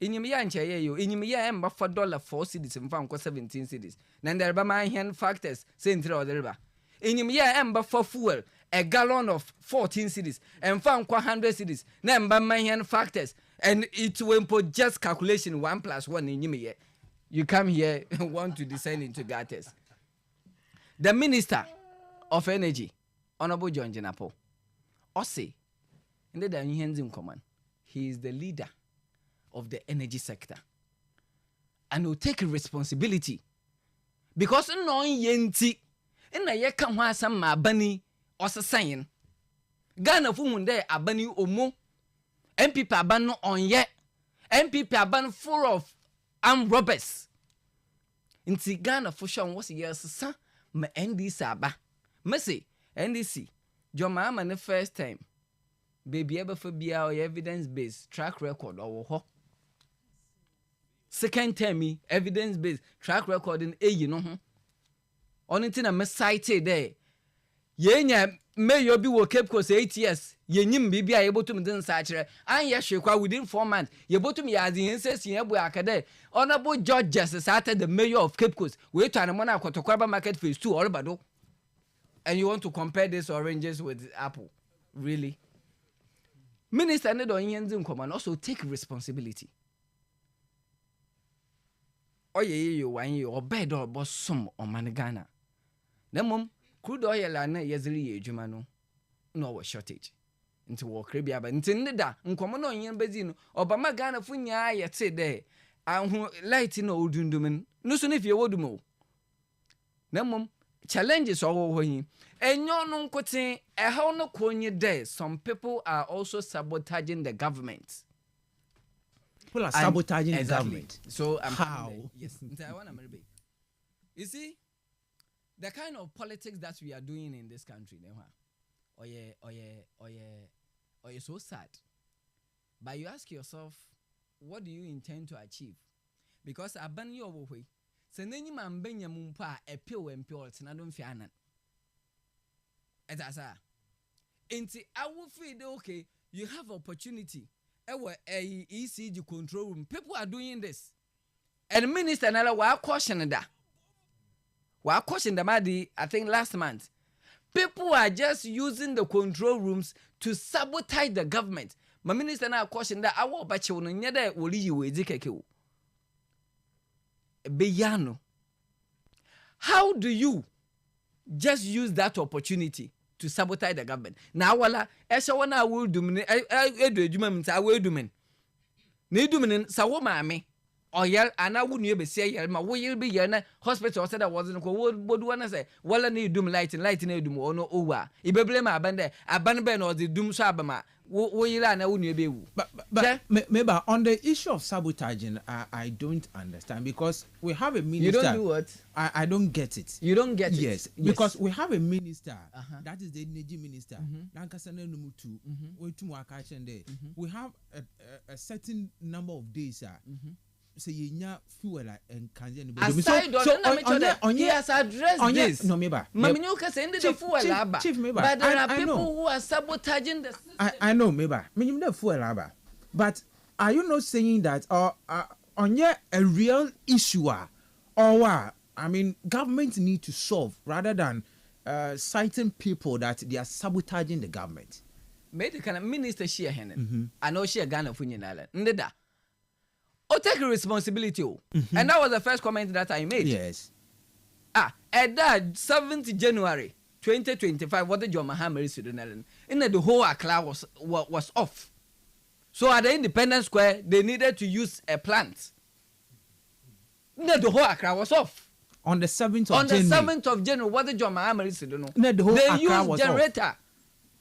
Speaker 11: In your emba $4 cities and found 17 cities. Nanderba my hand factors, saying through the river. In your emba for fuel, a gallon of 14 cities and found 100 cities. Number my hand factors, and it will put just calculation 1 + 1 in your You come here and want to descend into gutters. The Minister of Energy, Honorable John Jenapo, Osei, in the hands in command, he is the leader of the energy sector. And will take responsibility. Because no yenti, in a yekam some mabani or saying, Ghana fumunde abani omo, MPP abano on yet, MPP aban full of armed robbers. Inti Ghana for sure was years sa ma NDC aba. Messi NDC John Mahama the first time baby ever for be our evidence based track record or ho. Second time me evidence based track record in you know. Only thing I cited there. Yenya may you be wo Cape Coast 8 years. Yenyim bibi a able to me den sachere. And yes, within 4 months. You able to me as the incest in Abu Akade. Honorable Judge Justice started the mayor of Cape Coast. Wait to Anamona Kotokwaba Market Phase 2 all bado. And you want to compare these oranges with apple? Really? Minister ne don yenzi nkoma also take responsibility. Oye yo wan ye obed or bosom o man Ghana. Na mom crude oil na yezili ye adwuma no was shortage. Nti wo krebia ba nti ne da nkoma no yen bezi no obama Ghana fu nya yete de ahu light no odundum no so ne fie wodumo. Na mom challenges owo yi enyo no nkote ehaw no konye there some people are also sabotaging the government.
Speaker 1: People are sabotaging the government.
Speaker 11: So
Speaker 1: how?
Speaker 11: Yes, I want to you see the kind of politics that we are doing in this country so sad. But you ask yourself, what do you intend to achieve? Because aban yo wo hwe senenyi man benya mumpa epew empel tenadom fianan etasa enti awu feed okay you have opportunity ewe ECG control room people are doing this and minister nala wa caution the madi I think last month people are just using the control rooms to sabotage the government. My minister na caution that awu bache no nyeda woli yiwe dikeke wo Beyano. How do you just use that opportunity to sabotage the government? Now, wala, eshawana will do me, I will do me. Ne do me, Sawoma me, or yell, and I wouldn't be say, my will be yana hospital said I wasn't what would one say, well, I need doom light and doom or no over. If I blame a band or the doom sabama.
Speaker 1: But maybe on the issue of sabotaging, I don't understand because we have a minister.
Speaker 11: You don't do what?
Speaker 1: I don't get it.
Speaker 11: You don't get it?
Speaker 1: Yes, because we have a minister. That is the energy minister. We have a certain number of days. Say fuel and
Speaker 11: he has addressed this.
Speaker 1: No, maybe.
Speaker 11: But there are people who are sabotaging the system.
Speaker 1: I know, maybe. But are you not saying that on a real issue or what? I mean, government need to solve rather than citing people that they are sabotaging the government.
Speaker 11: Maybe can a minister share Hennen? I know she a Ghana Funyan Island. Ndeda. Oh, take responsibility. And that was the first comment that I made.
Speaker 1: Yes.
Speaker 11: At that 7th January 2025, what the John Mahamari Sudan in the whole Accra was off. So at the Independence Square, they needed to use a plant. The whole Accra was off.
Speaker 1: On the 7th of
Speaker 11: On
Speaker 1: January.
Speaker 11: the 7th of January, what the John Mahamari Sudan.
Speaker 1: The whole
Speaker 11: They
Speaker 1: Accra
Speaker 11: used
Speaker 1: was
Speaker 11: generator.
Speaker 1: off.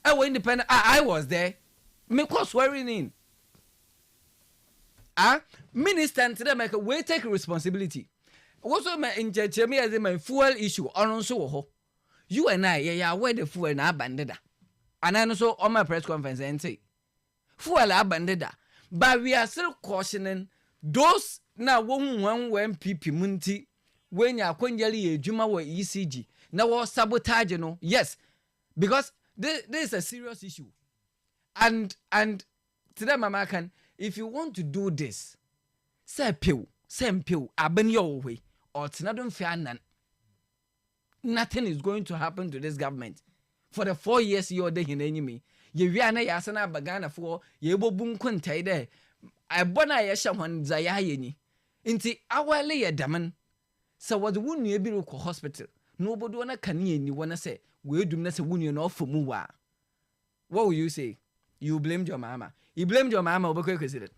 Speaker 11: I was independent. I was there. Me was swearing in. Minister to them we take responsibility. Also my in me as my fuel issue on so you and I where the fuel na abandoned. And I know so on my press conference and say fuel abandoned. But we are still cautioning those now one PP munti when you are konjali juma wa ECG now was sabotage no yes because this is a serious issue and to them American if you want to do this say pew aben your way or tinadon fair nan nothing is going to happen to this government for the 4 years you're the enemy ye wi ana ya sana bagana for ye bobun kuntai there abona ye hwan zaya yeni nti awale ye daman so what wonu e bi ko hospital nobody wanna kan ye ni wanna say we dum na say wonu no fomu wa what will you say you blamed your mama you blamed your mama obekwe kwesire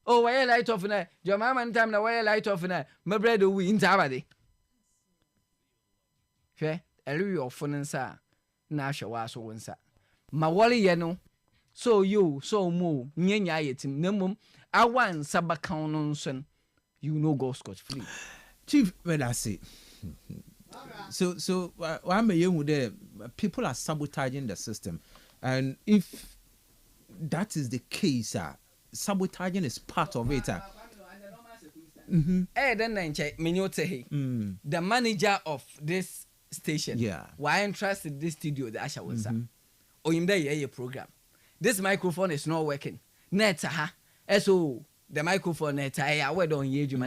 Speaker 11: oh why light off na your mama time na why light off na my brother we in tabade fe elu your phone nsa na hwa so wonsa ma wole ye no so you so mo nyanya yetim namum awan sabakan no nson you know go scotch free
Speaker 1: Chief, when I say so I'm a young there people are sabotaging the system and if that is the case sabotaging is part of it
Speaker 11: then the manager of this station why entrusted this studio the Asha was or in the program this microphone is not working net so the microphone net we don't hear you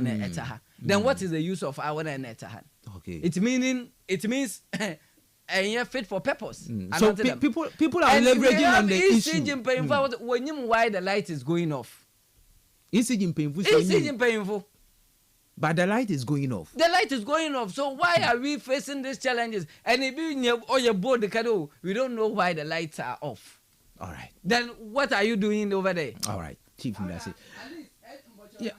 Speaker 11: then what is the use of our net
Speaker 1: okay
Speaker 11: it means and fit for purpose.
Speaker 1: So people are leveraging on the issue.
Speaker 11: When you why the light is going off.
Speaker 1: ECG painful.
Speaker 11: ECG painful.
Speaker 1: But the light is going off.
Speaker 11: The light is going off. So why are we facing these challenges? And if you board the canoe, we don't know why the lights are off.
Speaker 1: All right.
Speaker 11: Then what are you doing over there?
Speaker 1: All right, Chief. That's it. Yeah.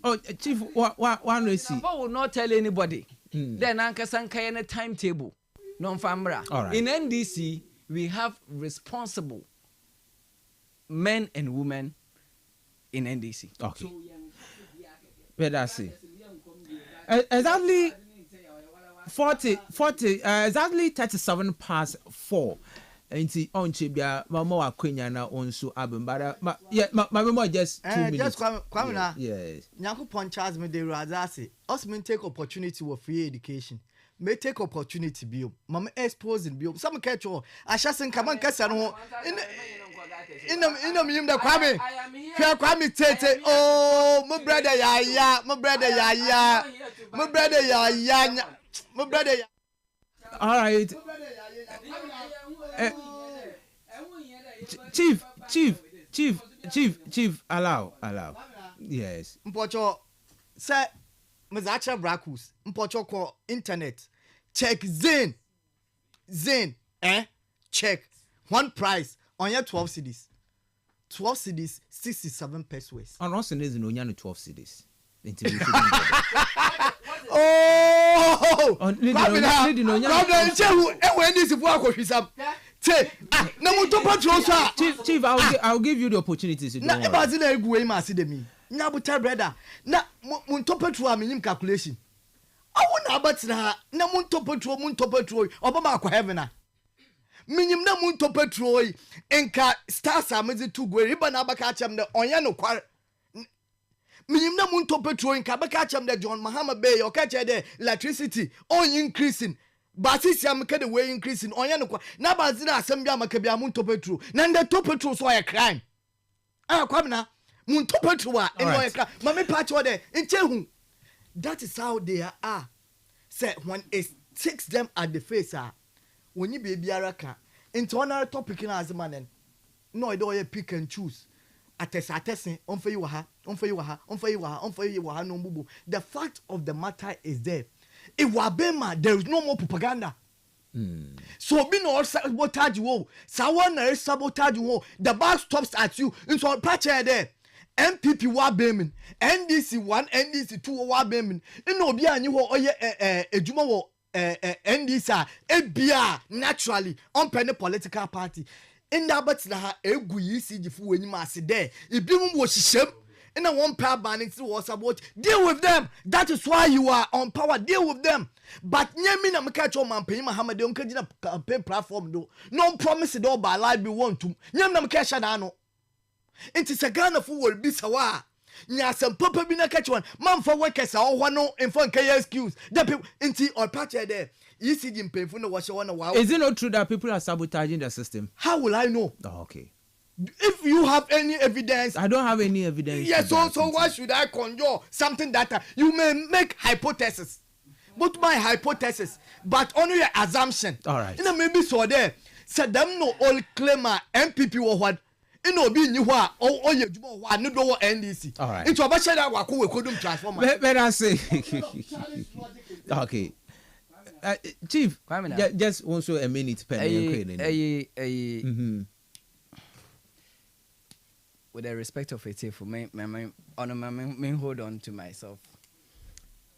Speaker 1: Oh, Chief. What do you see?
Speaker 11: Papa will not tell anybody. Then Anka Sanka any timetable. Non-famra.
Speaker 1: All right.
Speaker 11: In NDC, we have responsible men and women in NDC.
Speaker 1: Okay. But that's it. Exactly 40, exactly 37 past 4. Nti on chibia mama wa kwenya na onso abembara yeah mama just 2 minutes.
Speaker 10: Just kwame na.
Speaker 1: Yes.
Speaker 10: Nyankopon Charles me de razase. Us me take opportunity for free education. May take opportunity bio. Mama exposing bio. Some catch all. Ashasen kaman kasa no. In the kwame. Kwame tete. Oh, my brother ya. My brother ya. My brother ya. My brother ya.
Speaker 1: All right. Chief, allow. Yes.
Speaker 10: Mpocho, say, Mazacha Brakus, Mpocho call internet. Check Zen, check. One price on your 12 CDs. 12 CDs, 67 pesos.
Speaker 1: On us is no 12 CDs.
Speaker 10: Oh!
Speaker 1: When
Speaker 10: this Chief,
Speaker 1: I'll give you the opportunity to do it.
Speaker 10: Na mun topetu a minim calculation. Awu na abatina na mun topetu obama akwa heaven na. Minim na mun topetu enka stars amezi tu go riba na abaka achem de onye no kware. Minim na mun topetu enka abaka achem de John Mahama Bay o ka che de electricity on increasing. Basisi amka de way increasing onye no kware. Na bazina asem bia amaka bia mun topetu. Na nde topetu so a crime. Ah kwamna Muntopetua in Moeka, Mammy Patch or there in Chehu. That is how they are. Say when it takes them at the face, when you be Biaraka, into another topic in as a man. No, I don't pick and choose. Attesting on for you, no mubu. The fact of the matter is there. If Wabema, there is no more propaganda. So be no sabotage you. Someone sabotage you. The bar stops at you. Into a patch there. MPP wa bemin, NDC 1, NDC 2 wa bemin. Ino bia anyi ho oye ejuma wo NDC ebia naturally on penny political party. In that but na egu ECG fu wenyim ase there. Ibim wo hiham. Ina one pair banning to was about deal with them. That is why you are on power. Deal with them. But nyemi na meka cho man penyi Muhammad de onka gina campaign platform do. No promise do by life be want to. Nyem na meka sha no. Inti Sagana fu will be sawa. Nya some papa bi na catch one. Man for workers are all no in front of excuse. The people inti or patch there. You see him painful no wash one wow.
Speaker 1: Is it not true that people are sabotaging the system?
Speaker 10: How will I know?
Speaker 1: Oh, okay.
Speaker 10: If you have any evidence,
Speaker 1: I don't have any evidence.
Speaker 10: Yes, so why should I conjure something that you may make hypothesis? But my hypothesis, but only your assumption.
Speaker 1: All right.
Speaker 10: You know, maybe so there. Said them no all claimer MPP or what. Ino bi ni ho a oye djuma ho a no do NDC.
Speaker 1: All right.
Speaker 10: Into oba sheda wa ko we kodum transformer.
Speaker 1: Let us say. Okay. Chief, just also a minute pen.
Speaker 11: With the respect of it, for me, hold on to myself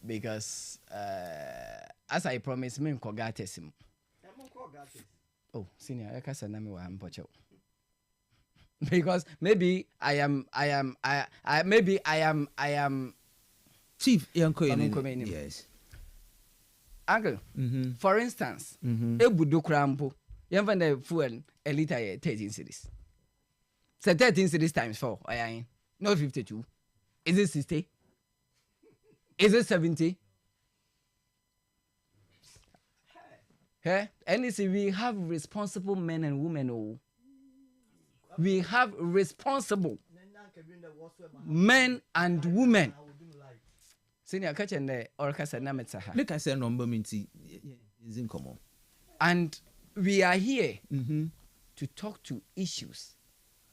Speaker 11: because as I promised, me kogatesim. Oh, senior, I can't say na me wa hampocho. Because maybe I am
Speaker 1: Chief
Speaker 11: yes. Uncle, for instance, ebudo krampo, yemfa na fuel a liter 13 cedis. So 13 cedis times 4, no 52. Is it 60? Is it 70? Hey, and you see, we have responsible men and women. Oh, we have responsible men and women. Senior catch and the orchestra nametsaha.
Speaker 1: Look, I say number minty is in common.
Speaker 11: And we are here to talk to issues,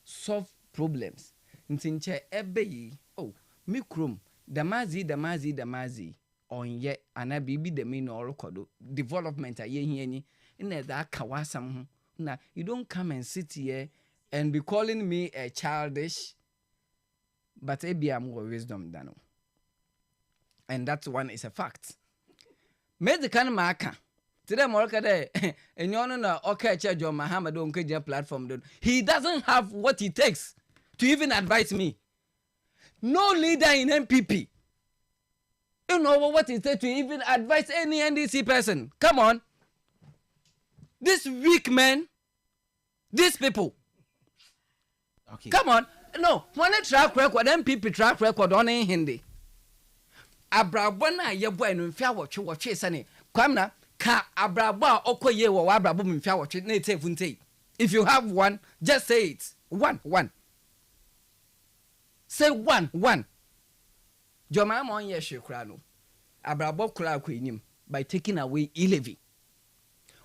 Speaker 11: solve problems. Ntinche ebe yi, oh, mi krom, damazi, onye, ana bibi de me no rekodo, development a ye hieni, in that kawasam, na, you don't come and sit here and be calling me a childish, but maybe I'm more wisdom than. And that one is a fact. Medical marker. Today, Morocco, and you know, okay, John Muhammad on KJ platform. He doesn't have what it takes to even advise me. No leader in MPP. You know what it takes to even advise any NDC person. Come on. This weak man, these people. Okay. Come on. No, one track record, MPP track record on in Hindi. Abrabona ye boy no mfia wo sane kwamna ka abrabo okoye wo abrabo mfia wo na etefunte. If you have one, just say it. One. Say one. Joma mo ye hwekura no. Abrabo kura akwenyim by taking away 11.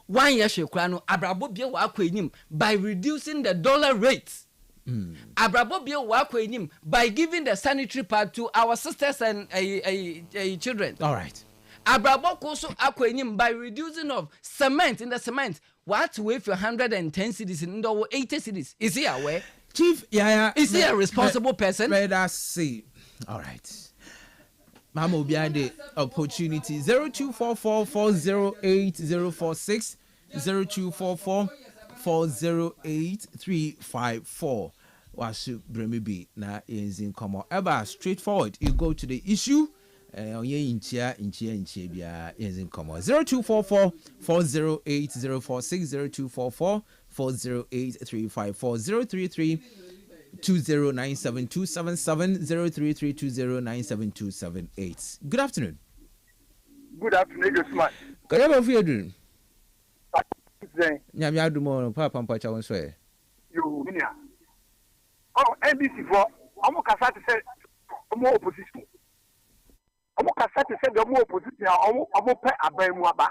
Speaker 11: 1 year hwekura no abrabo bie wo akwenyim by reducing the dollar rate. Abrabo bie wo akwenyim by giving the sanitary pad to our sisters and children.
Speaker 1: All right.
Speaker 11: Abrabo koso akwenyim by reducing of cement in the cement. What way for 110 cities in the 80 cities? Is he aware?
Speaker 1: Chief, yeah.
Speaker 11: Is he a responsible person?
Speaker 1: Let us see. All right. Mama will be at the opportunity. 0244408046 0244408354. Wasu Bremibi na is in common. Ever straightforward. You go to the issue. Inchia is in common. 0244408046 0244408354 033209777 033209778. Good afternoon.
Speaker 12: Good afternoon, good man.
Speaker 1: Good afternoon. Nyame adumo papa mpacha won so e.
Speaker 12: You minia. Oh, NBC for omo kasa te say omo opposition. Omo kasa te say omo opposition omo pe aban mu aba.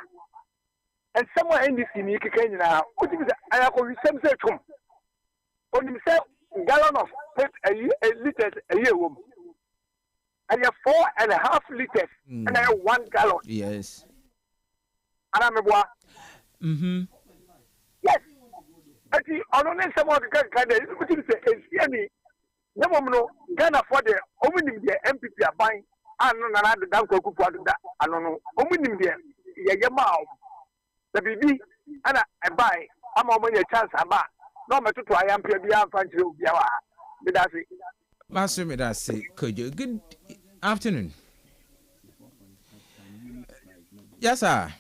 Speaker 12: And someone NBC ni keke nyina. O ti bi say ayako wi sem say twom. Onim say gallon of a liters a year wom. And you 4.5 liters and 1 gallon.
Speaker 1: Yes.
Speaker 12: And I'm a boy. Yes. But the only someone can say, no one Ghana for the opening the MPP are buying. I don't know the Danko Kupa. I don't know. Opening the Yamau. The BB and I buy. I'm on a chance. I'm back. No matter to I am Pia Franco Biawa. Medasi.
Speaker 1: Master Medasi, could you? Good afternoon. Yes, sir.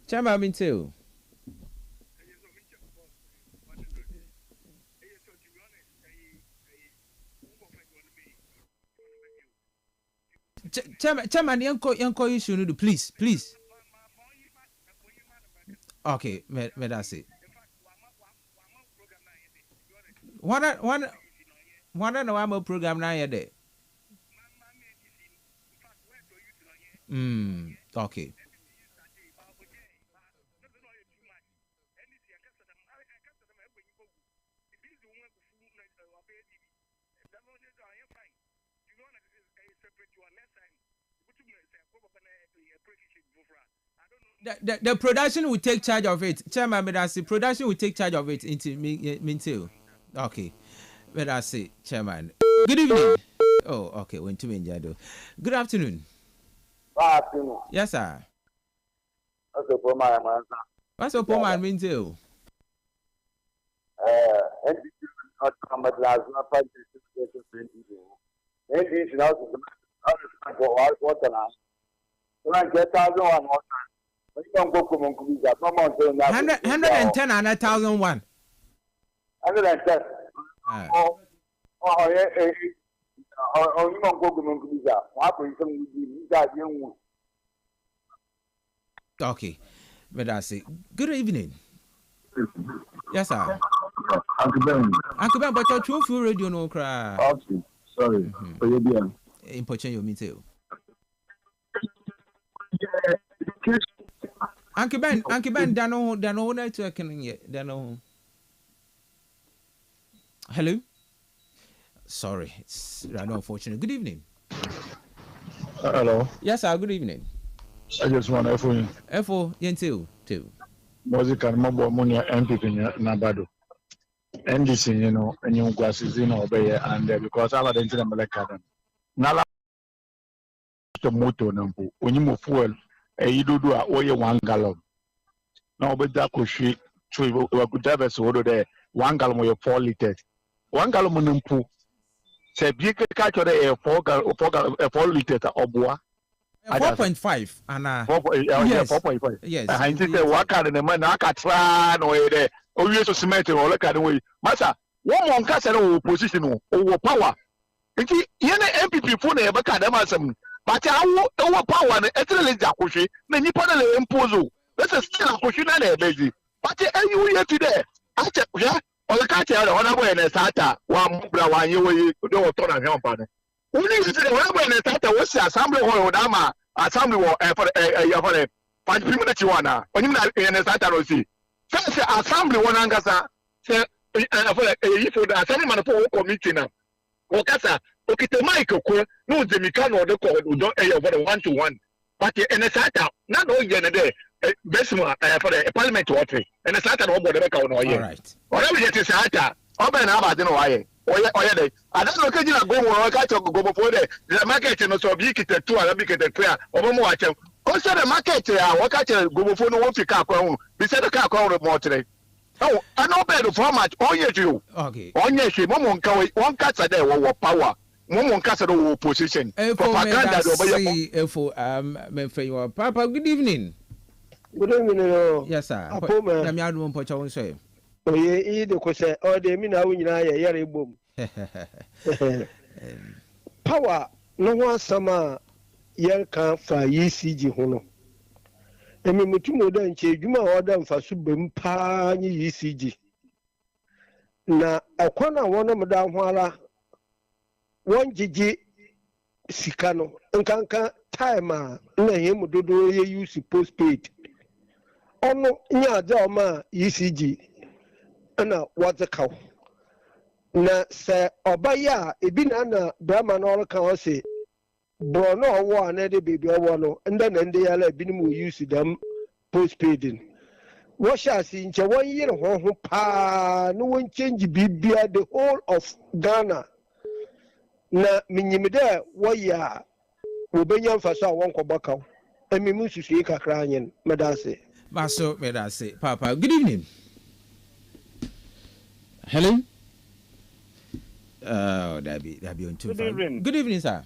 Speaker 1: Chama been too. Chama, yanko you should do, please. Okay, that's it. One no I'm program now yet. Okay. The production will take charge of it. Chairman, but I say production will take charge of it into me too. Okay. But I say, Chairman. Good evening. Oh, okay. When to me, Jado. Good afternoon.
Speaker 12: Good afternoon.
Speaker 1: Yes, sir.
Speaker 12: What's up, man?
Speaker 1: What's up, man? Mean too.
Speaker 12: Not come at last. Not fight this situation. Maybe it's not what now. When I get 1,001 more time.
Speaker 1: 110 and 1,001.
Speaker 12: 110.
Speaker 1: Okay, but I say good evening. Yes, sir. Uncle Ben, but your true full radio no cry.
Speaker 12: Okay, sorry.
Speaker 1: Important you me too. Uncle Ben, Dano, network Dano. Hello. Sorry, it's rather unfortunate. Good evening.
Speaker 13: Hello.
Speaker 1: Yes, sir. Good evening.
Speaker 13: I just want to phone.
Speaker 1: F4 Yentil too.
Speaker 13: Music and mobile money MPP Nabado. NDC, you know, and you glasses in obey and because I didn't know Malaka. Nala the motor number. When you move fuel, you do oil 1 gallon. Now, but that could she could have a order there 1 gallon with 4 liters. 1 gallon number. Say, big catch or 4 liters or bois.
Speaker 1: 4.5 and
Speaker 13: yes. 4.5.
Speaker 1: Yes.
Speaker 13: I think what kind of the man I can try no way. Oh, you so cement or look at the way. Massa, one castle position over power. It's MPP phone ever can them but our power and ethylene jacushi, many panel impose. That's a still a question on a baby. But you here today. I check, yeah, or the catcher on a way and a sata, one you don't turn on your partner. Only when the tata was assembly or Dama, assembly or for a 5 minutes you wanna, when you're not in a Sata see. First, assembly one angasa, say, if you assembly man for committee now. Okasa, okay, the Michael, no, the Mikano or the code, who don't air for the 1-to-1. But in a Sata, not all day, Besma for a parliament water, and a Sata over the record or year. Right. Whatever it is Sata, open up, I don't know why. I don't know can go before the market and also be it 2 and be it 3 or more. Also the market what go before no one to car beside the car more today. Oh, I know better for much all year you. Okay. On your ship, one cuts a day or power. One cuts a position. Papa, good evening.
Speaker 14: Good evening.
Speaker 1: Yes, sir. I'm say.
Speaker 14: Oh, yeah, the question, or the mina when you boom. Power, no one summer, yer can't fly ECG hono. And me mutumo then change you order for subim pa ECG. Na a corner one of Madame Wala 1 GG Sicano, and can't timer, na him do use postpaid. Oh no, yeah, Doma ECG. Na what's a cow? Na say obaya ebi na brahma no kan say bro no wo na de baby owo no and then they yala ebi no use them postpaid what shall see in 1 year ho pa no won change bibia the whole of Ghana na minyimide wo ya obenya mfasa won kobaka emi mususu kakra anyen medase
Speaker 1: baso medase papa good evening. Hello. Oh, that be on 2.
Speaker 15: Good evening.
Speaker 1: Good evening, sir.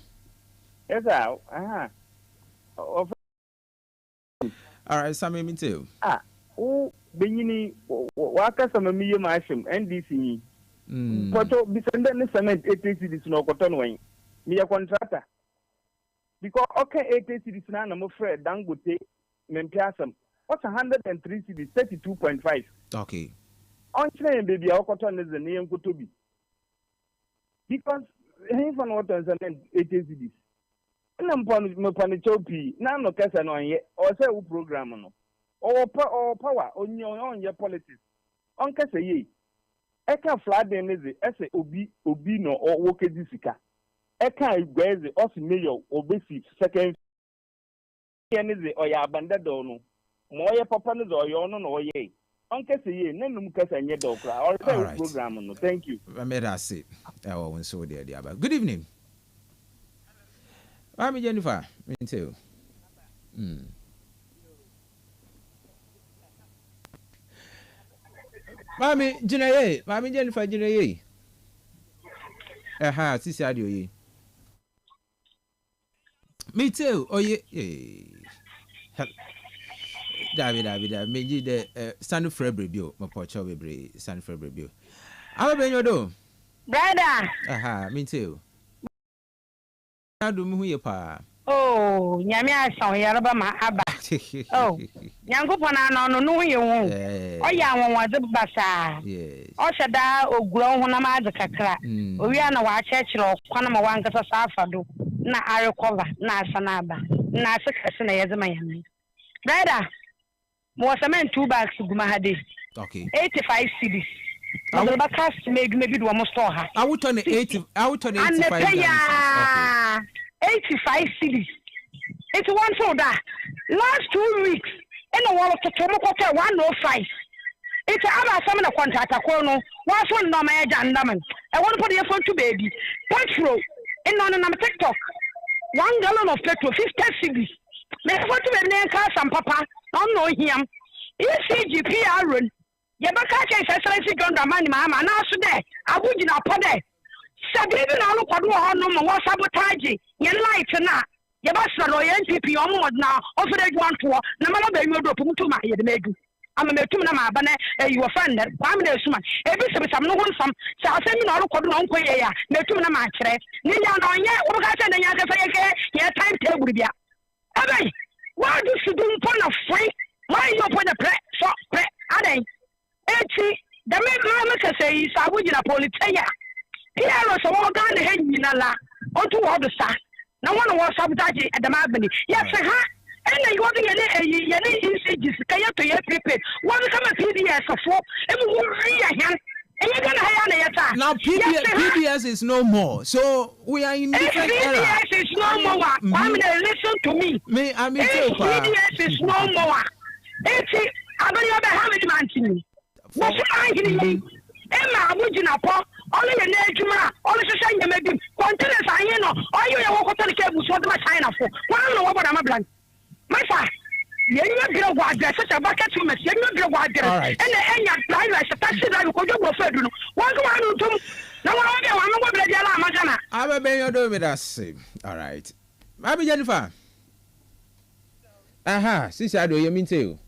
Speaker 15: Yes, sir.
Speaker 1: All right, Sammy, me too.
Speaker 15: Benyini waka sama miye mashim NDC. Poto bisende ni cement 80 cedis no koton wen. Miye contractor. Because okay 80 cedis na na mo Fred Dangote mempiasam. What's 103 cedis 32.5.
Speaker 1: Okay.
Speaker 15: On train baby our cotton is the name Kotobi. Because he found what on cement 80 cedis. And I'm upon chopi, no kasa no ye or say program no. Or power on your politics. On kasa ye. Eka flat den is ese obi no or woke disika. Eka igweze of mayor obesi second keneze or ya bandado no. Moye papa no or yo no ye. On kasa ye, name kasa nye dokra or say program no. Thank you.
Speaker 1: I made us say. Oh, so dear. Good evening. I'm Jennifer. Me too. Mami Jinaye, Mami Jennifer Jinaye. Sisi adio ye. Me too. Oh ye. David. Me ji the stand for review. My pocho bebre stand for review. How be you do?
Speaker 16: Brother.
Speaker 1: Me too. Do me pa.
Speaker 16: Oh, nyame asan yaraba ma aba. Oh, nyangopo na no ye won. O ya won wade basa. Yes. O shada oguro ho na ma kakra. O wi na wa chechiro kwana ma wan kasa safa do. Na a recover na asana aba. Na asaka na yeze ma yana. Brother. Mo cement 2 bags gumahade.
Speaker 1: Okay.
Speaker 16: 85 cedis. Mother cast maybe do almost store her.
Speaker 1: I would turn 85.
Speaker 16: And the pay 85 cedis. It's one so that last 2 weeks in the wall of the Tomoko 105. It's about some of the contract a corner. One for no major and lemon. I want to put the phone to baby. Petrol in on TikTok. 1 gallon of petrol, 50 cedis. Let's go to the name car some papa. I know him. ECGP run. Yabaka says John Damani Mama now today. I would not put it. Sabine all of no more sabotage. You light na. Yabasa royal NPP almost now. Offer that one for no matter where you go to my head. I'm a Metumana Bane, you offended. I'm the Suman. Every some no one some. So I'll send you all of Uncle Ya, Metumana Matre. Nina on ya, what I said, and Yaga, yeah, timetable. Abe, why do you do point of free? Why you put a pre? So, pre, Ade. Eti, the man say is I would in a politeia. Here was a walk down the head in a la, or two other side. No one was sabotage at the Mabini. Yes, and I got any usages, Kayato, your prepared. One come a PBS of 4, and we will free a hand. And you're going to hire
Speaker 1: now, PBS is no more. So we are in different era.
Speaker 16: PBS is no more. I'm going to listen to me. PBS is no more. Eti, I'm going to have a man to me. What's I Emma, would you not? Only a Nejuma, only to say you may be continuous. I know, all you walk on the cable, so much China for. Well, I know what I'm a blank. My father, you know what there's such a bucket to me, you know what there and the end of life, a taxi driver could go further. What do I do to no one? I'm going to be a I'm a baby do with us.
Speaker 1: All right. Maybe Jennifer. Aha, since I do, you mean to.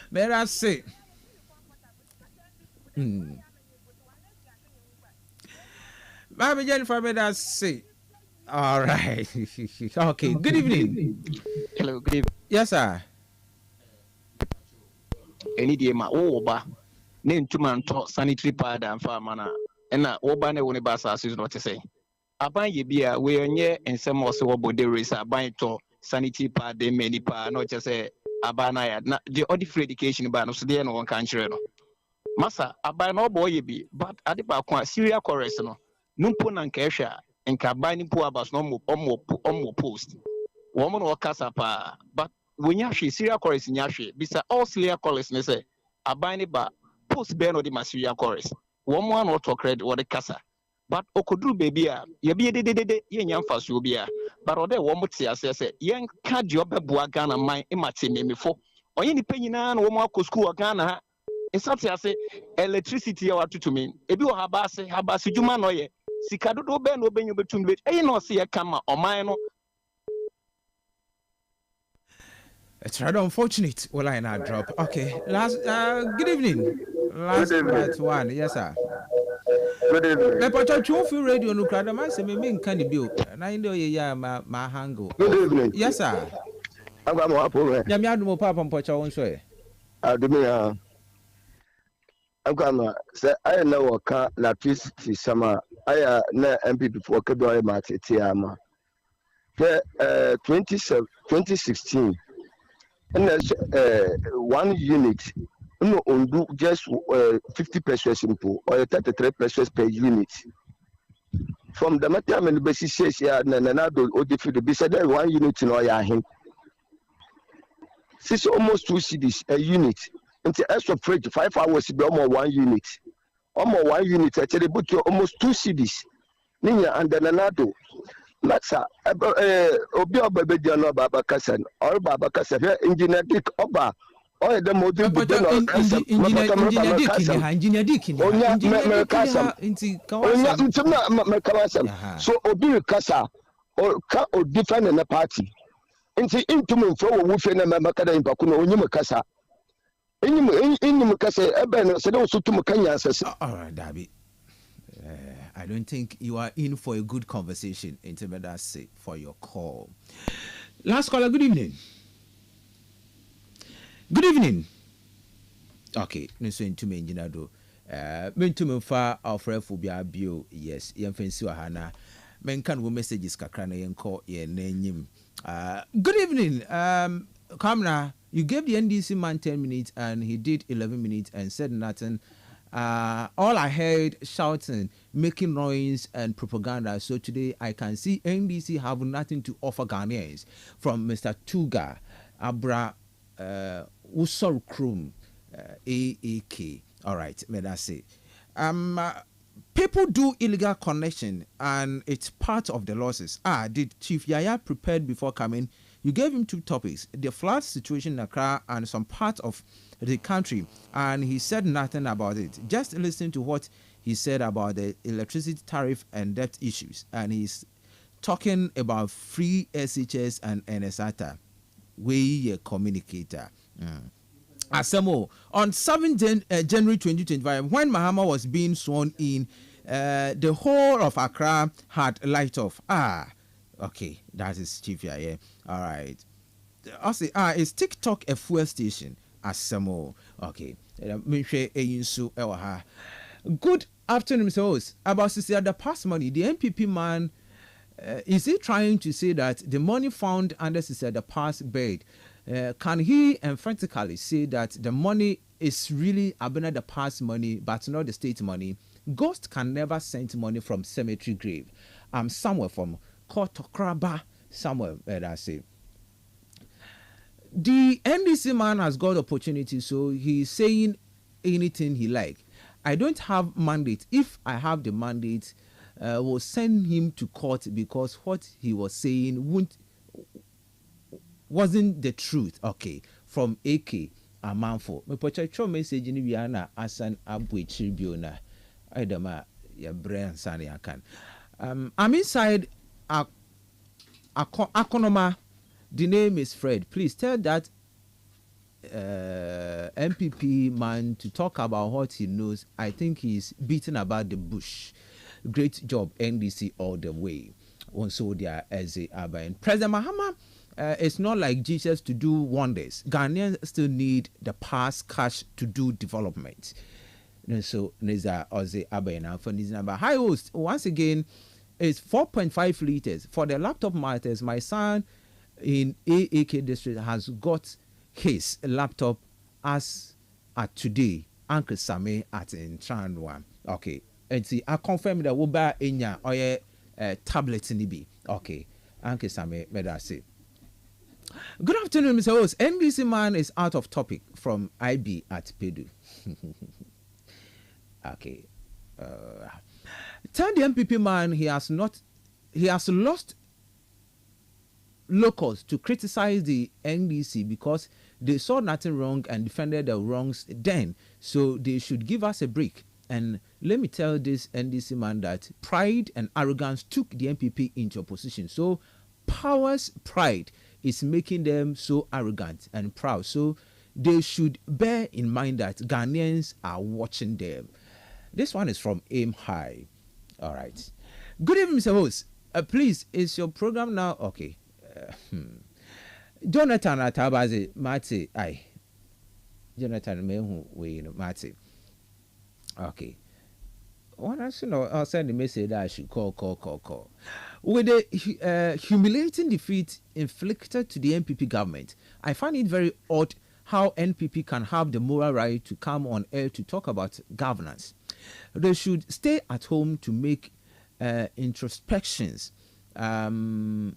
Speaker 1: May I say? Baby Jennifer, may I say? All right. Okay. Good evening.
Speaker 17: Hello. Good evening.
Speaker 1: Yes, sir.
Speaker 17: Any day, my oba. Name two man talk sanitary pad and farmana. And na oba ne woni basa is not to say. Aban ye bia we onye and some also about the race aban to sanitary pad de many pa not just say abana ya na the other education ba no so dey no one country no. Masa aban no boy ye bi but ade ba kwa serial chorus no. Numpo na nka ehwa nka aban ni po abas no omo post. Wo mo no kasa pa but when you actually serial chorus in Yashi, bisa all serial chorus, ne say, a binding ba post ben or the serial chorus. One or to credit or the casa. But Okodu baby, ye be de yen fast you be but or there one more say, yen can't job a buagana mine imate me before. Or any penny and woman could school Ghana. It's such as say electricity or to me. If you have habasi Juma no ye, Sikado ben obey you between which ain't no see a camera or mine.
Speaker 1: It's rather unfortunate. Well, I now drop. Okay. Last. Good evening. Last one. Yes, sir.
Speaker 18: Good evening.
Speaker 1: The Pachachu radio no crowd. Man, say me can bill. Na indo ye ma hango.
Speaker 18: Good evening.
Speaker 1: Yes, sir.
Speaker 18: I'm going to
Speaker 1: ya mi adu mo papa Pacha won so e.
Speaker 18: Adumi
Speaker 14: Agama say I know waka electricity sama I na MPP for Kedo Mate Tiama. 2016 and 1 unit no undo just 50 pesos simple or 33 pesos per unit. From the matter and basis says ya na do odifi the said 1 unit no ya him. This almost 2 cedis a unit. Until extra freight 5 hours be almost 1 unit. Almost 1 unit actually book almost 2 cedis. Ninya and the nanado. Matsa obi obabedia no baba kasan or baba kasan engineer dik oba or the model
Speaker 1: engineer dik
Speaker 14: so obi kasa or ka o different na party nti intum mfo wo fe na makada impako no onyim kasa enyim kasa ebe no se de osutum kanya asase.
Speaker 1: All right, Dabi. I don't think you are in for a good conversation. That's it for your call. Last caller, good evening. Good evening. Okay, Niso into me engineer do. Mentu memfa offer phobia bio. Yes, yemfensi wahana. Menkan wo messages kakra na yenko ye nenyim. Good evening. Kamna, you gave the NDC man 10 minutes and he did 11 minutes and said nothing. All I heard shouting, making noise and propaganda. So today I can see NDC have nothing to offer Ghanaians. From Mr. Tuga, Abra, Usor Krum, AAK. All right, may I say. People do illegal connection and it's part of the losses. Did Chief Yaya prepared before coming? You gave him 2 topics, the flood situation in Accra and some part of the country, and he said nothing about it. Just listen to what he said about the electricity tariff and debt issues, and he's talking about free SHS and NSATA. We a communicator. Asemo, on 7th January 2025, when Mahama was being sworn in, the whole of Accra had light off. Okay, that is Chief Yaya. All right. I'll say, is TikTok a fuel station? Asemo. Okay. Good afternoon, Mr. Host. About the past money, the NPP man, is he trying to say that the money found under the past bed, can he emphatically say that the money is really Abena the past money, but not the state money? Ghost can never send money from cemetery grave. I'm somewhere from Kotokraba, somewhere where I say. The NDC man has got opportunity, so he's saying anything he like. I don't have mandate. If I have the mandate, we'll send him to court because what he was saying wasn't the truth. Okay, from AK Amanfo. Me pochacho message ni biana asan abwe tribuna. Aidama ya brain sani akan. I'm inside Akonoma. The name is Fred. Please tell that MPP man to talk about what he knows. I think he's beating about the bush. Great job, NDC all the way. Also, there as a Abayan. President Mahama, it's not like Jesus to do wonders. Ghanaians still need the past cash to do development. And so, Neza Oze Abayan for this number. Hi, host. Once again, it's 4.5 liters. For the laptop matters, my son in AAK district has got his laptop as at today. Uncle Same at in Tranwa. Okay. And see, I confirm that we'll buy in your tablet in the B. Okay. Uncle Same, may I say. Good afternoon, Mr. Host. NBC man is out of topic from IB at Pedu. Okay. Tell the MPP man he has lost locals to criticize the NDC because they saw nothing wrong and defended the wrongs then. So they should give us a break. And let me tell this NDC man that pride and arrogance took the MPP into opposition. So power's pride is making them so arrogant and proud. So they should bear in mind that Ghanaians are watching them. This one is from Aim High. All right. Good evening, Mr. Host. Please, is your program now? Okay. Jonathan Atabazi Mate. Aye. Jonathan Mehu we Mate. Okay. When I I'll send a message that I should call. With the humiliating defeat inflicted to the NPP government, I find it very odd how NPP can have the moral right to come on air to talk about governance. They should stay at home to make introspections rather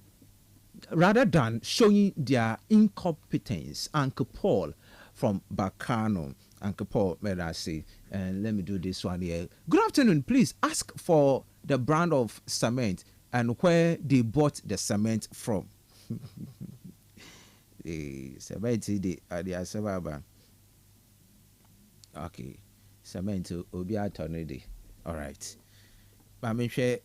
Speaker 1: than showing their incompetence. Uncle Paul from Bacano. Uncle Paul, may I say, and let me do this one here. Good afternoon. Please ask for the brand of cement and where they bought the cement from. The cement the Asababa. Okay, cement Obia Tornade. All right. But make sure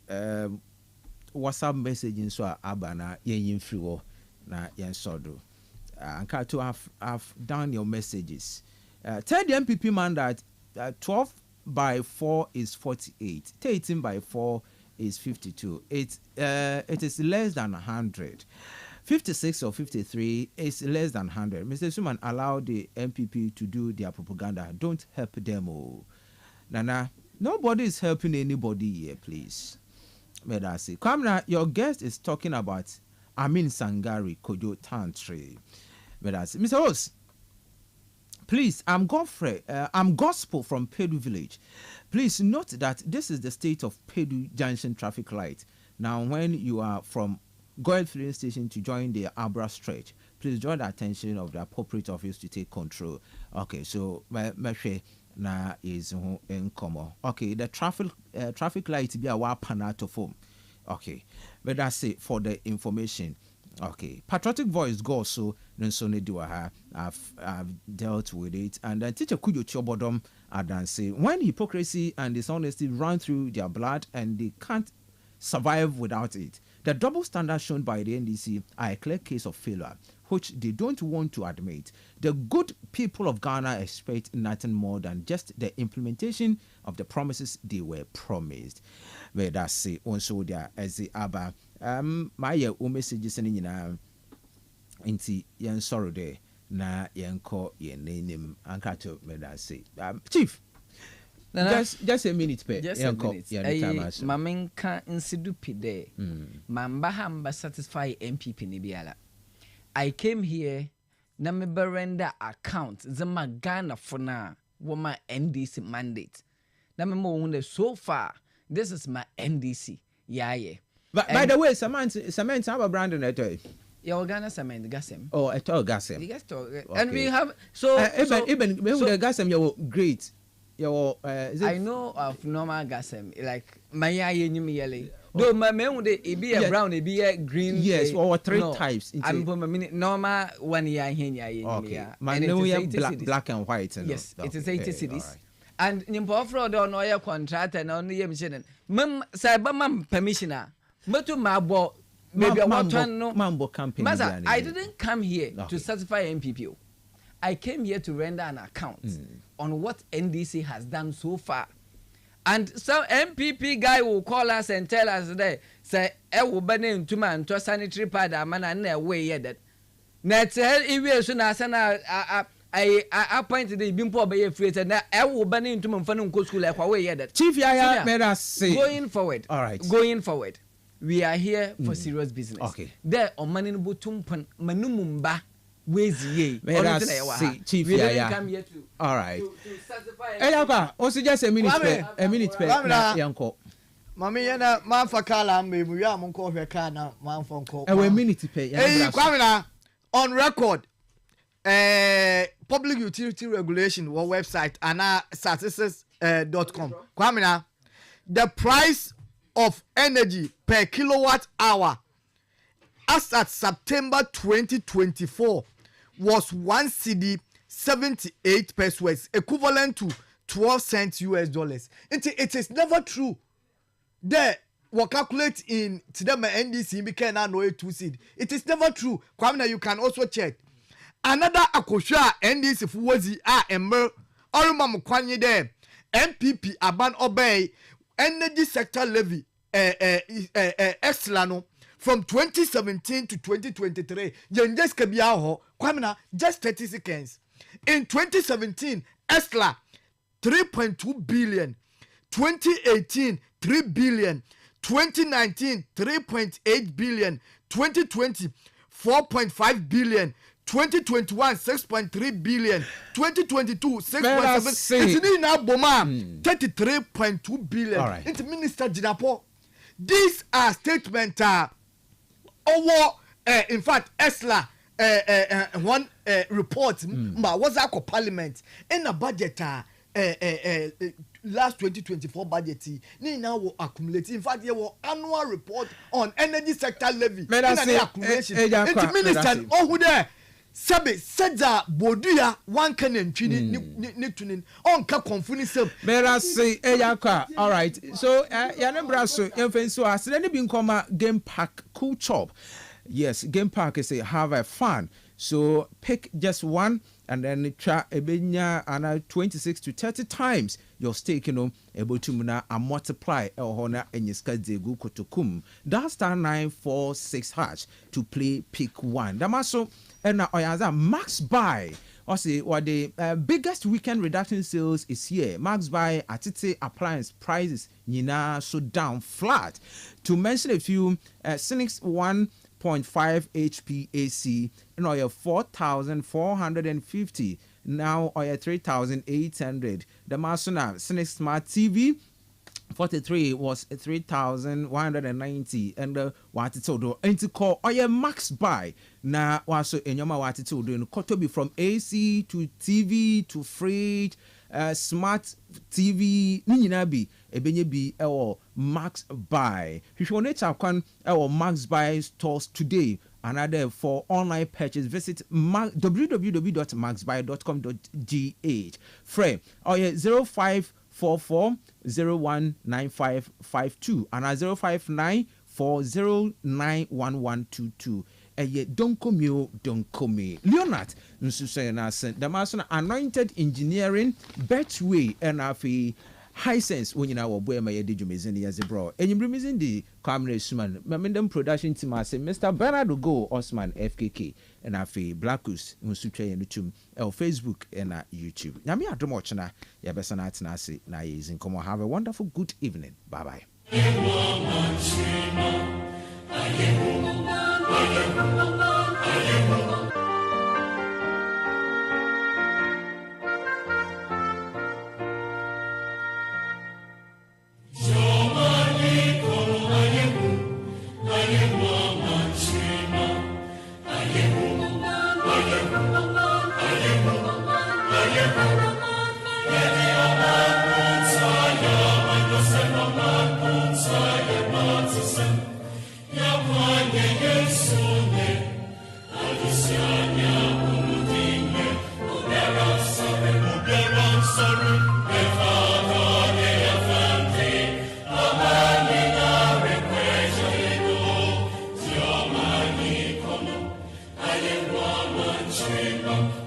Speaker 1: WhatsApp messaging so abana yen free na yen sodo. And to have done your messages. Tell the MPP man that 12 by 4 is 48. 13 by 4 is 52. It is less than 100. 56 or 53 is less than 100. Mr. Suman, allow the MPP to do their propaganda. Don't help them. Oh. Nana, nobody is helping anybody here, please. May I say, Kamna, your guest is talking about Amin Sangari Kojo Tantri. May I say, Mr. Rose, please, I'm Godfrey. I'm Gospel from Pedu Village. Please note that this is the state of Pedu Junction traffic light. Now, when you are from Gold Filling Station to join the Abra stretch, please draw the attention of the appropriate office to take control. Okay, so my na is in common. Okay, the traffic light be a wapanato form. Okay, but that's it for the information. Okay, patriotic voice go so Nensone Duaha. I've dealt with it, and then teacher Kujo Chobodom Adanse. When hypocrisy and dishonesty run through their blood and they can't survive without it, the double standard shown by the NDC are a clear case of failure, which they don't want to admit. The good people of Ghana expect nothing more than just the implementation of the promises they were promised. But that's it. Also, there as the Abba. My messages in inti yen sorrow de na yen ko yen name ankato me that say chief just a minute pe
Speaker 11: just a minute mamenka insidu pide mamba hamba satisfy MPP ni biala. I came here na me berenda account zema Ghana for na woma NDC mandate na me mo so far this is my NDC yeah.
Speaker 1: But by the way, cement have a brand in it.
Speaker 11: Your Ghana cement, Gasem.
Speaker 1: Oh, I told Gasem.
Speaker 11: Okay. And we have
Speaker 1: even the Gasem, you're great.
Speaker 11: I know of normal Gasem, like Maya Yumi. Though my man would be a brown, it be a green.
Speaker 1: Yes, or three types.
Speaker 11: I'm a minute normal 1 year here.
Speaker 1: Okay, my new black and white.
Speaker 11: Yes, it is 80 cities. And Nimpofro don't know your contract and only Yemshin. Mum, Cyberman permissioner. But maybe I want to know
Speaker 1: Mambo campaign.
Speaker 11: I didn't come here to certify MPP. I came here to render an account on what NDC has done so far. And some MPP guy will call us and tell us that say I will burn into man to sanitary pad a man and away yet. Net if soon as I appointed the Bimpo Bay free and I will burn into Monfano school like away yet.
Speaker 1: Chief Yaya made us say
Speaker 11: going forward.
Speaker 1: All right.
Speaker 11: Going forward. We are here for serious business.
Speaker 1: Okay.
Speaker 11: There on Maninbutum Manumumba ways ye.
Speaker 1: Chief Yaya.
Speaker 11: Come here to
Speaker 1: all right.
Speaker 11: To certify.
Speaker 1: Hey, also just a minute. Yanko.
Speaker 10: Mami yana man for kala mbe mu ya mon ko hwe ka na man for ko.
Speaker 1: A minute pay.
Speaker 10: Hey, Kwamina on record. Public utility regulation or website statistics.com. Kwamina, the price of energy per kilowatt hour as at September 2024 was 1 cedi 78 pesos, equivalent to 12 cents US dollars. It is never true. There, we calculate in today my NDC because now know 2 cedi. It is never true. Kwamina, you can also check. Another akosha NDC fuwazi emmer or mam kwanye there. MPP aban obey energy sector levy exlano from 2017 to 2023. Yenjes kebiaho kwamina just 30 seconds. In 2017, Esla 3.2 billion. 2018, 3 billion. 2019, 3.8 billion. 2020, 4.5 billion. 2021, 6.3 billion. 2022, 6.7. It's in our Boma, 33.2 billion.
Speaker 1: All right.
Speaker 10: It's Minister Jinapo. These are statements. In fact, ESLA one report was our parliament in a budget last 2024 budget now will accumulate. In fact, there was annual report on energy sector levy in an accumulation. It's minister who there said that boduya one can tuning on confuni sub.
Speaker 1: Mera say all right. So Yanebraso Enfenso has then been comma game park cool chop. Yes, game park is have a fun. So pick just one and then try a benya and 26 to 30 times your stake, able to multiply honor and your schedule go to kum. That's star 946 hash to play pick one. Damaso and now max buy. Or say what the biggest weekend reduction sales is here. Max buy Atite appliance prices so down flat. To mention a few, Cynics 1.5 HP AC in oil 4,450. Now oil 3,800. The Masona Cynic Smart TV 43 was 3,190 and what it's all into call oil max buy now also in your what it's all doing Kotobi from AC to TV to fridge smart TV Ninabi Ebenyebi or max buy. If you want to can our max buy stores today. Another for online purchase, visit www.maxbuy.com.gh. Frame or 0544019552 and 05940911122. Don't come you, don't come me. Leonard, the master anointed engineering, Betway, and high sense when you know where my edumizini as a bro. And you bring in the Camera Suman, Mamendam production team. I say, Mr. Bernardo Go, Osman FKK, and I feel Blackus, Musuche and YouTube, Facebook and YouTube. Yami Adomochana, Yabesanat Nasi, Nais in Como. Have a wonderful good evening. Bye bye.
Speaker 5: Dream